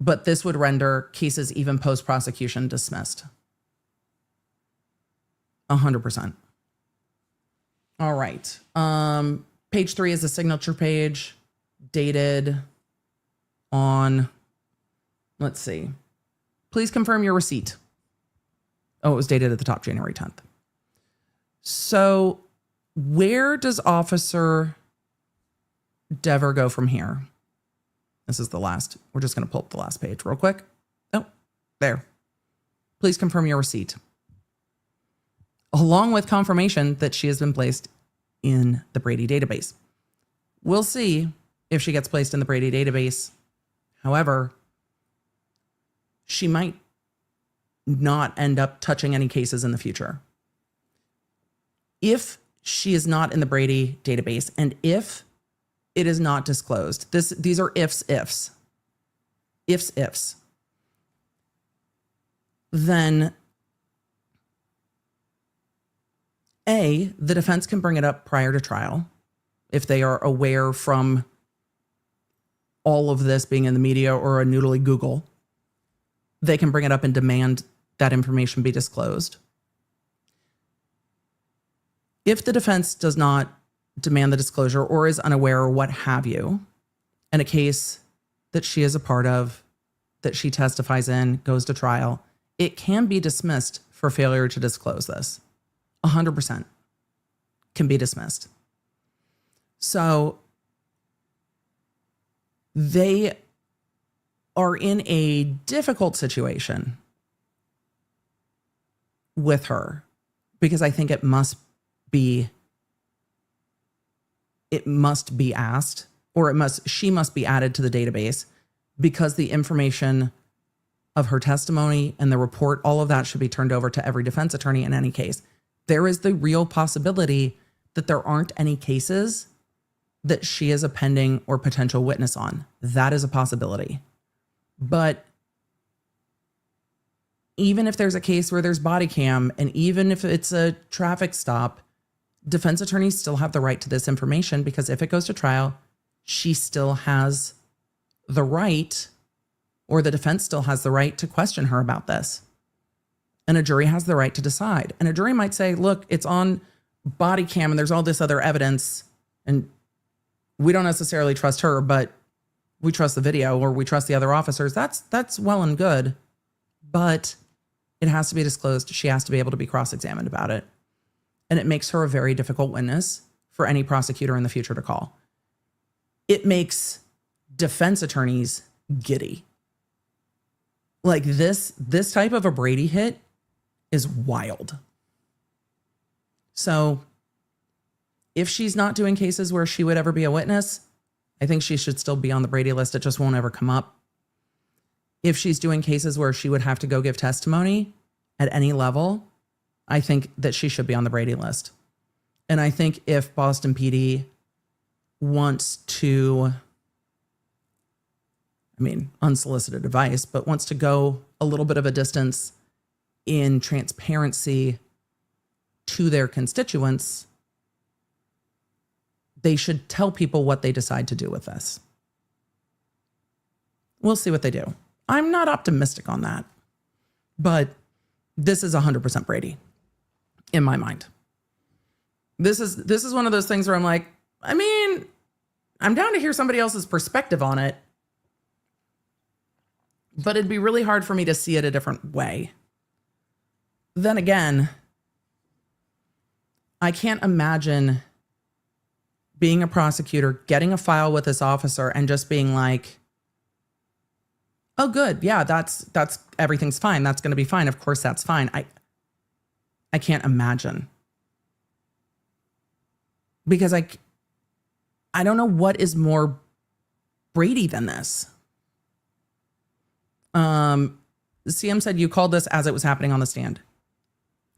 Speaker 1: But this would render cases even post-prosecution dismissed. 100%. All right. Page 3 is a signature page dated on, let's see, please confirm your receipt. Oh, it was dated at the top, January 10th. So where does Officer Dever go from here? This is the last. We're just going to pull up the last page real quick. Oh, there. Please confirm your receipt. Along with confirmation that she has been placed in the Brady database. We'll see if she gets placed in the Brady database. However, she might not end up touching any cases in the future. If she is not in the Brady database, and if it is not disclosed, these are ifs, then A, the defense can bring it up prior to trial if they are aware from all of this being in the media or a noodly Google. They can bring it up and demand that information be disclosed. If the defense does not demand the disclosure or is unaware or what have you, and a case that she is a part of, that she testifies in, goes to trial, it can be dismissed for failure to disclose this. 100% can be dismissed. So they are in a difficult situation with her because I think it must be asked, or she must be added to the database, because the information of her testimony and the report, all of that should be turned over to every defense attorney in any case. There is the real possibility that there aren't any cases that she is a pending or potential witness on. That is a possibility. But even if there's a case where there's body cam, and even if it's a traffic stop, defense attorneys still have the right to this information, because if it goes to trial, she still has the right, or the defense still has the right to question her about this. And a jury has the right to decide. And a jury might say, look, it's on body cam and there's all this other evidence, and we don't necessarily trust her, but we trust the video, or we trust the other officers. That's well and good, but it has to be disclosed. She has to be able to be cross-examined about it. And it makes her a very difficult witness for any prosecutor in the future to call. It makes defense attorneys giddy. Like this type of a Brady hit is wild. So if she's not doing cases where she would ever be a witness, I think she should still be on the Brady list. It just won't ever come up. If she's doing cases where she would have to go give testimony at any level, I think that she should be on the Brady list. And I think if Boston PD wants to, unsolicited advice, but wants to go a little bit of a distance in transparency to their constituents, they should tell people what they decide to do with this. We'll see what they do. I'm not optimistic on that, but this is 100% Brady in my mind. This is one of those things where I'm like, I'm down to hear somebody else's perspective on it, but it'd be really hard for me to see it a different way. Then again, I can't imagine being a prosecutor, getting a file with this officer and just being like, oh, good. Yeah, that's everything's fine. That's going to be fine. Of course, that's fine. I can't imagine, because I don't know what is more Brady than this. CM said, you called this as it was happening on the stand.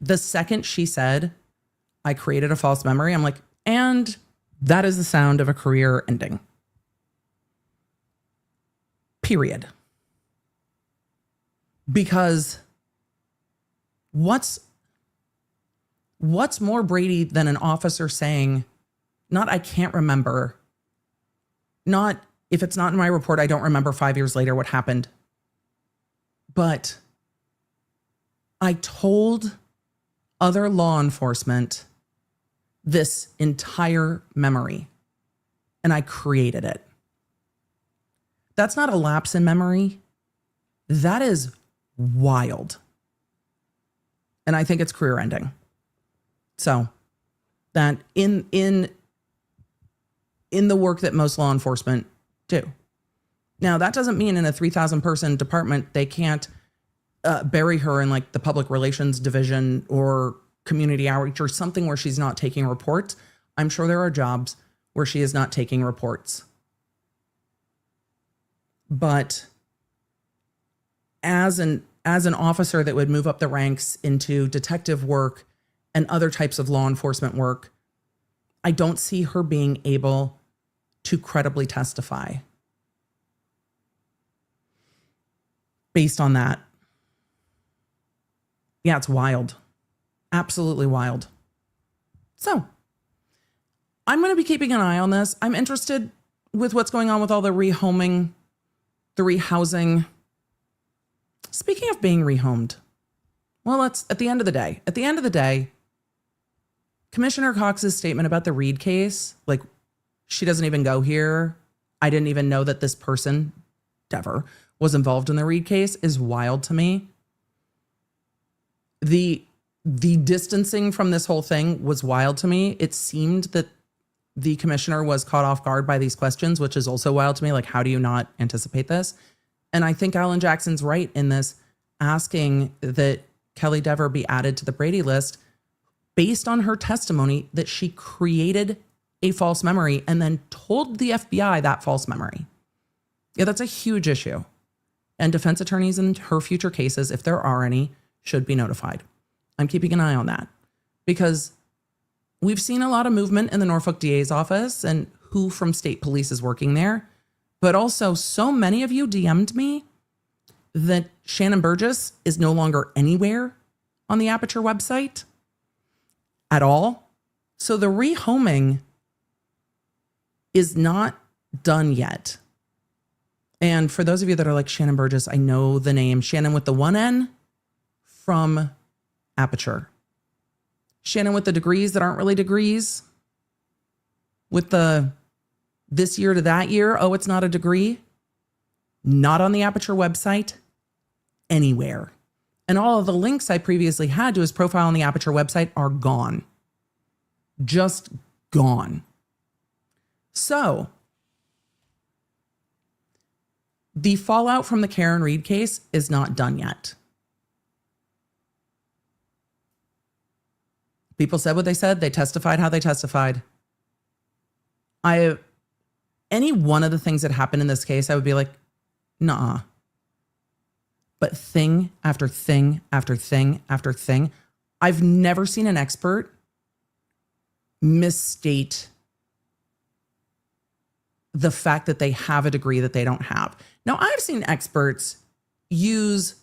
Speaker 1: The second she said, I created a false memory, I'm like, and that is the sound of a career ending. Period. Because what's more Brady than an officer saying, not I can't remember, not if it's not in my report, I don't remember 5 years later what happened, but I told other law enforcement this entire memory and I created it. that's not a lapse in memory. That is wild. And I think it's career ending. So that in the work that most law enforcement do. Now, that doesn't mean in a 3,000 person department, they can't bury her in like the public relations division or community outreach or something where she's not taking reports. I'm sure there are jobs where she is not taking reports. But as an officer that would move up the ranks into detective work and other types of law enforcement work, I don't see her being able to credibly testify based on that. Yeah, it's wild. Absolutely wild. So I'm going to be keeping an eye on this. I'm interested with what's going on with all the rehoming, the rehousing. Speaking of being rehomed, well, at the end of the day, Commissioner Cox's statement about the Reed case, like, she doesn't even go here. I didn't even know that this person, Dever, was involved in the Reed case, is wild to me. The distancing from this whole thing was wild to me. It seemed that the commissioner was caught off guard by these questions, which is also wild to me. Like, how do you not anticipate this? And I think Alan Jackson's right in this, asking that Kelly Dever be added to the Brady list based on her testimony that she created a false memory and then told the FBI that false memory. Yeah, that's a huge issue. And defense attorneys in her future cases, if there are any, should be notified. I'm keeping an eye on that because we've seen a lot of movement in the Norfolk DA's office and who from state police is working there. But also, so many of you DM'd me that Shanon Burgess is no longer anywhere on the Aperture website at all. So the rehoming is not done yet. And for those of you that are like, Shanon Burgess, I know the name. Shanon with the one N from Aperture. Shanon with the degrees that aren't really degrees. With the this year to that year. Oh, it's not a degree. Not on the Aperture website. Anywhere. And all of the links I previously had to his profile on the Aperture website are gone. Just gone. So, the fallout from the Karen Reed case is not done yet. People said what they said. They testified how they testified. Any one of the things that happened in this case, I would be like, nah. But thing after thing after thing after thing, I've never seen an expert misstate the fact that they have a degree that they don't have. Now, I've seen experts use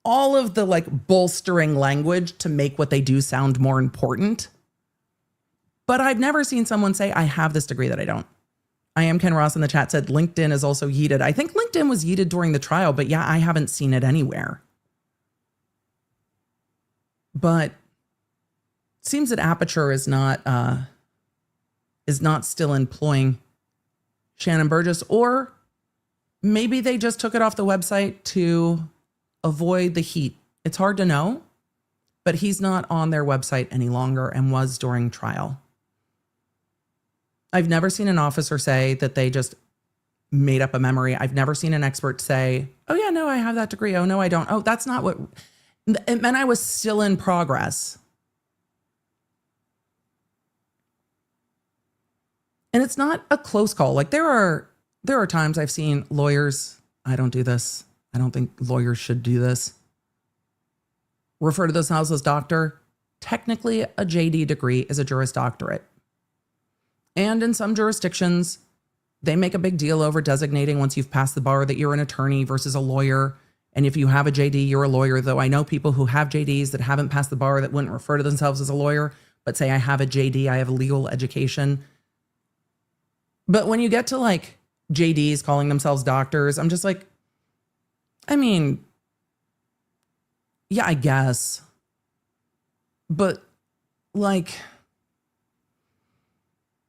Speaker 1: all of the like bolstering language to make what they do sound more important. But I've never seen someone say, I have this degree that I don't. I am Ken Ross in the chat said LinkedIn is also yeeted. I think LinkedIn was yeeted during the trial, but yeah, I haven't seen it anywhere. But it seems that Aperture is not still employing Shanon Burgess, or maybe they just took it off the website to avoid the heat. It's hard to know, but he's not on their website any longer and was during trial. I've never seen an officer say that they just made up a memory. I've never seen an expert say, oh yeah, no, I have that degree. Oh no, I don't. Oh, that's not what, it meant I was still in progress. And it's not a close call. Like there are times I've seen lawyers, I don't do this. I don't think lawyers should do this. Refer to themselves as doctor. Technically, a JD degree is a Juris Doctorate. And in some jurisdictions, they make a big deal over designating once you've passed the bar that you're an attorney versus a lawyer. And if you have a JD, you're a lawyer. Though I know people who have JDs that haven't passed the bar that wouldn't refer to themselves as a lawyer, but say I have a JD, I have a legal education. But when you get to like JDs calling themselves doctors, I'm just like, I mean, yeah, I guess. But like,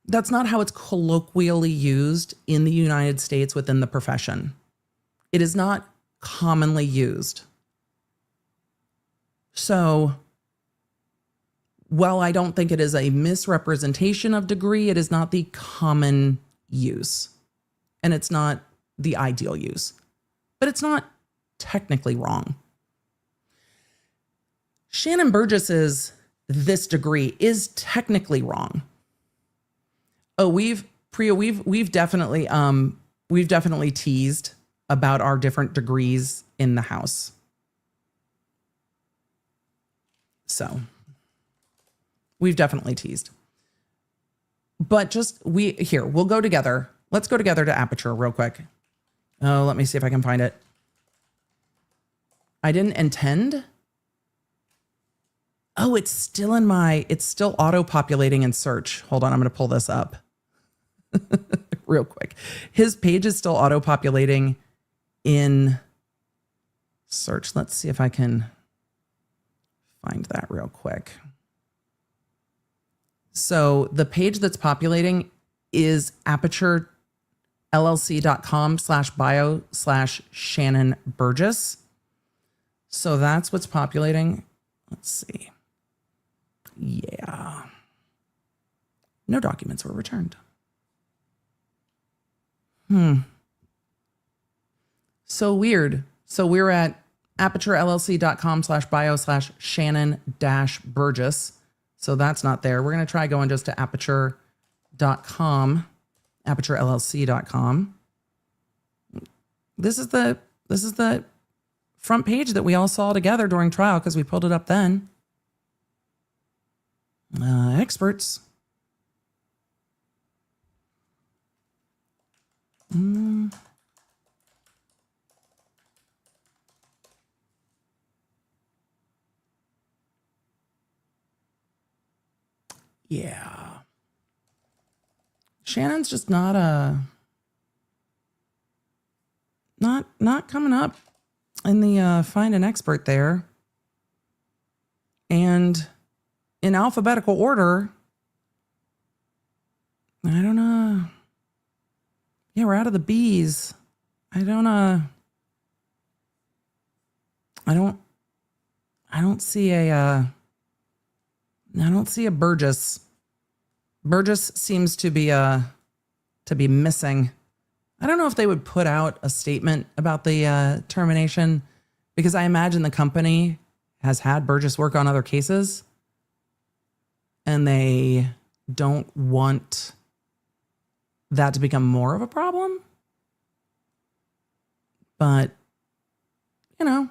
Speaker 1: that's not how it's colloquially used in the United States within the profession. It is not commonly used. So while I don't think it is a misrepresentation of degree, it is not the common use. And it's not the ideal use. But it's not technically wrong. Shanon Burgess's this degree is technically wrong. Oh, we've definitely teased about our different degrees in the house. So we've definitely teased. But we'll go together. Let's go together to Aperture real quick. Oh, let me see if I can find it. I didn't intend. Oh, it's still auto-populating in search. Hold on, I'm going to pull this up real quick. His page is still auto-populating in search. Let's see if I can find that real quick. So the page that's populating is aperturellc.com/bio/Shanon Burgess. So that's what's populating. Let's see. Yeah. No documents were returned. So weird. So we're at aperturellc.com/bio/Shanon-Burgess. So that's not there. We're going to try going just to aperture.com, aperturellc.com. This is the front page that we all saw together during trial because we pulled it up then. Experts. Yeah. Shanon's just not coming up in the find an expert there. And in alphabetical order, I don't know. Yeah, we're out of the B's. I don't see a Burgess. Burgess seems to be missing. I don't know if they would put out a statement about the termination, because I imagine the company has had Burgess work on other cases and they don't want that to become more of a problem. But, you know,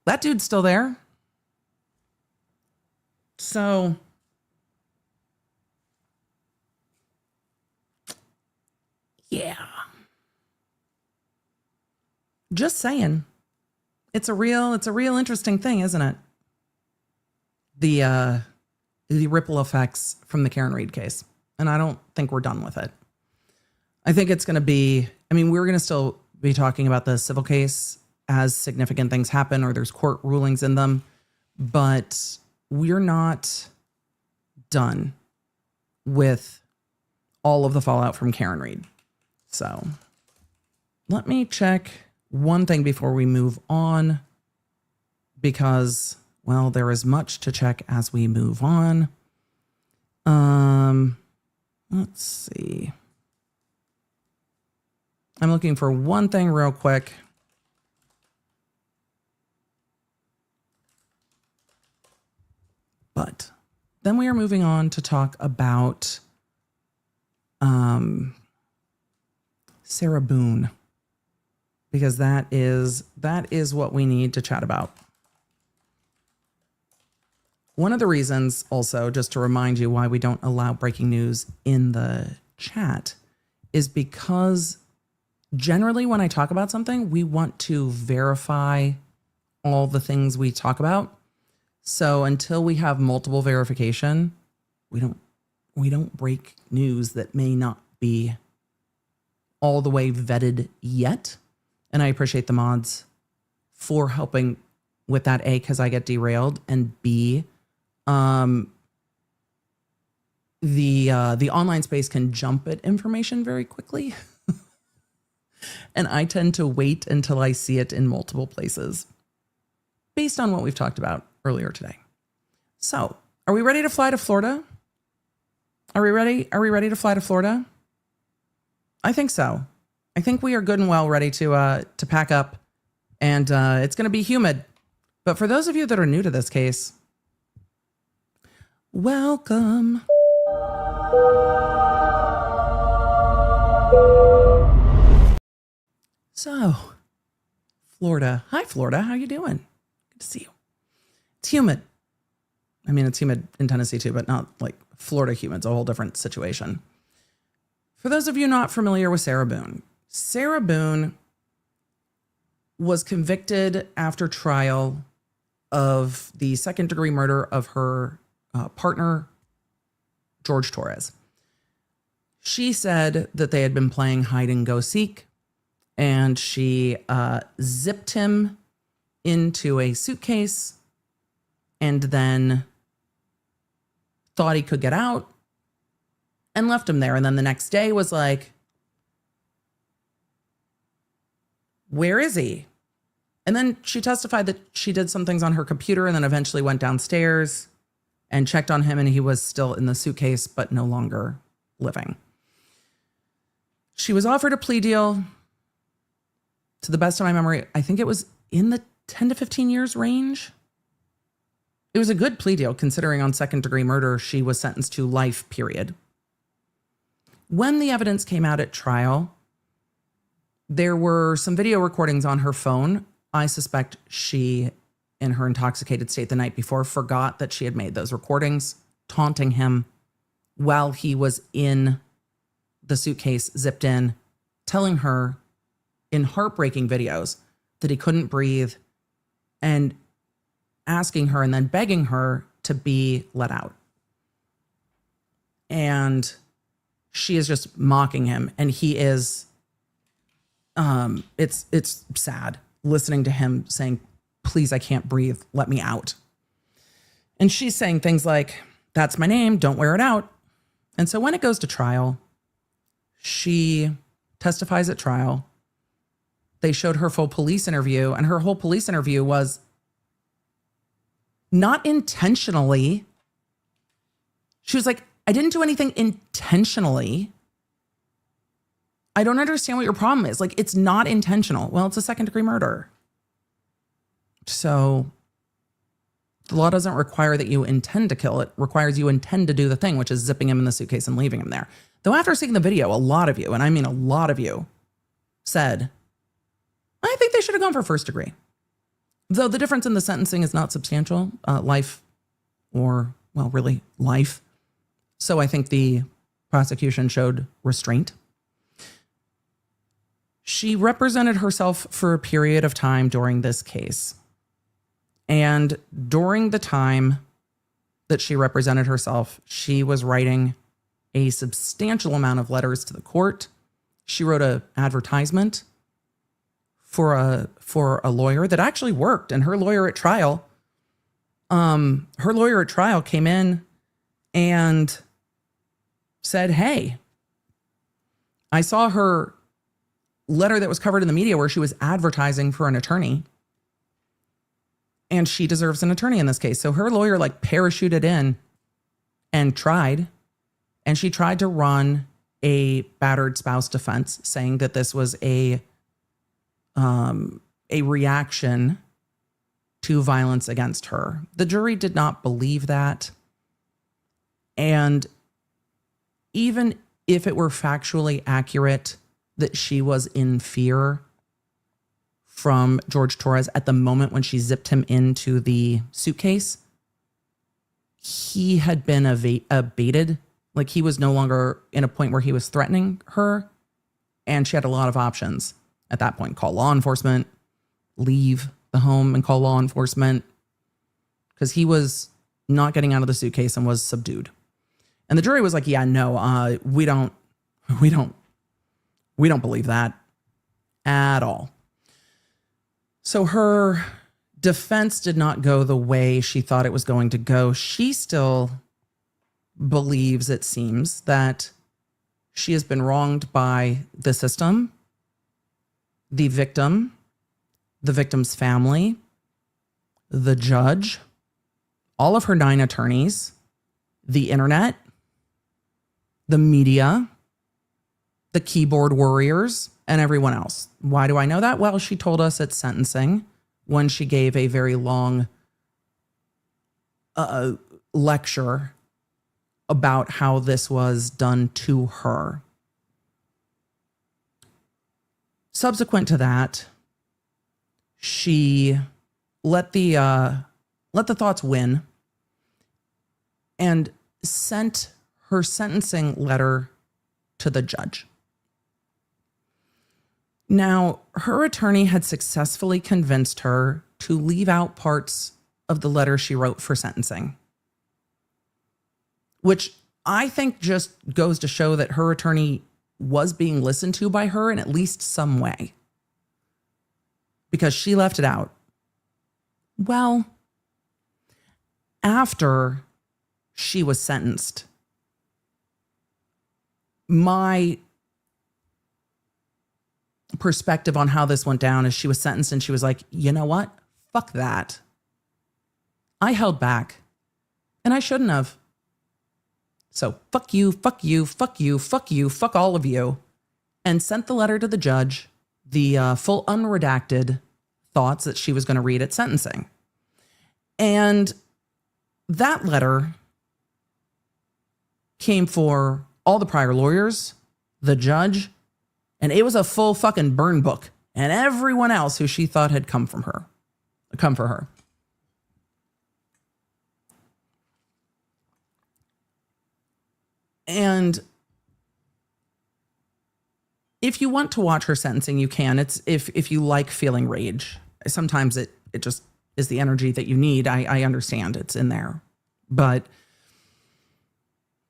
Speaker 1: that dude's still there. So, yeah. Just saying. It's a real interesting thing, isn't it? The ripple effects from the Karen Reed case. And I don't think we're done with it. I think it's going to be, we're going to still be talking about the civil case as significant things happen or there's court rulings in them, but we're not done with all of the fallout from Karen Reed. So let me check one thing before we move on, because, well, there is much to check as we move on. Let's see. I'm looking for one thing real quick. But then we are moving on to talk about Sarah Boone, because that is what we need to chat about. One of the reasons also, just to remind you why we don't allow breaking news in the chat, is because generally when I talk about something, we want to verify all the things we talk about. So until we have multiple verification, we don't break news that may not be all the way vetted yet. And I appreciate the mods for helping with that, A, because I get derailed, and B, the online space can jump at information very quickly. And I tend to wait until I see it in multiple places based on what we've talked about earlier today. So, are we ready to fly to Florida? Are we ready? Are we ready to fly to Florida? I think so. I think we are good and well ready to pack up, and it's going to be humid. But for those of you that are new to this case, welcome. So, Florida. Hi, Florida. How you doing? Good to see you. It's humid. I mean, it's humid in Tennessee too, but not like Florida humid. It's a whole different situation. For those of you not familiar with Sarah Boone was convicted after trial of the second-degree murder of her partner, George Torres. She said that they had been playing hide and go seek, and she zipped him into a suitcase and then thought he could get out and left him there. And then the next day was like, where is he? And then she testified that she did some things on her computer and then eventually went downstairs and checked on him, and he was still in the suitcase, but no longer living. She was offered a plea deal. To the best of my memory, I think it was in the 10 to 15 years range. It was a good plea deal considering on second-degree murder, she was sentenced to life, period. When the evidence came out at trial, there were some video recordings on her phone. I suspect she, in her intoxicated state the night before, forgot that she had made those recordings, taunting him while he was in the suitcase, zipped in, telling her in heartbreaking videos that he couldn't breathe, and asking her and then begging her to be let out. And she is just mocking him. And he is, it's sad listening to him saying, please, I can't breathe. Let me out. And she's saying things like, that's my name. Don't wear it out. And so when it goes to trial, she testifies at trial. They showed her full police interview, and her whole police interview was not intentionally. She was like, I didn't do anything intentionally. I don't understand what your problem is. Like, it's not intentional. Well, it's a second-degree murder. So the law doesn't require that you intend to kill. It requires you intend to do the thing, which is zipping him in the suitcase and leaving him there. Though after seeing the video, a lot of you, and I mean a lot of you, said, I think they should have gone for first degree. Though the difference in the sentencing is not substantial, life or, well, really life. So I think the prosecution showed restraint. She represented herself for a period of time during this case. And during the time that she represented herself, she was writing a substantial amount of letters to the court. She wrote an advertisement for a lawyer that actually worked. And her lawyer at trial, came in and said, hey, I saw her letter that was covered in the media where she was advertising for an attorney, and she deserves an attorney in this case. So her lawyer like parachuted in and tried, and she tried to run a battered spouse defense, saying that this was a reaction to violence against her. The jury did not believe that. And even if it were factually accurate that she was in fear from George Torres at the moment when she zipped him into the suitcase, he had been abated. Like, he was no longer in a point where he was threatening her. And she had a lot of options at that point. Call law enforcement, leave the home and call law enforcement, because he was not getting out of the suitcase and was subdued. And the jury was like, yeah, no, we don't believe that at all. So her defense did not go the way she thought it was going to go. She still believes, it seems, that she has been wronged by the system the victim, the victim's family, the judge, all of her 9 attorneys, the internet, the media, the keyboard warriors, and everyone else. Why do I know that? Well, she told us at sentencing when she gave a very long lecture about how this was done to her. Subsequent to that, she let the thoughts win and sent her sentencing letter to the judge. Now, her attorney had successfully convinced her to leave out parts of the letter she wrote for sentencing, which I think just goes to show that her attorney was being listened to by her in at least some way, because she left it out. Well, after she was sentenced, my perspective on how this went down is she was sentenced and she was like, you know what? Fuck that. I held back and I shouldn't have. So fuck you, fuck you, fuck you, fuck you, fuck all of you. And sent the letter to the judge, the full unredacted thoughts that she was going to read at sentencing. And that letter came for all the prior lawyers, the judge, and it was a full fucking burn book, and everyone else who she thought had come for her. And if you want to watch her sentencing, you can. It's if you like feeling rage. Sometimes it just is the energy that you need. I understand it's in there, but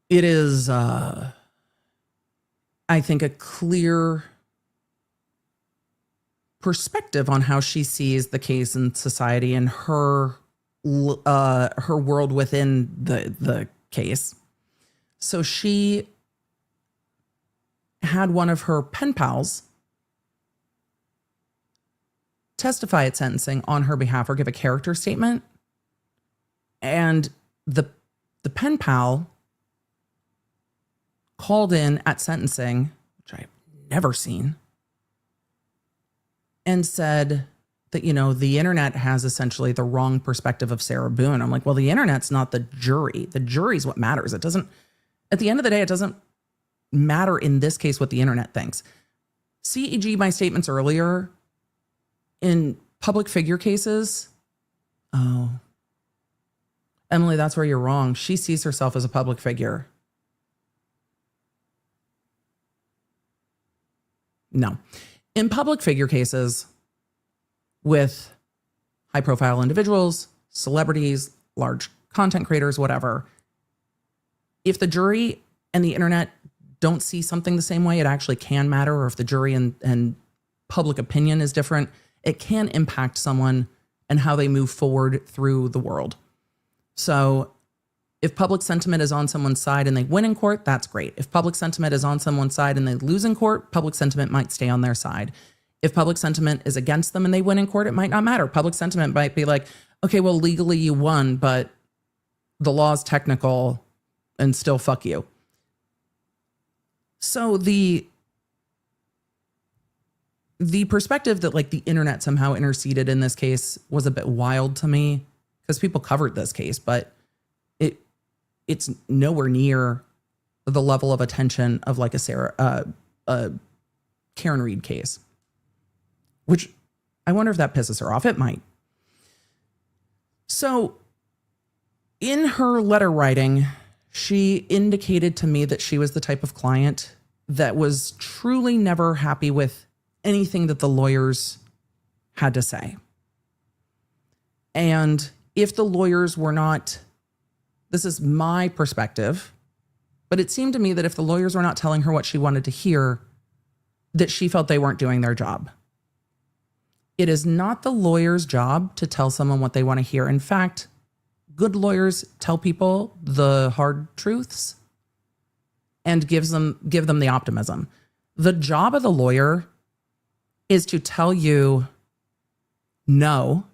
Speaker 1: it is, I think, a clear perspective on how she sees the case in society and her world within the case. So she had one of her pen pals testify at sentencing on her behalf or give a character statement. And the pen pal called in at sentencing, which I've never seen, and said that, you know, the internet has essentially the wrong perspective of Sarah Boone. I'm like, well, the internet's not the jury. The jury's what matters. It doesn't, at the end of the day, it doesn't matter in this case what the internet thinks. CEG, my statements earlier, in public figure cases, oh, Emily, that's where you're wrong. She sees herself as a public figure. No. In public figure cases with high profile individuals, celebrities, large content creators, whatever, if the jury and the internet don't see something the same way, it actually can matter. Or if the jury and public opinion is different, it can impact someone and how they move forward through the world. So if public sentiment is on someone's side and they win in court, that's great. If public sentiment is on someone's side and they lose in court, public sentiment might stay on their side. If public sentiment is against them and they win in court, it might not matter. Public sentiment might be like, okay, well, legally you won, but the law's technical and still fuck you. So the perspective that like the internet somehow interceded in this case was a bit wild to me, because people covered this case, but it's nowhere near the level of attention of like a Karen Reed case, which I wonder if that pisses her off. It might. So in her letter writing, she indicated to me that she was the type of client that was truly never happy with anything that the lawyers had to say. And if the lawyers were not, this is my perspective, but it seemed to me that if the lawyers were not telling her what she wanted to hear, that she felt they weren't doing their job. It is not the lawyer's job to tell someone what they want to hear. In fact, good lawyers tell people the hard truths and give them the optimism. The job of the lawyer is to tell you no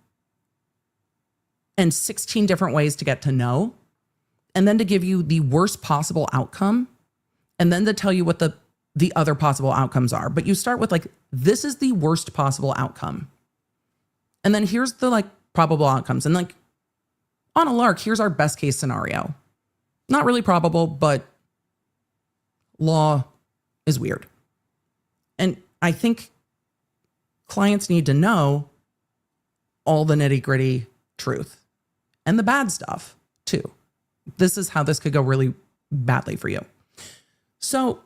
Speaker 1: and 16 different ways to get to no, and then to give you the worst possible outcome, and then to tell you what the other possible outcomes are. But you start with like, this is the worst possible outcome. And then here's the like probable outcomes. And like on a lark, here's our best case scenario. Not really probable, but law is weird. And I think clients need to know all the nitty gritty truth and the bad stuff too. This is how this could go really badly for you. So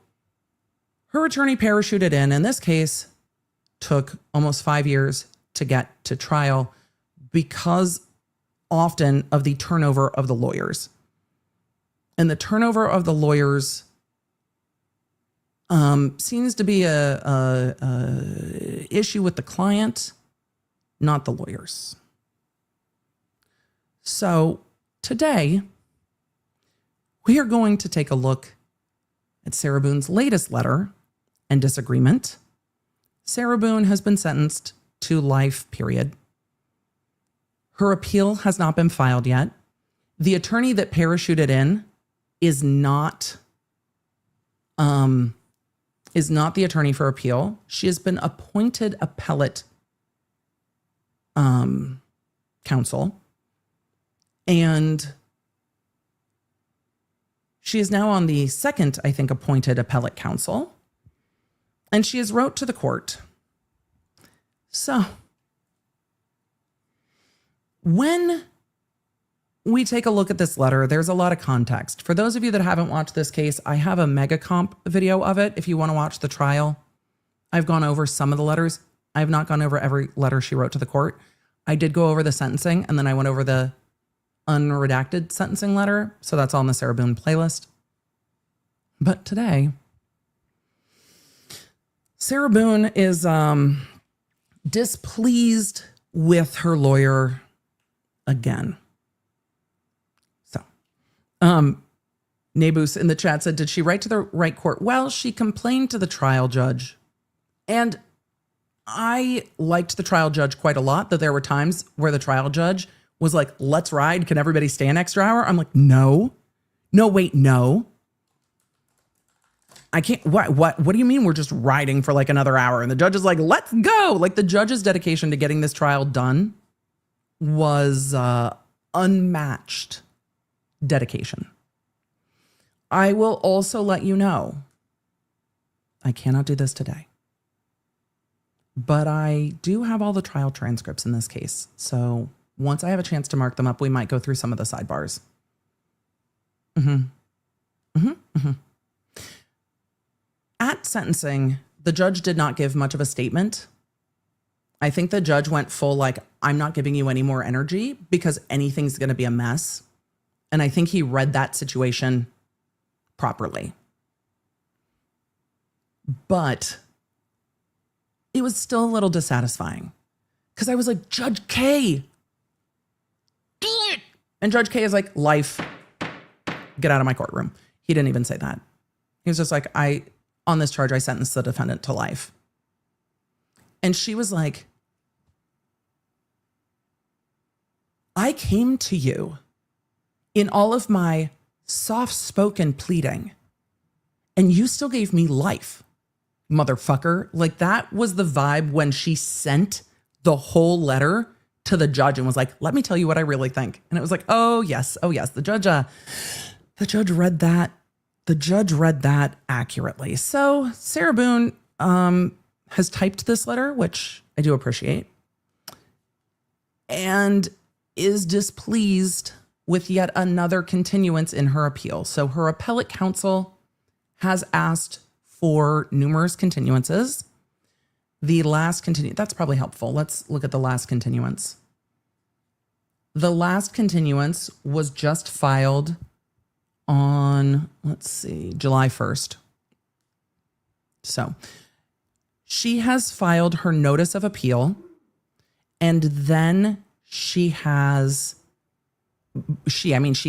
Speaker 1: her attorney parachuted in this case took almost 5 years to get to trial because often of the turnover of the lawyers. And the turnover of the lawyers seems to be a issue with the client, not the lawyers. So today, we are going to take a look at Sarah Boone's latest letter and disagreement. Sarah Boone has been sentenced to life, period. Her appeal has not been filed yet. The attorney that parachuted in is not the attorney for appeal. She has been appointed appellate counsel, and she is now on the second, I think, appointed appellate counsel, and she has wrote to the court. So when we take a look at this letter, there's a lot of context. For those of you that haven't watched this case, I have a mega comp video of it. If you want to watch the trial, I've gone over some of the letters. I have not gone over every letter she wrote to the court. I did go over the sentencing, and then I went over the unredacted sentencing letter. So that's all in the Sarah Boone playlist. But today, Sarah Boone is displeased with her lawyer again. Nabus in the chat said, did she write to the right court? Well, she complained to the trial judge. And I liked the trial judge quite a lot, that there were times where the trial judge was like, let's ride. Can everybody stay an extra hour? I'm like, no. I can't. What do you mean we're just riding for like another hour? And the judge is like, let's go. Like the judge's dedication to getting this trial done was unmatched dedication. I will also let you know, I cannot do this today, but I do have all the trial transcripts in this case. So once I have a chance to mark them up, we might go through some of the sidebars. At sentencing, the judge did not give much of a statement. I think the judge went full like, I'm not giving you any more energy because anything's going to be a mess. And I think he read that situation properly. But it was still a little dissatisfying because I was like, Judge K, do it. And Judge K is like, life, get out of my courtroom. He didn't even say that. He was just like, on this charge, I sentenced the defendant to life. And she was like, I came to you in all of my soft-spoken pleading, and you still gave me life, motherfucker. Like that was the vibe when she sent the whole letter to the judge and was like, let me tell you what I really think. And it was like, oh yes. The judge read that. The judge read that accurately. So Sarah Boone has typed this letter, which I do appreciate, and is displeased with yet another continuance in her appeal. So her appellate counsel has asked for numerous continuances. The last that's probably helpful. Let's look at the last continuance. The last continuance was just filed on, July 1st. So she has filed her notice of appeal, and then she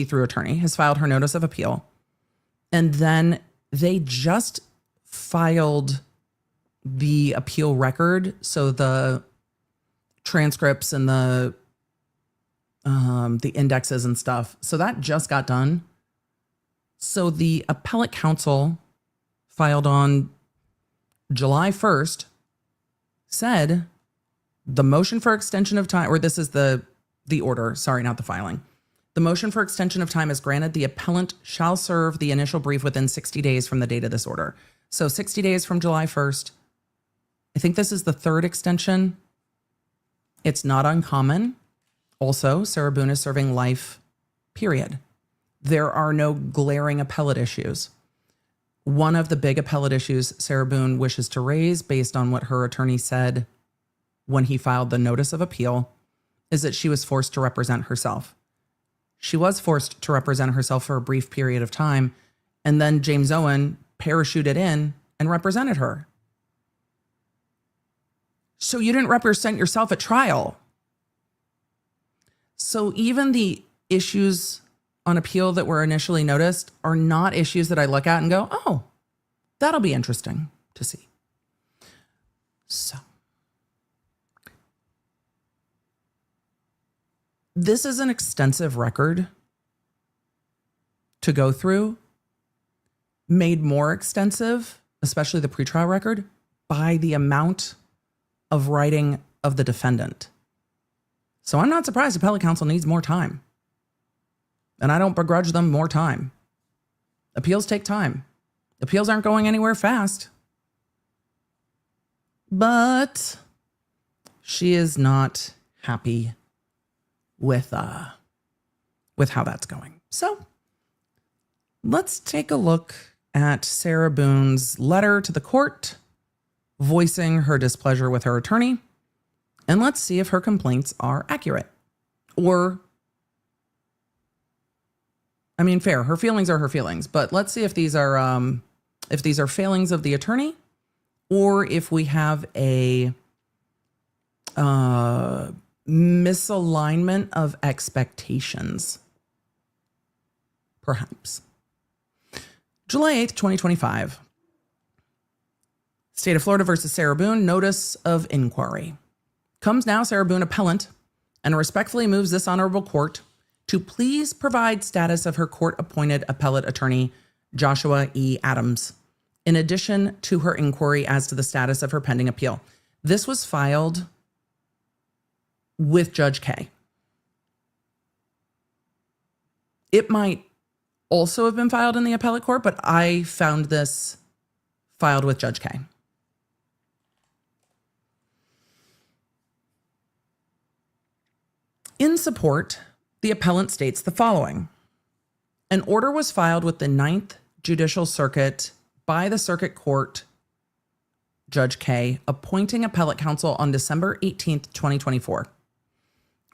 Speaker 1: through attorney has filed her notice of appeal. And then they just filed the appeal record, so the transcripts and the indexes and stuff. So that just got done. So the appellate counsel filed on July 1st said the motion for extension of time, or this is the order, sorry, not the filing. The motion for extension of time is granted. The appellant shall serve the initial brief within 60 days from the date of this order. So 60 days from July 1st. I think this is the third extension. It's not uncommon. Also, Sarah Boone is serving life, period. There are no glaring appellate issues. One of the big appellate issues Sarah Boone wishes to raise, based on what her attorney said when he filed the notice of appeal, is that she was forced to represent herself. She was forced to represent herself for a brief period of time, and then James Owen parachuted in and represented her. So you didn't represent yourself at trial. So even the issues on appeal that were initially noticed are not issues that I look at and go, oh, that'll be interesting to see. So this is an extensive record to go through, made more extensive, especially the pretrial record, by the amount of writing of the defendant. So I'm not surprised appellate counsel needs more time. And I don't begrudge them more time. Appeals take time. Appeals aren't going anywhere fast. But she is not happy with how that's going. So let's take a look at Sarah Boone's letter to the court, voicing her displeasure with her attorney, and let's see if her complaints are accurate. Or, I mean, fair. Her feelings are her feelings, but let's see if these are failings of the attorney, or if we have a misalignment of expectations, perhaps. July 8th, 2025. State of Florida versus Sarah Boone, notice of inquiry. Comes now Sarah Boone, appellant, and respectfully moves this honorable court to please provide status of her court-appointed appellate attorney, Joshua E. Adams, in addition to her inquiry as to the status of her pending appeal. This was filed with Judge K. It might also have been filed in the appellate court, but I found this filed with Judge K. In support, the appellant states the following. An order was filed with the 9th Judicial Circuit by the Circuit Court, Judge K, appointing appellate counsel on December 18th, 2024.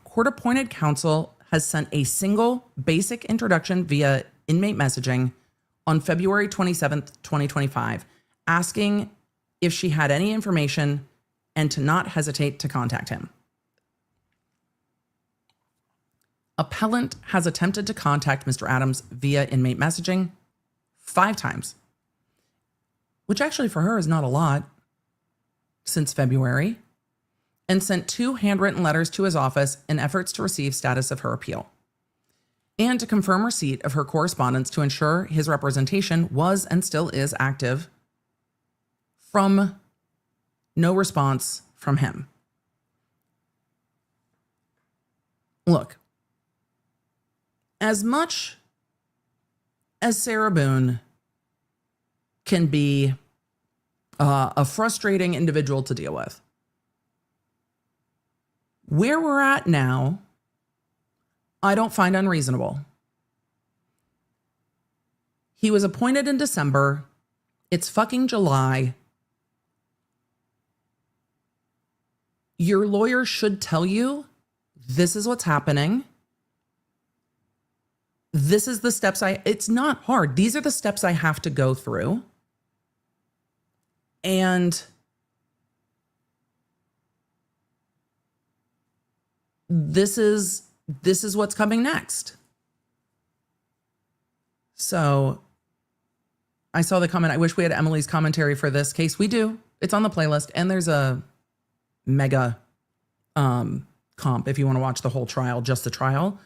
Speaker 1: Court-appointed counsel has sent a single basic introduction via inmate messaging on February 27th, 2025, asking if she had any information and to not hesitate to contact him. Appellant has attempted to contact Mr. Adams via inmate messaging 5 times, which actually for her is not a lot, since February, and sent 2 handwritten letters to his office in efforts to receive status of her appeal, and to confirm receipt of her correspondence to ensure his representation was and still is active, from no response from him. Look, as much as Sarah Boone can be a frustrating individual to deal with, where we're at now, I don't find unreasonable. He was appointed in December. It's fucking July. Your lawyer should tell you this is what's happening. This is the steps it's not hard. These are the steps I have to go through. And this is what's coming next. So I saw the comment. I wish we had Emily's commentary for this case. We do. It's on the playlist, and there's a mega comp if you want to watch the whole trial, just the trial,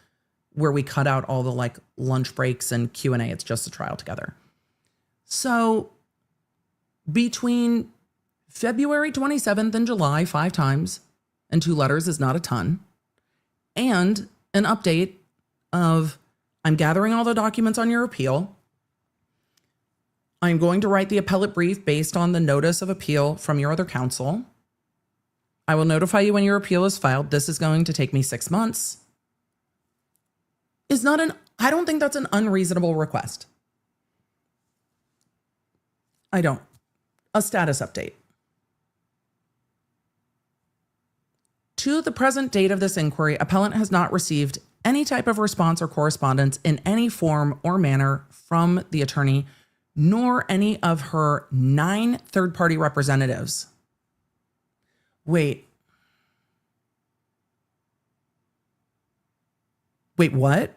Speaker 1: where we cut out all the like lunch breaks and Q&A. It's just the trial together. So between February 27th and July, 5 times, and 2 letters is not a ton, and an update of I'm gathering all the documents on your appeal. I'm going to write the appellate brief based on the notice of appeal from your other counsel. I will notify you when your appeal is filed. This is going to take me 6 months. I don't think that's an unreasonable request. I don't. A status update. To the present date of this inquiry, appellant has not received any type of response or correspondence in any form or manner from the attorney, nor any of her 9 third-party representatives. Wait, what?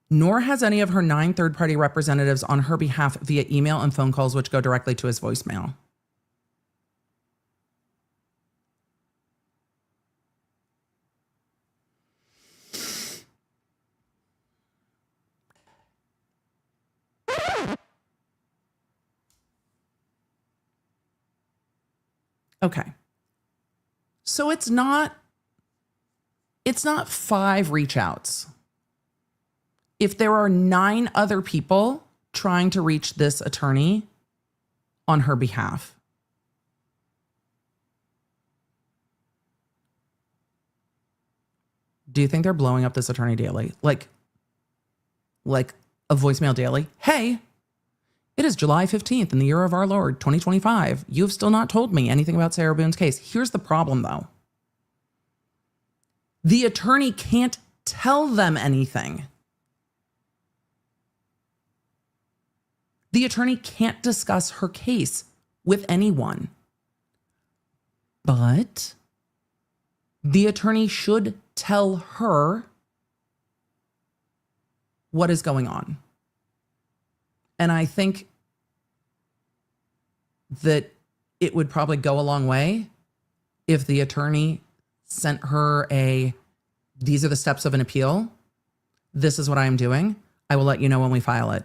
Speaker 1: Nor has any of her 9 third-party representatives on her behalf via email and phone calls, which go directly to his voicemail. Okay. So it's not 5 reach outs. If there are 9 other people trying to reach this attorney on her behalf, do you think they're blowing up this attorney daily? Like a voicemail daily? Hey, it is July 15th in the year of our Lord, 2025. You've still not told me anything about Sarah Boone's case. Here's the problem, though. The attorney can't tell them anything. The attorney can't discuss her case with anyone. But the attorney should tell her what is going on. And I think that it would probably go a long way if the attorney sent her these are the steps of an appeal. This is what I am doing. I will let you know when we file it.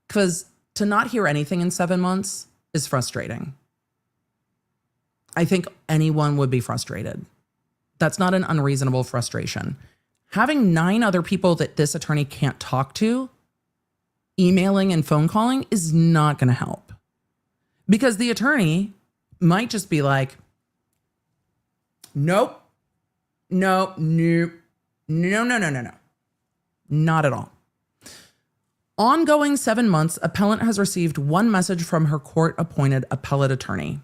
Speaker 1: Because to not hear anything in 7 months is frustrating. I think anyone would be frustrated. That's not an unreasonable frustration. Having 9 other people that this attorney can't talk to, emailing and phone calling, is not going to help. Because the attorney might just be like, nope, no. Not at all. Ongoing 7 months, appellant has received 1 message from her court-appointed appellate attorney.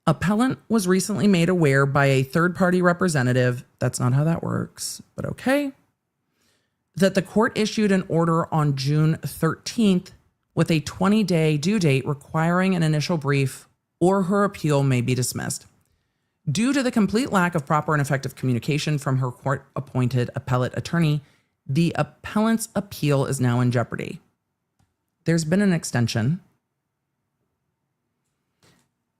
Speaker 1: Appellant was recently made aware by a third-party representative, that's not how that works, but okay, that the court issued an order on June 13th with a 20-day due date requiring an initial brief or her appeal may be dismissed. Due to the complete lack of proper and effective communication from her court-appointed appellate attorney, the appellant's appeal is now in jeopardy. There's been an extension.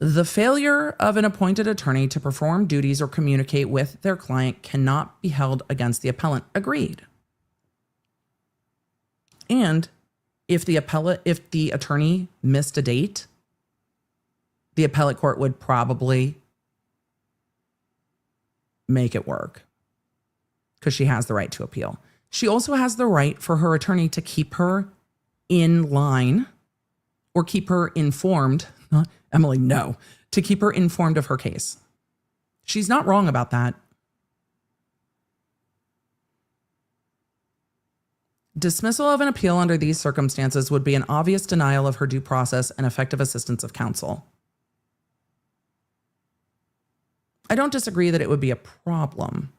Speaker 1: The failure of an appointed attorney to perform duties or communicate with their client cannot be held against the appellant. Agreed. And if the attorney missed a date, the appellate court would probably make it work because she has the right to appeal. She also has the right for her attorney to keep her in line or keep her informed. Not Emily, no. To keep her informed of her case. She's not wrong about that. Dismissal of an appeal under these circumstances would be an obvious denial of her due process and effective assistance of counsel. I don't disagree that it would be a problem.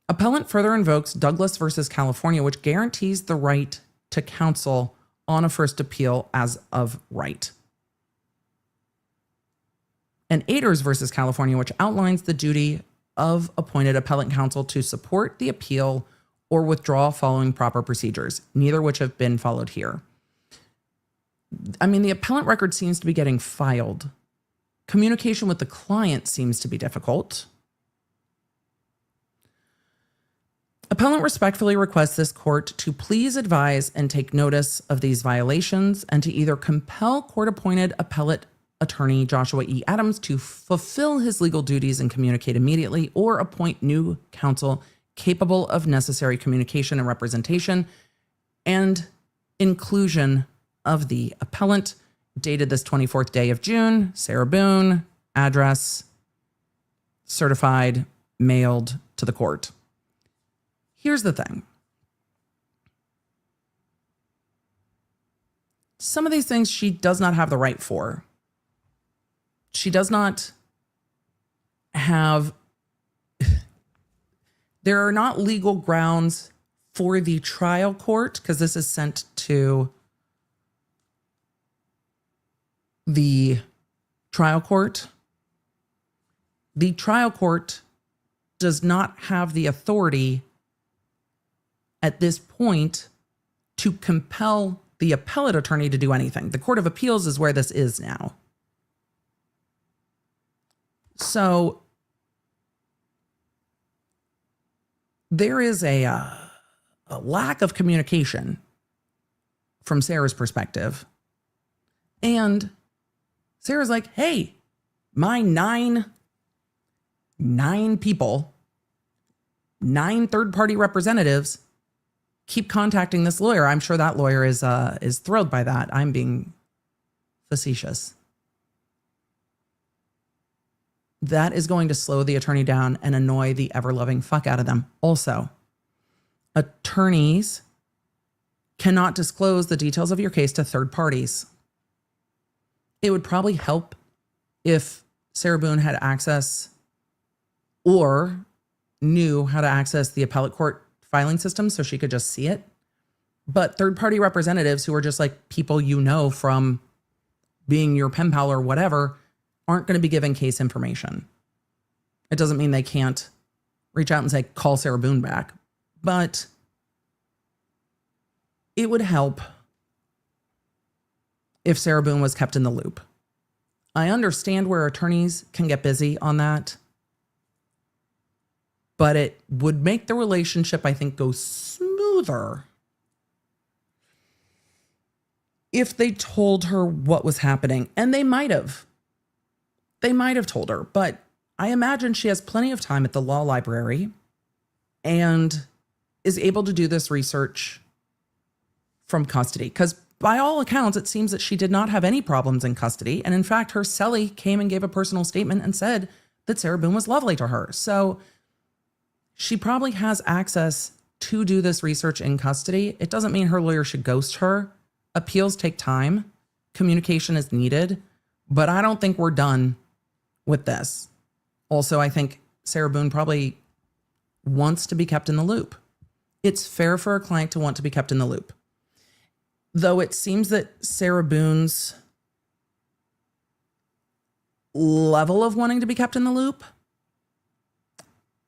Speaker 1: Appellant further invokes Douglas versus California, which guarantees the right to counsel on a first appeal as of right. And Aders versus California, which outlines the duty of appointed appellant counsel to support the appeal or withdraw following proper procedures, neither which have been followed here. I mean, the appellant record seems to be getting filed. Communication with the client seems to be difficult. Appellant respectfully requests this court to please advise and take notice of these violations and to either compel court-appointed appellate attorney Joshua E. Adams to fulfill his legal duties and communicate immediately, or appoint new counsel capable of necessary communication and representation, and inclusion of the appellant, dated this 24th day of June, Sarah Boone, address, certified, mailed to the court. Here's the thing. Some of these things she does not have the right for. She does not have, there are not legal grounds for the trial court, because this is sent to the trial court. The trial court does not have the authority at this point to compel the appellate attorney to do anything. The Court of Appeals is where this is now. So there is a lack of communication from Sarah's perspective. And Sarah's like, hey, my nine people, 9 third-party representatives keep contacting this lawyer. I'm sure that lawyer is thrilled by that. I'm being facetious. That is going to slow the attorney down and annoy the ever-loving fuck out of them. Also, attorneys cannot disclose the details of your case to third parties. It would probably help if Sarah Boone had access or knew how to access the appellate court filing system so she could just see it. But third-party representatives who are just like people you know from being your pen pal or whatever aren't going to be given case information. It doesn't mean they can't reach out and say, call Sarah Boone back. But it would help if Sarah Boone was kept in the loop. I understand where attorneys can get busy on that, but it would make the relationship, I think, go smoother if they told her what was happening. And they might have. They might have told her, but I imagine she has plenty of time at the law library and is able to do this research from custody. Because by all accounts, it seems that she did not have any problems in custody. And in fact, her cellie came and gave a personal statement and said that Sarah Boone was lovely to her. So she probably has access to do this research in custody. It doesn't mean her lawyer should ghost her. Appeals take time. Communication is needed. But I don't think we're done with this. Also, I think Sarah Boone probably wants to be kept in the loop. It's fair for a client to want to be kept in the loop. Though it seems that Sarah Boone's level of wanting to be kept in the loop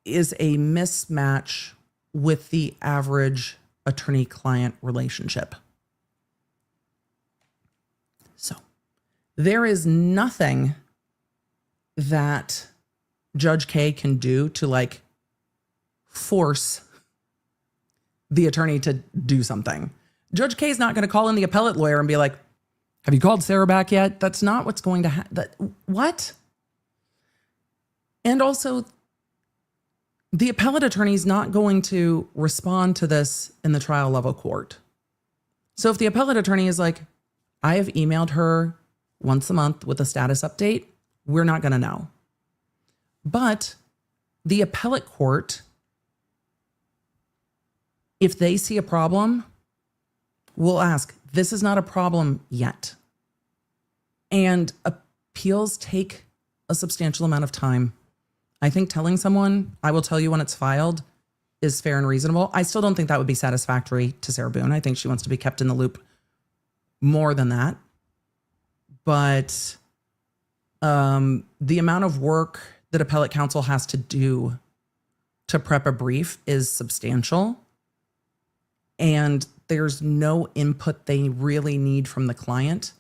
Speaker 1: is a mismatch with the average attorney-client relationship. So there is nothing that Judge K can do to like force the attorney to do something. Judge K is not going to call in the appellate lawyer and be like, have you called Sarah back yet? That's not what's going to happen. What? And also, the appellate attorney is not going to respond to this in the trial level court. So if the appellate attorney is like, I have emailed her once a month with a status update, we're not going to know. But the appellate court, if they see a problem, will ask, this is not a problem yet. And appeals take a substantial amount of time. I think telling someone, I will tell you when it's filed, is fair and reasonable. I still don't think that would be satisfactory to Sarah Boone. I think she wants to be kept in the loop more than that. But the amount of work that appellate counsel has to do to prep a brief is substantial. and there's no input they really need from the client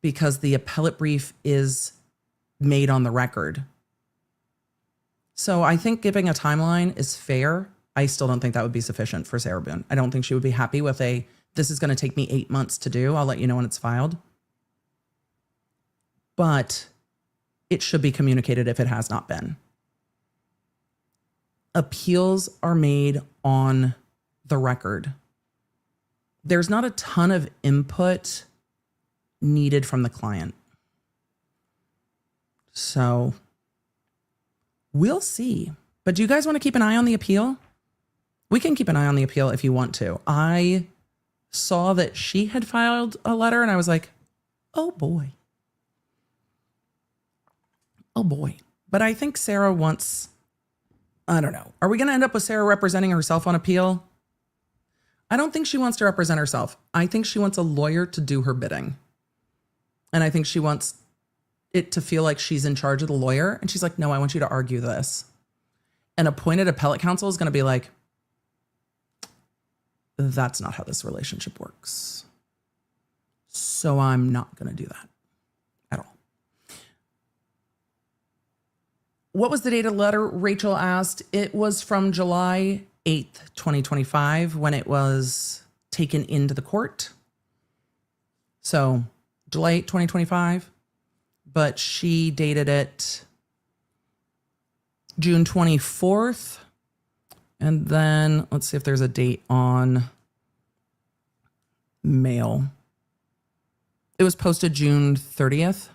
Speaker 1: because the appellate brief is made on the record. So I think giving a timeline is fair. I still don't think that would be sufficient for Sarah Boone. I don't think she would be happy with this is going to take me 8 months to do. I'll let you know when it's filed. But it should be communicated if it has not been. Appeals are made on the record. There's not a ton of input needed from the client. So we'll see. But do you guys want to keep an eye on the appeal? We can keep an eye on the appeal if you want to. I saw that she had filed a letter and I was like, oh boy. Oh boy. But I think Sarah wants, I don't know. Are we going to end up with Sarah representing herself on appeal? I don't think she wants to represent herself. I think she wants a lawyer to do her bidding. And I think she wants it to feel like she's in charge of the lawyer. And she's like, no, I want you to argue this. An appointed appellate counsel is going to be like, that's not how this relationship works. So I'm not going to do that at all. What was the date of the letter? Rachel asked. It was from July 8th, 2025, when it was taken into the court. So July 8th, 2025. But she dated it June 24th. And then let's see if there's a date on mail. It was posted June 30th.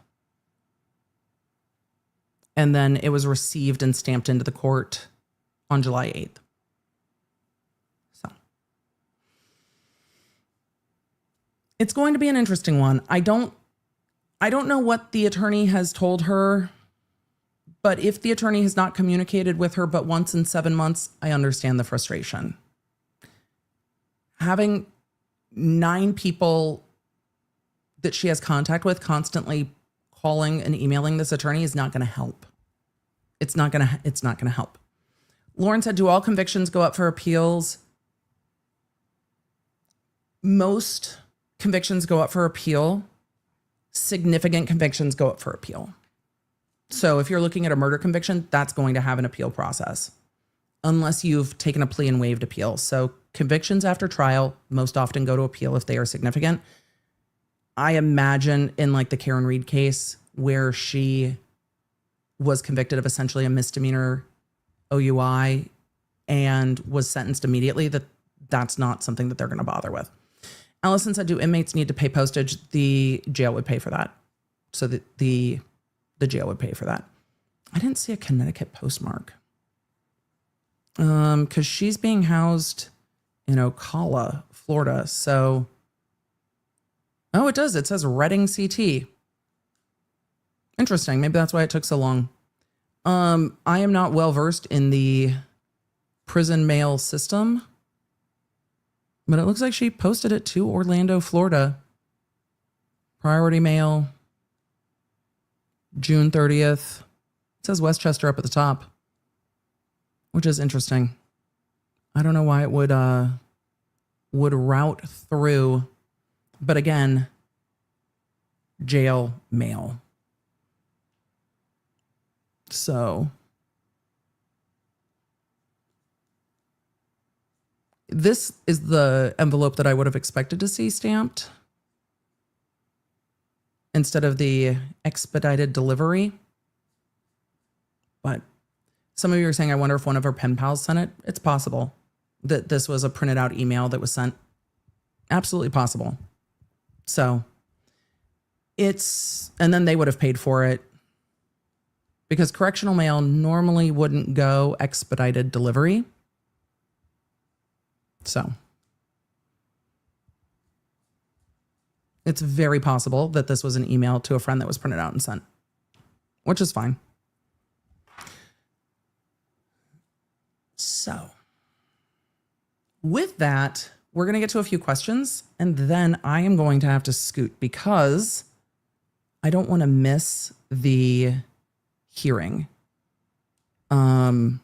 Speaker 1: And then it was received and stamped into the court on July 8th. So it's going to be an interesting one. I don't know what the attorney has told her, but if the attorney has not communicated with her but once in 7 months, I understand the frustration. Having 9 people that she has contact with constantly calling and emailing this attorney is not going to help. It's not going to help. Lauren said, do all convictions go up for appeals? Most convictions go up for appeal. Significant convictions go up for appeal. So if you're looking at a murder conviction, that's going to have an appeal process unless you've taken a plea and waived appeal. So convictions after trial most often go to appeal if they are significant. I imagine in like the Karen Reed case where she was convicted of essentially a misdemeanor OUI and was sentenced immediately, that's not something that they're going to bother with. Allison said, do inmates need to pay postage? The jail would pay for that. So the jail would pay for that. I didn't see a Connecticut postmark. Because she's being housed in Ocala, Florida. So, oh, it does. It says Reading CT. Interesting. Maybe that's why it took so long. I am not well versed in the prison mail system, but it looks like she posted it to Orlando, Florida. Priority mail, June 30th. It says Westchester up at the top, which is interesting. I don't know why it would route through, but again, jail mail. So this is the envelope that I would have expected to see stamped instead of the expedited delivery. But some of you are saying, I wonder if one of her pen pals sent it. It's possible that this was a printed out email that was sent. Absolutely possible. So and then they would have paid for it because correctional mail normally wouldn't go expedited delivery. So it's very possible that this was an email to a friend that was printed out and sent, which is fine. So with that, we're going to get to a few questions and then I am going to have to scoot because I don't want to miss the hearing, the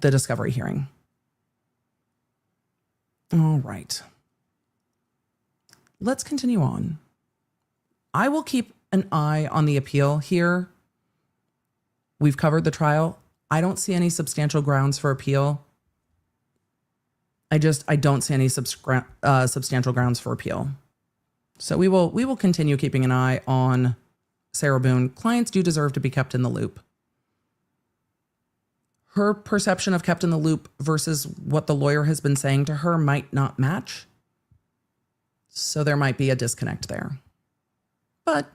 Speaker 1: discovery hearing. All right. Let's continue on. I will keep an eye on the appeal here. We've covered the trial. I don't see any substantial grounds for appeal. I don't see any substantial grounds for appeal. So we will continue keeping an eye on Sarah Boone. Clients do deserve to be kept in the loop. Her perception of kept in the loop versus what the lawyer has been saying to her might not match. So there might be a disconnect there. But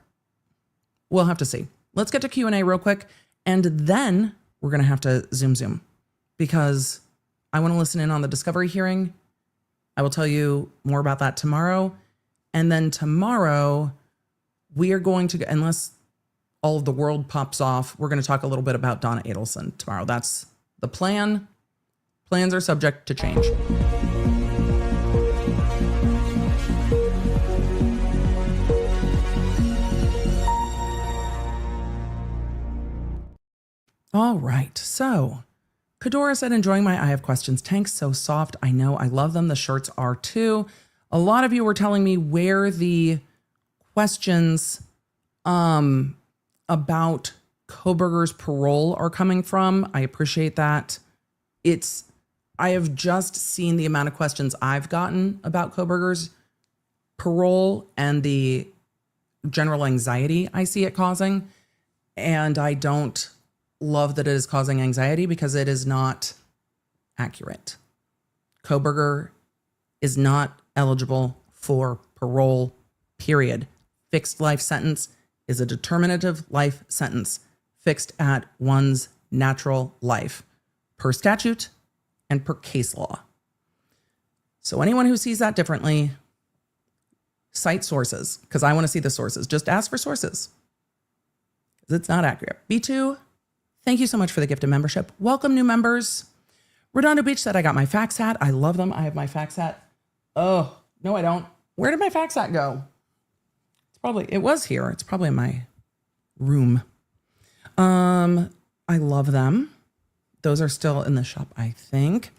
Speaker 1: we'll have to see. Let's get to Q&A real quick. And then we're going to have to zoom because I want to listen in on the discovery hearing. I will tell you more about that tomorrow. And then tomorrow we are going to, unless all of the world pops off, we're going to talk a little bit about Donna Adelson tomorrow. That's the plan. Plans are subject to change. All right, so Kadora said, enjoying my I Have Questions tanks. So soft. I know. I love them. The shirts are too. A lot of you were telling me where the questions about Kohberger's parole are coming from. I appreciate that. I have just seen the amount of questions I've gotten about Kohberger's parole and the general anxiety I see it causing. And I don't love that it is causing anxiety because it is not accurate. Kohberger is not eligible for parole, period. Fixed life sentence is a determinative life sentence fixed at one's natural life per statute and per case law. So anyone who sees that differently, cite sources, because I want to see the sources. Just ask for sources because it's not accurate. B2, thank you so much for the gift of membership. Welcome, new members. Redondo Beach said, I got my fax hat. I love them. I have my fax hat. Oh, no, I don't. Where did my fax hat go? It was here. It's probably in my room. I love them. Those are still in the shop, I think.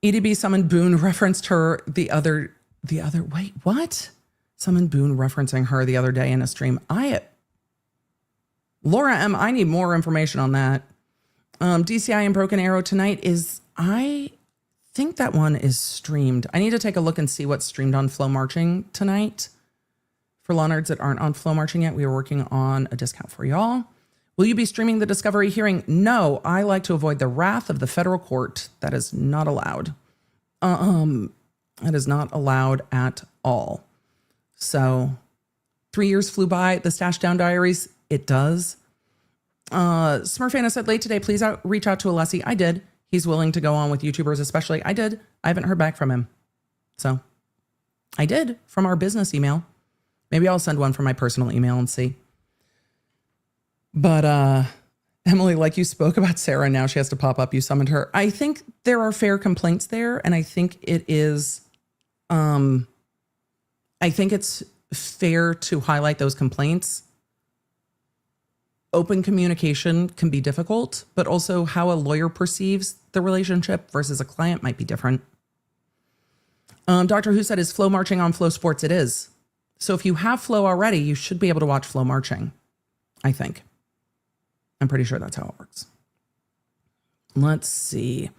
Speaker 1: EDB summoned Boone, referenced her the other, wait, what? Summoned Boone referencing her the other day in a stream. Laura M., I need more information on that. DCI and Broken Arrow tonight I think that one is streamed. I need to take a look and see what's streamed on Flow Marching tonight. For law nerds that aren't on Flow Marching yet, we are working on a discount for y'all. Will you be streaming the discovery hearing? No, I like to avoid the wrath of the federal court. That is not allowed. That is not allowed at all. So 3 years flew by. The Stash Down Diaries, it does. Smurfana said, late today, please reach out to Alessi. I did. He's willing to go on with YouTubers, especially. I did. I haven't heard back from him. So I did from our business email. Maybe I'll send one from my personal email and see. But Emily, like you spoke about Sarah, now she has to pop up. You summoned her. I think there are fair complaints there. And I think it is, I think it's fair to highlight those complaints. Open communication can be difficult, but also how a lawyer perceives the relationship versus a client might be different. Dr. Who said, is Flow Marching on Flow Sports? It is. So if you have Flow already, you should be able to watch Flow Marching, I think. I'm pretty sure that's how it works. Let's see.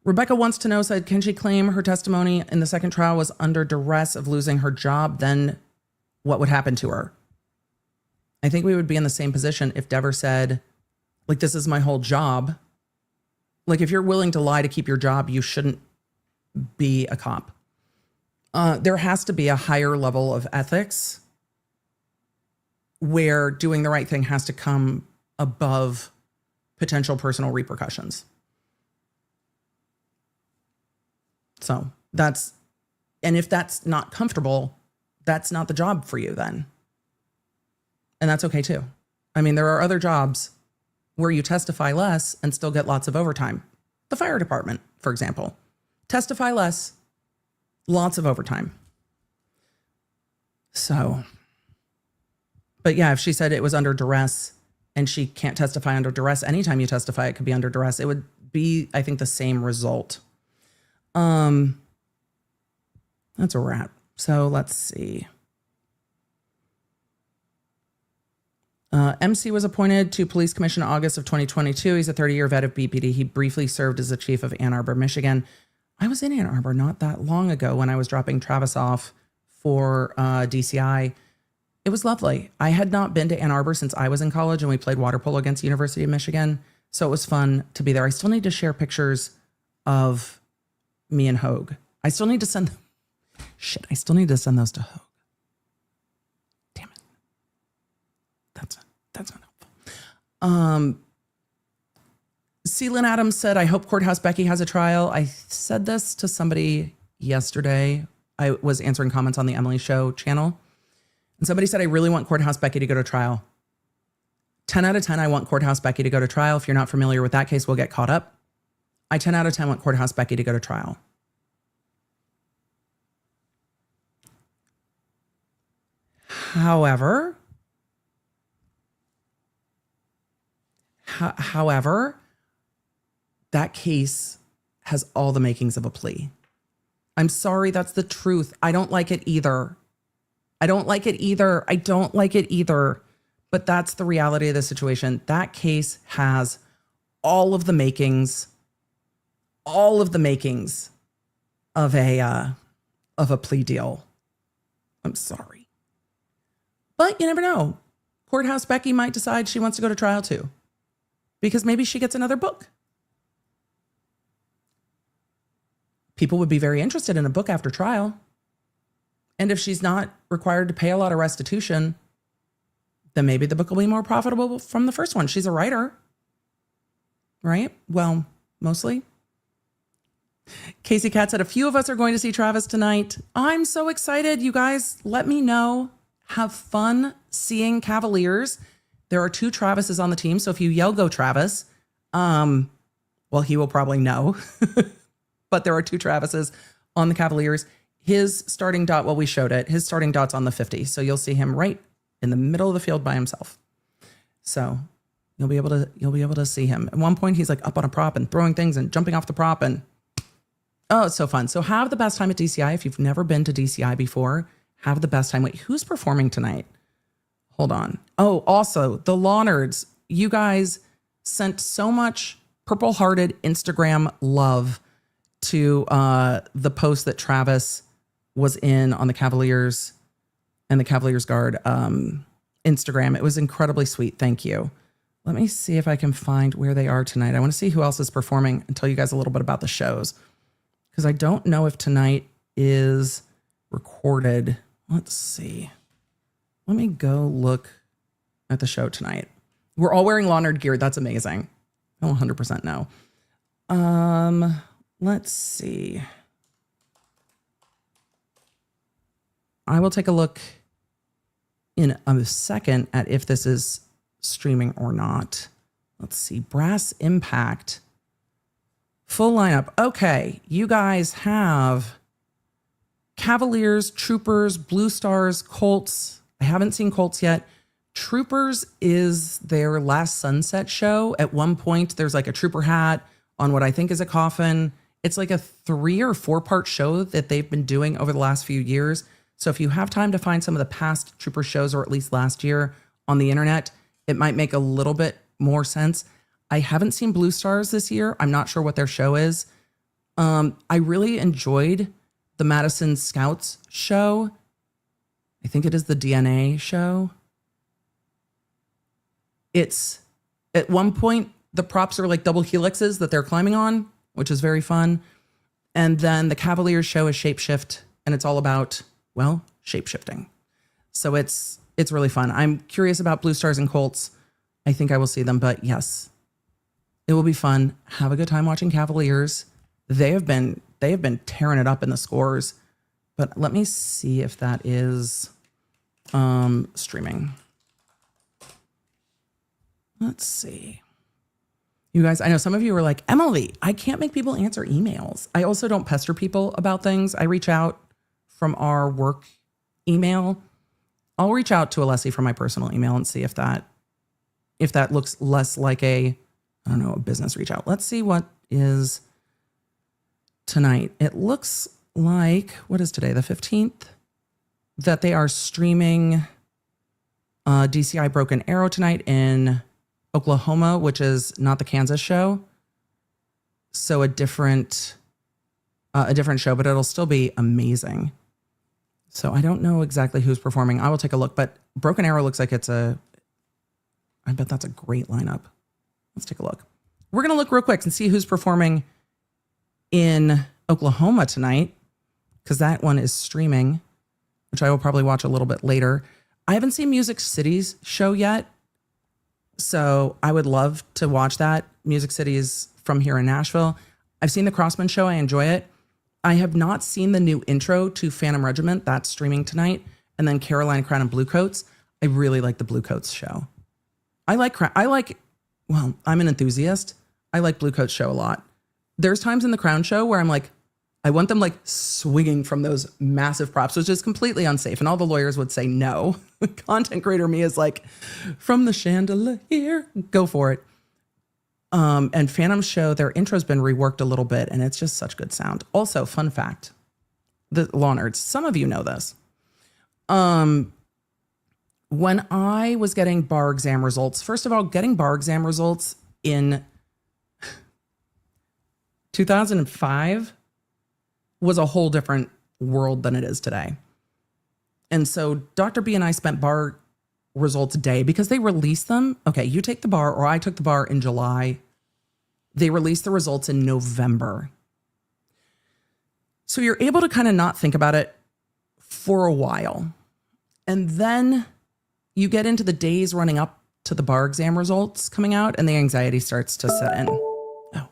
Speaker 1: Rebecca wants to know, said, can she claim her testimony in the second trial was under duress of losing her job? Then what would happen to her? I think we would be in the same position if Dever said, like, this is my whole job. Like, if you're willing to lie to keep your job, you shouldn't be a cop. There has to be a higher level of ethics where doing the right thing has to come above potential personal repercussions. So and if that's not comfortable, that's not the job for you then. And that's okay too. I mean, there are other jobs where you testify less and still get lots of overtime. The fire department, for example, testify less, lots of overtime. So, but yeah, if she said it was under duress and she can't testify under duress, anytime you testify, it could be under duress. It would be, I think, the same result. That's a wrap. So let's see. MC was appointed to police commission in August of 2022. He's a 30-year vet of BPD. He briefly served as the chief of Ann Arbor, Michigan. I was in Ann Arbor not that long ago when I was dropping Travis off for DCI. It was lovely. I had not been to Ann Arbor since I was in college, and we played water polo against the University of Michigan. So it was fun to be there. I still need to share pictures of me and Hogue. I still need to send I still need to send those to Hogue. Damn it. That's not helpful. Celine Adams said, I hope Courthouse Becky has a trial. I said this to somebody yesterday. I was answering comments on the Emily Show channel. And somebody said, I really want Courthouse Becky to go to trial. 10 out of 10, I want Courthouse Becky to go to trial. If you're not familiar with that case, we'll get caught up. I 10 out of 10 want Courthouse Becky to go to trial. However, that case has all the makings of a plea. I'm sorry, that's the truth. I don't like it either. But that's the reality of the situation. That case has all of the makings of a plea deal. I'm sorry. But you never know. Courthouse Becky might decide she wants to go to trial too, because maybe she gets another book. People would be very interested in a book after trial. And if she's not required to pay a lot of restitution, then maybe the book will be more profitable from the first one. She's a writer, right? Well, mostly. Casey Cat said, a few of us are going to see Travis tonight. I'm so excited. You guys, let me know. Have fun seeing Cavaliers. There are 2 Travises on the team. So if you yell, go Travis, well, he will probably know. But there are 2 Travises on the Cavaliers. His starting dot, well, we showed it. His starting dot's on the 50. So you'll see him right in the middle of the field by himself. So you'll be able to see him. At one point, he's like up on a prop and throwing things and jumping off the prop. And oh, it's so fun. So have the best time at DCI. If you've never been to DCI before, have the best time. Wait, who's performing tonight? Hold on. Oh, also the Lawnards. You guys sent so much purple-hearted Instagram love to the post that Travis was in on the Cavaliers and the Cavaliers Guard Instagram. It was incredibly sweet. Thank you. Let me see if I can find where they are tonight. I want to see who else is performing and tell you guys a little bit about the shows, because I don't know if tonight is recorded. Let's see. Let me go look at the show tonight. We're all wearing Lawnard gear. That's amazing. I 100% know. Let's see. I will take a look in a second at if this is streaming or not. Let's see. Brass Impact. Full lineup. Okay. You guys have Cavaliers, Troopers, Blue Stars, Colts. I haven't seen Colts yet. Troopers is their last sunset show. At one point, there's like a trooper hat on what I think is a coffin. It's like a 3 or 4 part show that they've been doing over the last few years. So if you have time to find some of the past Trooper shows, or at least last year on the internet, it might make a little bit more sense. I haven't seen Blue Stars this year. I'm not sure what their show is. I really enjoyed the Madison Scouts show. I think it is the DNA show. It's at one point, the props are like double helixes that they're climbing on, which is very fun. And then the Cavaliers show is Shapeshift, and it's all about, well, shapeshifting. So it's really fun. I'm curious about Blue Stars and Colts. I think I will see them, but yes, it will be fun. Have a good time watching Cavaliers. They have been tearing it up in the scores, but let me see if that is streaming. Let's see. You guys, I know some of you were like, Emily, I can't make people answer emails. I also don't pester people about things. I reach out from our work email. I'll reach out to Alessi from my personal email and see if that looks less like a business reach out. Let's see what is tonight. It looks like, what is today, the 15th? That they are streaming DCI Broken Arrow tonight in Oklahoma, which is not the Kansas show. So a different show, but it'll still be amazing. So I don't know exactly who's performing. I will take a look, but Broken Arrow looks like I bet that's a great lineup. Let's take a look. We're going to look real quick and see who's performing in Oklahoma tonight, because that one is streaming, which I will probably watch a little bit later. I haven't seen Music City's show yet, so I would love to watch that. Music City is from here in Nashville. I've seen the Crossman show. I enjoy it. I have not seen the new intro to Phantom Regiment. That's streaming tonight. And then Carolina Crown and Bluecoats. I really like the Bluecoats show. I'm an enthusiast. I like Bluecoats show a lot. There's times in the Crown show where I'm like, I want them like swinging from those massive props, which is completely unsafe. And all the lawyers would say no. The content creator me is like, from the chandelier, go for it. And Phantom show, their intro's been reworked a little bit, and it's just such good sound. Also, fun fact, the law nerds, some of you know this. When I was getting bar exam results, first of all, getting bar exam results in 2005 was a whole different world than it is today. And so Dr. B and I spent bar results day because they released them. Okay, you take the bar, or I took the bar in July. They released the results in November. So you're able to kind of not think about it for a while. And then you get into the days running up to the bar exam results coming out, and the anxiety starts to set in. Oh,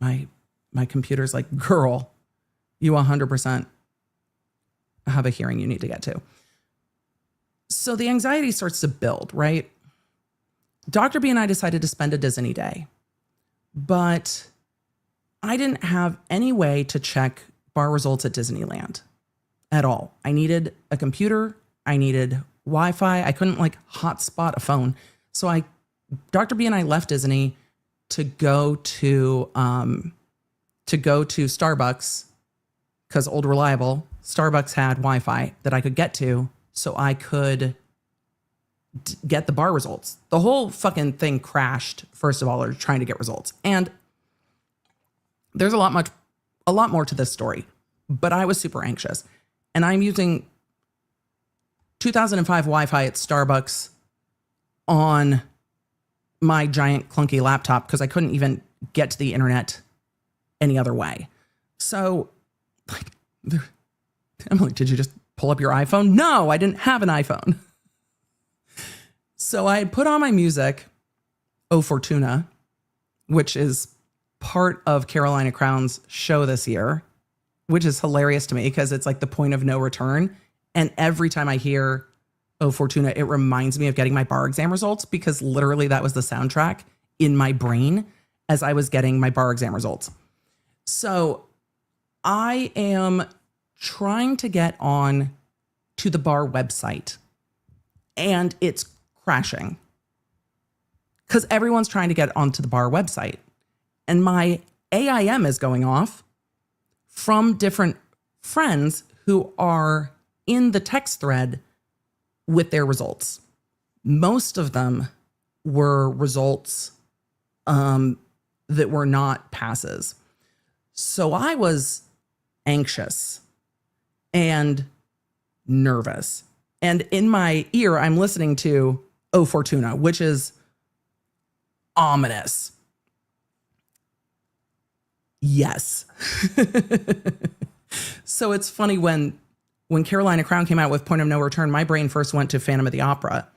Speaker 1: my computer's like, girl, you 100% have a hearing you need to get to. So the anxiety starts to build, right? Dr. B and I decided to spend a Disney day, but I didn't have any way to check bar results at Disneyland at all. I needed a computer. I needed Wi-Fi. I couldn't like hotspot a phone. So Dr. B and I left Disney to go to Starbucks, because Old Reliable, Starbucks had Wi-Fi that I could get to, so I could get the bar results. The whole fucking thing crashed, first of all, or trying to get results. And there's a lot more to this story, but I was super anxious. And I'm using 2005 Wi-Fi at Starbucks on my giant clunky laptop because I couldn't even get to the internet any other way. So, like, Emily, did you just pull up your iPhone? No, I didn't have an iPhone. So I had put on my music, O Fortuna, which is part of Carolina Crown's show this year, which is hilarious to me because it's like the point of no return. And every time I hear O Fortuna, it reminds me of getting my bar exam results, because literally that was the soundtrack in my brain as I was getting my bar exam results. So I am trying to get on to the bar website, and it's crashing because everyone's trying to get onto the bar website. And my AIM is going off from different friends who are in the text thread with their results. Most of them were results that were not passes. So I was anxious and nervous. And in my ear, I'm listening to O Fortuna, which is ominous. Yes. So it's funny when Carolina Crown came out with Point of No Return, my brain first went to Phantom of the Opera.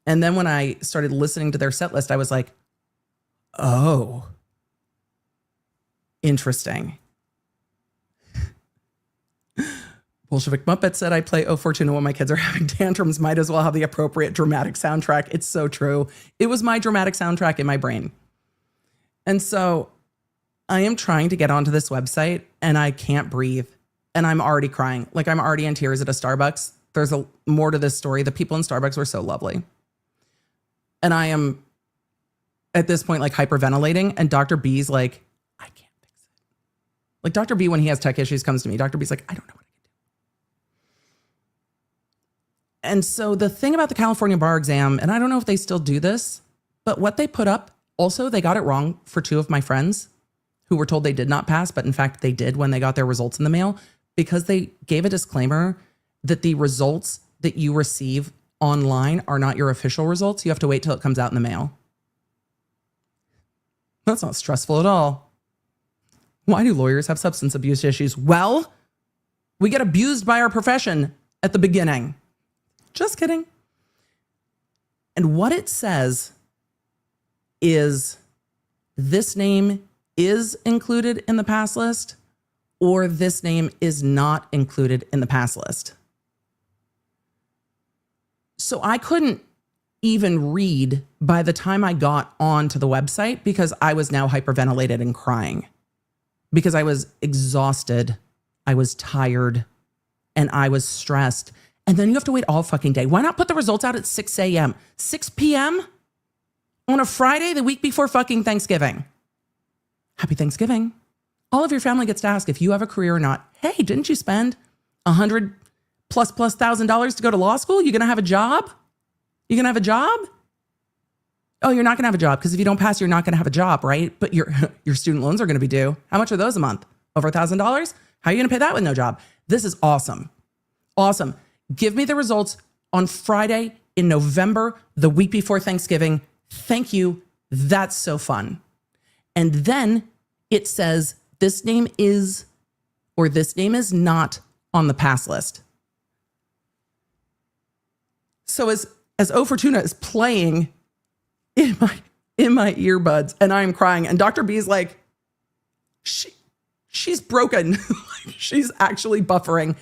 Speaker 1: And then when I started listening to their set list, I was like, oh, interesting. Bolshevik Muppet said I play O Fortuna when my kids are having tantrums. Might as well have the appropriate dramatic soundtrack. It's so true. It was my dramatic soundtrack in my brain. And so I am trying to get onto this website and I can't breathe. And I'm already crying. Like, I'm already in tears at a Starbucks. There's more to this story. The people in Starbucks were so lovely. And I am at this point like hyperventilating. And Dr. B's like, I can't fix it. Like Dr. B, when he has tech issues, comes to me. Dr. B's like, I don't know what I can do. And so the thing about the California bar exam, and I don't know if they still do this, but what they put up, also, they got it wrong for 2 of my friends who were told they did not pass, but in fact, they did when they got their results in the mail, because they gave a disclaimer that the results that you receive online are not your official results. You have to wait till it comes out in the mail. That's not stressful at all. Why do lawyers have substance abuse issues? Well, we get abused by our profession at the beginning. Just kidding. And what it says is this name is included in the pass list, or this name is not included in the pass list. So I couldn't even read by the time I got onto the website because I was now hyperventilated and crying because I was exhausted, I was tired, and I was stressed. And then you have to wait all fucking day. Why not put the results out at 6 a.m., 6 p.m. on a Friday, the week before fucking Thanksgiving? Happy Thanksgiving. All of your family gets to ask if you have a career or not. Hey, didn't you spend $100,000 plus $1,000 to go to law school? You gonna have a job? You gonna have a job? Oh, you're not gonna have a job because if you don't pass, you're not gonna have a job, right? But your student loans are gonna be due. How much are those a month? Over $1,000? How are you gonna pay that with no job? This is awesome. Awesome. Give me the results on Friday in November, the week before Thanksgiving. Thank you. That's so fun. And then it says this name is, or this name is not on the pass list. So as O Fortuna is playing in my earbuds and I'm crying and Dr. B is like, she's broken. She's actually buffering.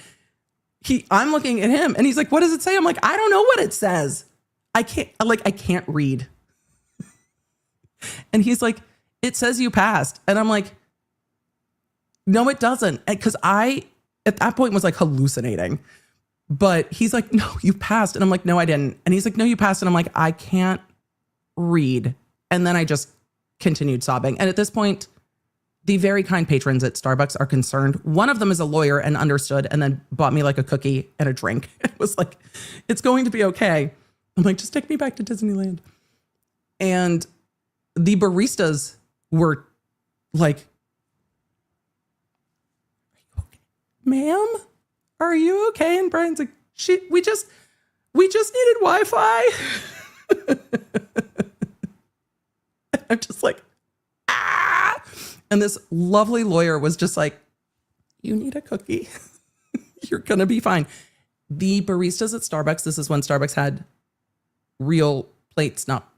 Speaker 1: I'm looking at him and he's like, what does it say? I'm like, I don't know what it says. I can't read. And he's like, it says you passed. And I'm like, no, it doesn't. Because I, at that point, was like hallucinating. But he's like, no, you passed. And I'm like, no, I didn't. And he's like, no, you passed. And I'm like, I can't read. And then I just continued sobbing. And at this point, the very kind patrons at Starbucks are concerned. One of them is a lawyer and understood and then bought me like a cookie and a drink. It was like, it's going to be okay. I'm like, just take me back to Disneyland. And the baristas were like, ma'am, are you okay? And Brian's like, we just needed Wi-Fi. I'm just like, ah. And this lovely lawyer was just like, you need a cookie. You're going to be fine. The baristas at Starbucks, this is when Starbucks had real plates, not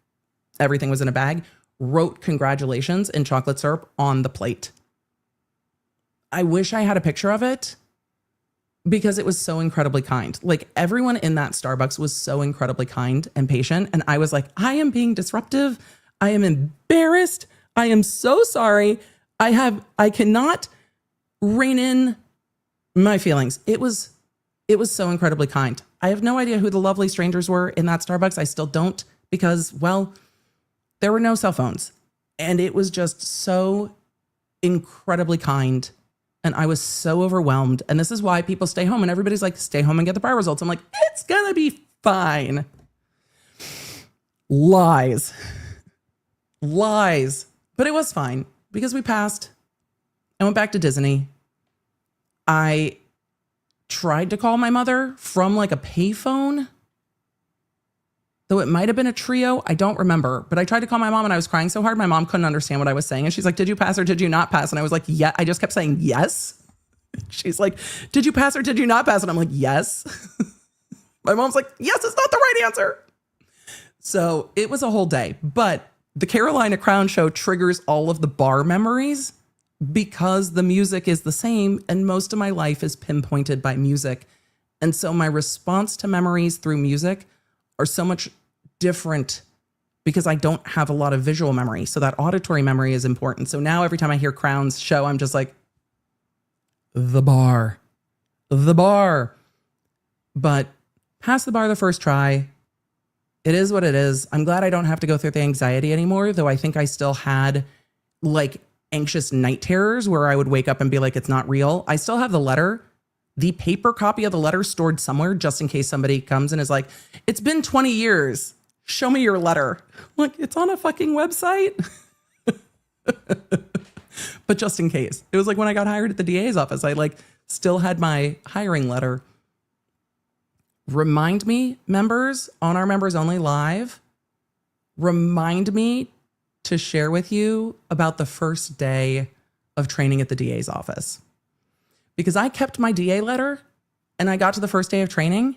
Speaker 1: everything was in a bag, wrote congratulations in chocolate syrup on the plate. I wish I had a picture of it because it was so incredibly kind. Like everyone in that Starbucks was so incredibly kind and patient. And I was like, I am being disruptive. I am embarrassed. I am so sorry. I cannot rein in my feelings. It was so incredibly kind. I have no idea who the lovely strangers were in that Starbucks. I still don't because, well, there were no cell phones and it was just so incredibly kind. And I was so overwhelmed. And this is why people stay home and everybody's like, stay home and get the bar results. I'm like, it's gonna be fine. Lies. But it was fine because we passed. I went back to Disney. I tried to call my mother from like a payphone, though it might have been a Trio. I don't remember, but I tried to call my mom and I was crying so hard. My mom couldn't understand what I was saying. And she's like, did you pass or did you not pass? And I was like, yeah. I just kept saying yes. She's like, did you pass or did you not pass? And I'm like, yes. My mom's like, yes, it's not the right answer. So it was a whole day, but the Carolina Crown Show triggers all of the bar memories because the music is the same and most of my life is pinpointed by music. And so my response to memories through music are so much different because I don't have a lot of visual memory. So that auditory memory is important. So now every time I hear Crown's show, I'm just like, the bar. But pass the bar the first try. It is what it is. I'm glad I don't have to go through the anxiety anymore, though I think I still had like anxious night terrors where I would wake up and be like, it's not real. I still have the letter, the paper copy of the letter stored somewhere just in case somebody comes and is like, it's been 20 years. Show me your letter. Like, it's on a fucking website. But just in case. It was like when I got hired at the DA's office, I like still had my hiring letter. Remind me, members, on our members only live, remind me to share with you about the first day of training at the DA's office. Because I kept my DA letter and I got to the first day of training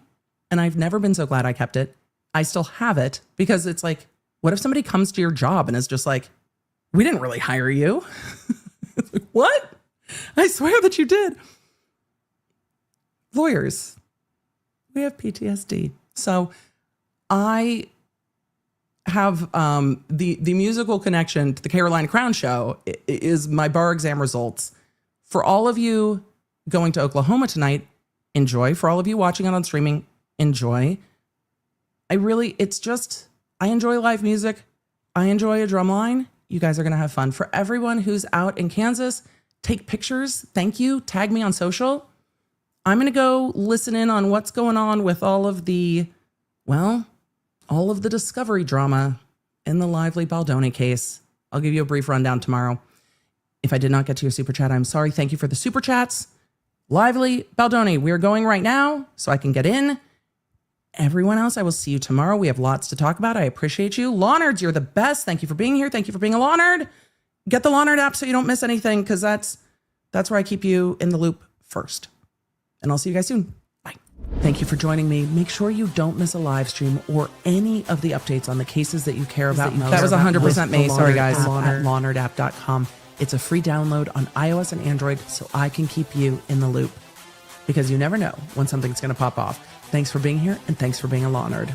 Speaker 1: and I've never been so glad I kept it. I still have it because it's like, what if somebody comes to your job and is just like, we didn't really hire you. It's like, what? I swear that you did. Lawyers, we have PTSD. So I have the musical connection to the Carolina Crown Show is my bar exam results. For all of you going to Oklahoma tonight, enjoy. For all of you watching it on streaming, enjoy. I enjoy live music. I enjoy a drum line. You guys are going to have fun. For everyone who's out in Kansas, take pictures. Thank you. Tag me on social. I'm going to go listen in on what's going on with all of the discovery drama in the Lively Baldoni case. I'll give you a brief rundown tomorrow. If I did not get to your super chat, I'm sorry. Thank you for the super chats. Lively Baldoni, we're going right now so I can get in. Everyone else, I will see you tomorrow. We have lots to talk about. I appreciate you. Lawnards, you're the best. Thank you for being here. Thank you for being a Lawnard. Get the Lawnard app so you don't miss anything because that's where I keep you in the loop first. And I'll see you guys soon. Bye. Thank you for joining me. Make sure you don't miss a live stream or any of the updates on the cases that you care about most. That was 100% me. Sorry, guys. At lawnardapp.com. It's a free download on iOS and Android so I can keep you in the loop because you never know when something's going to pop off. Thanks for being here and thanks for being a Lawnard.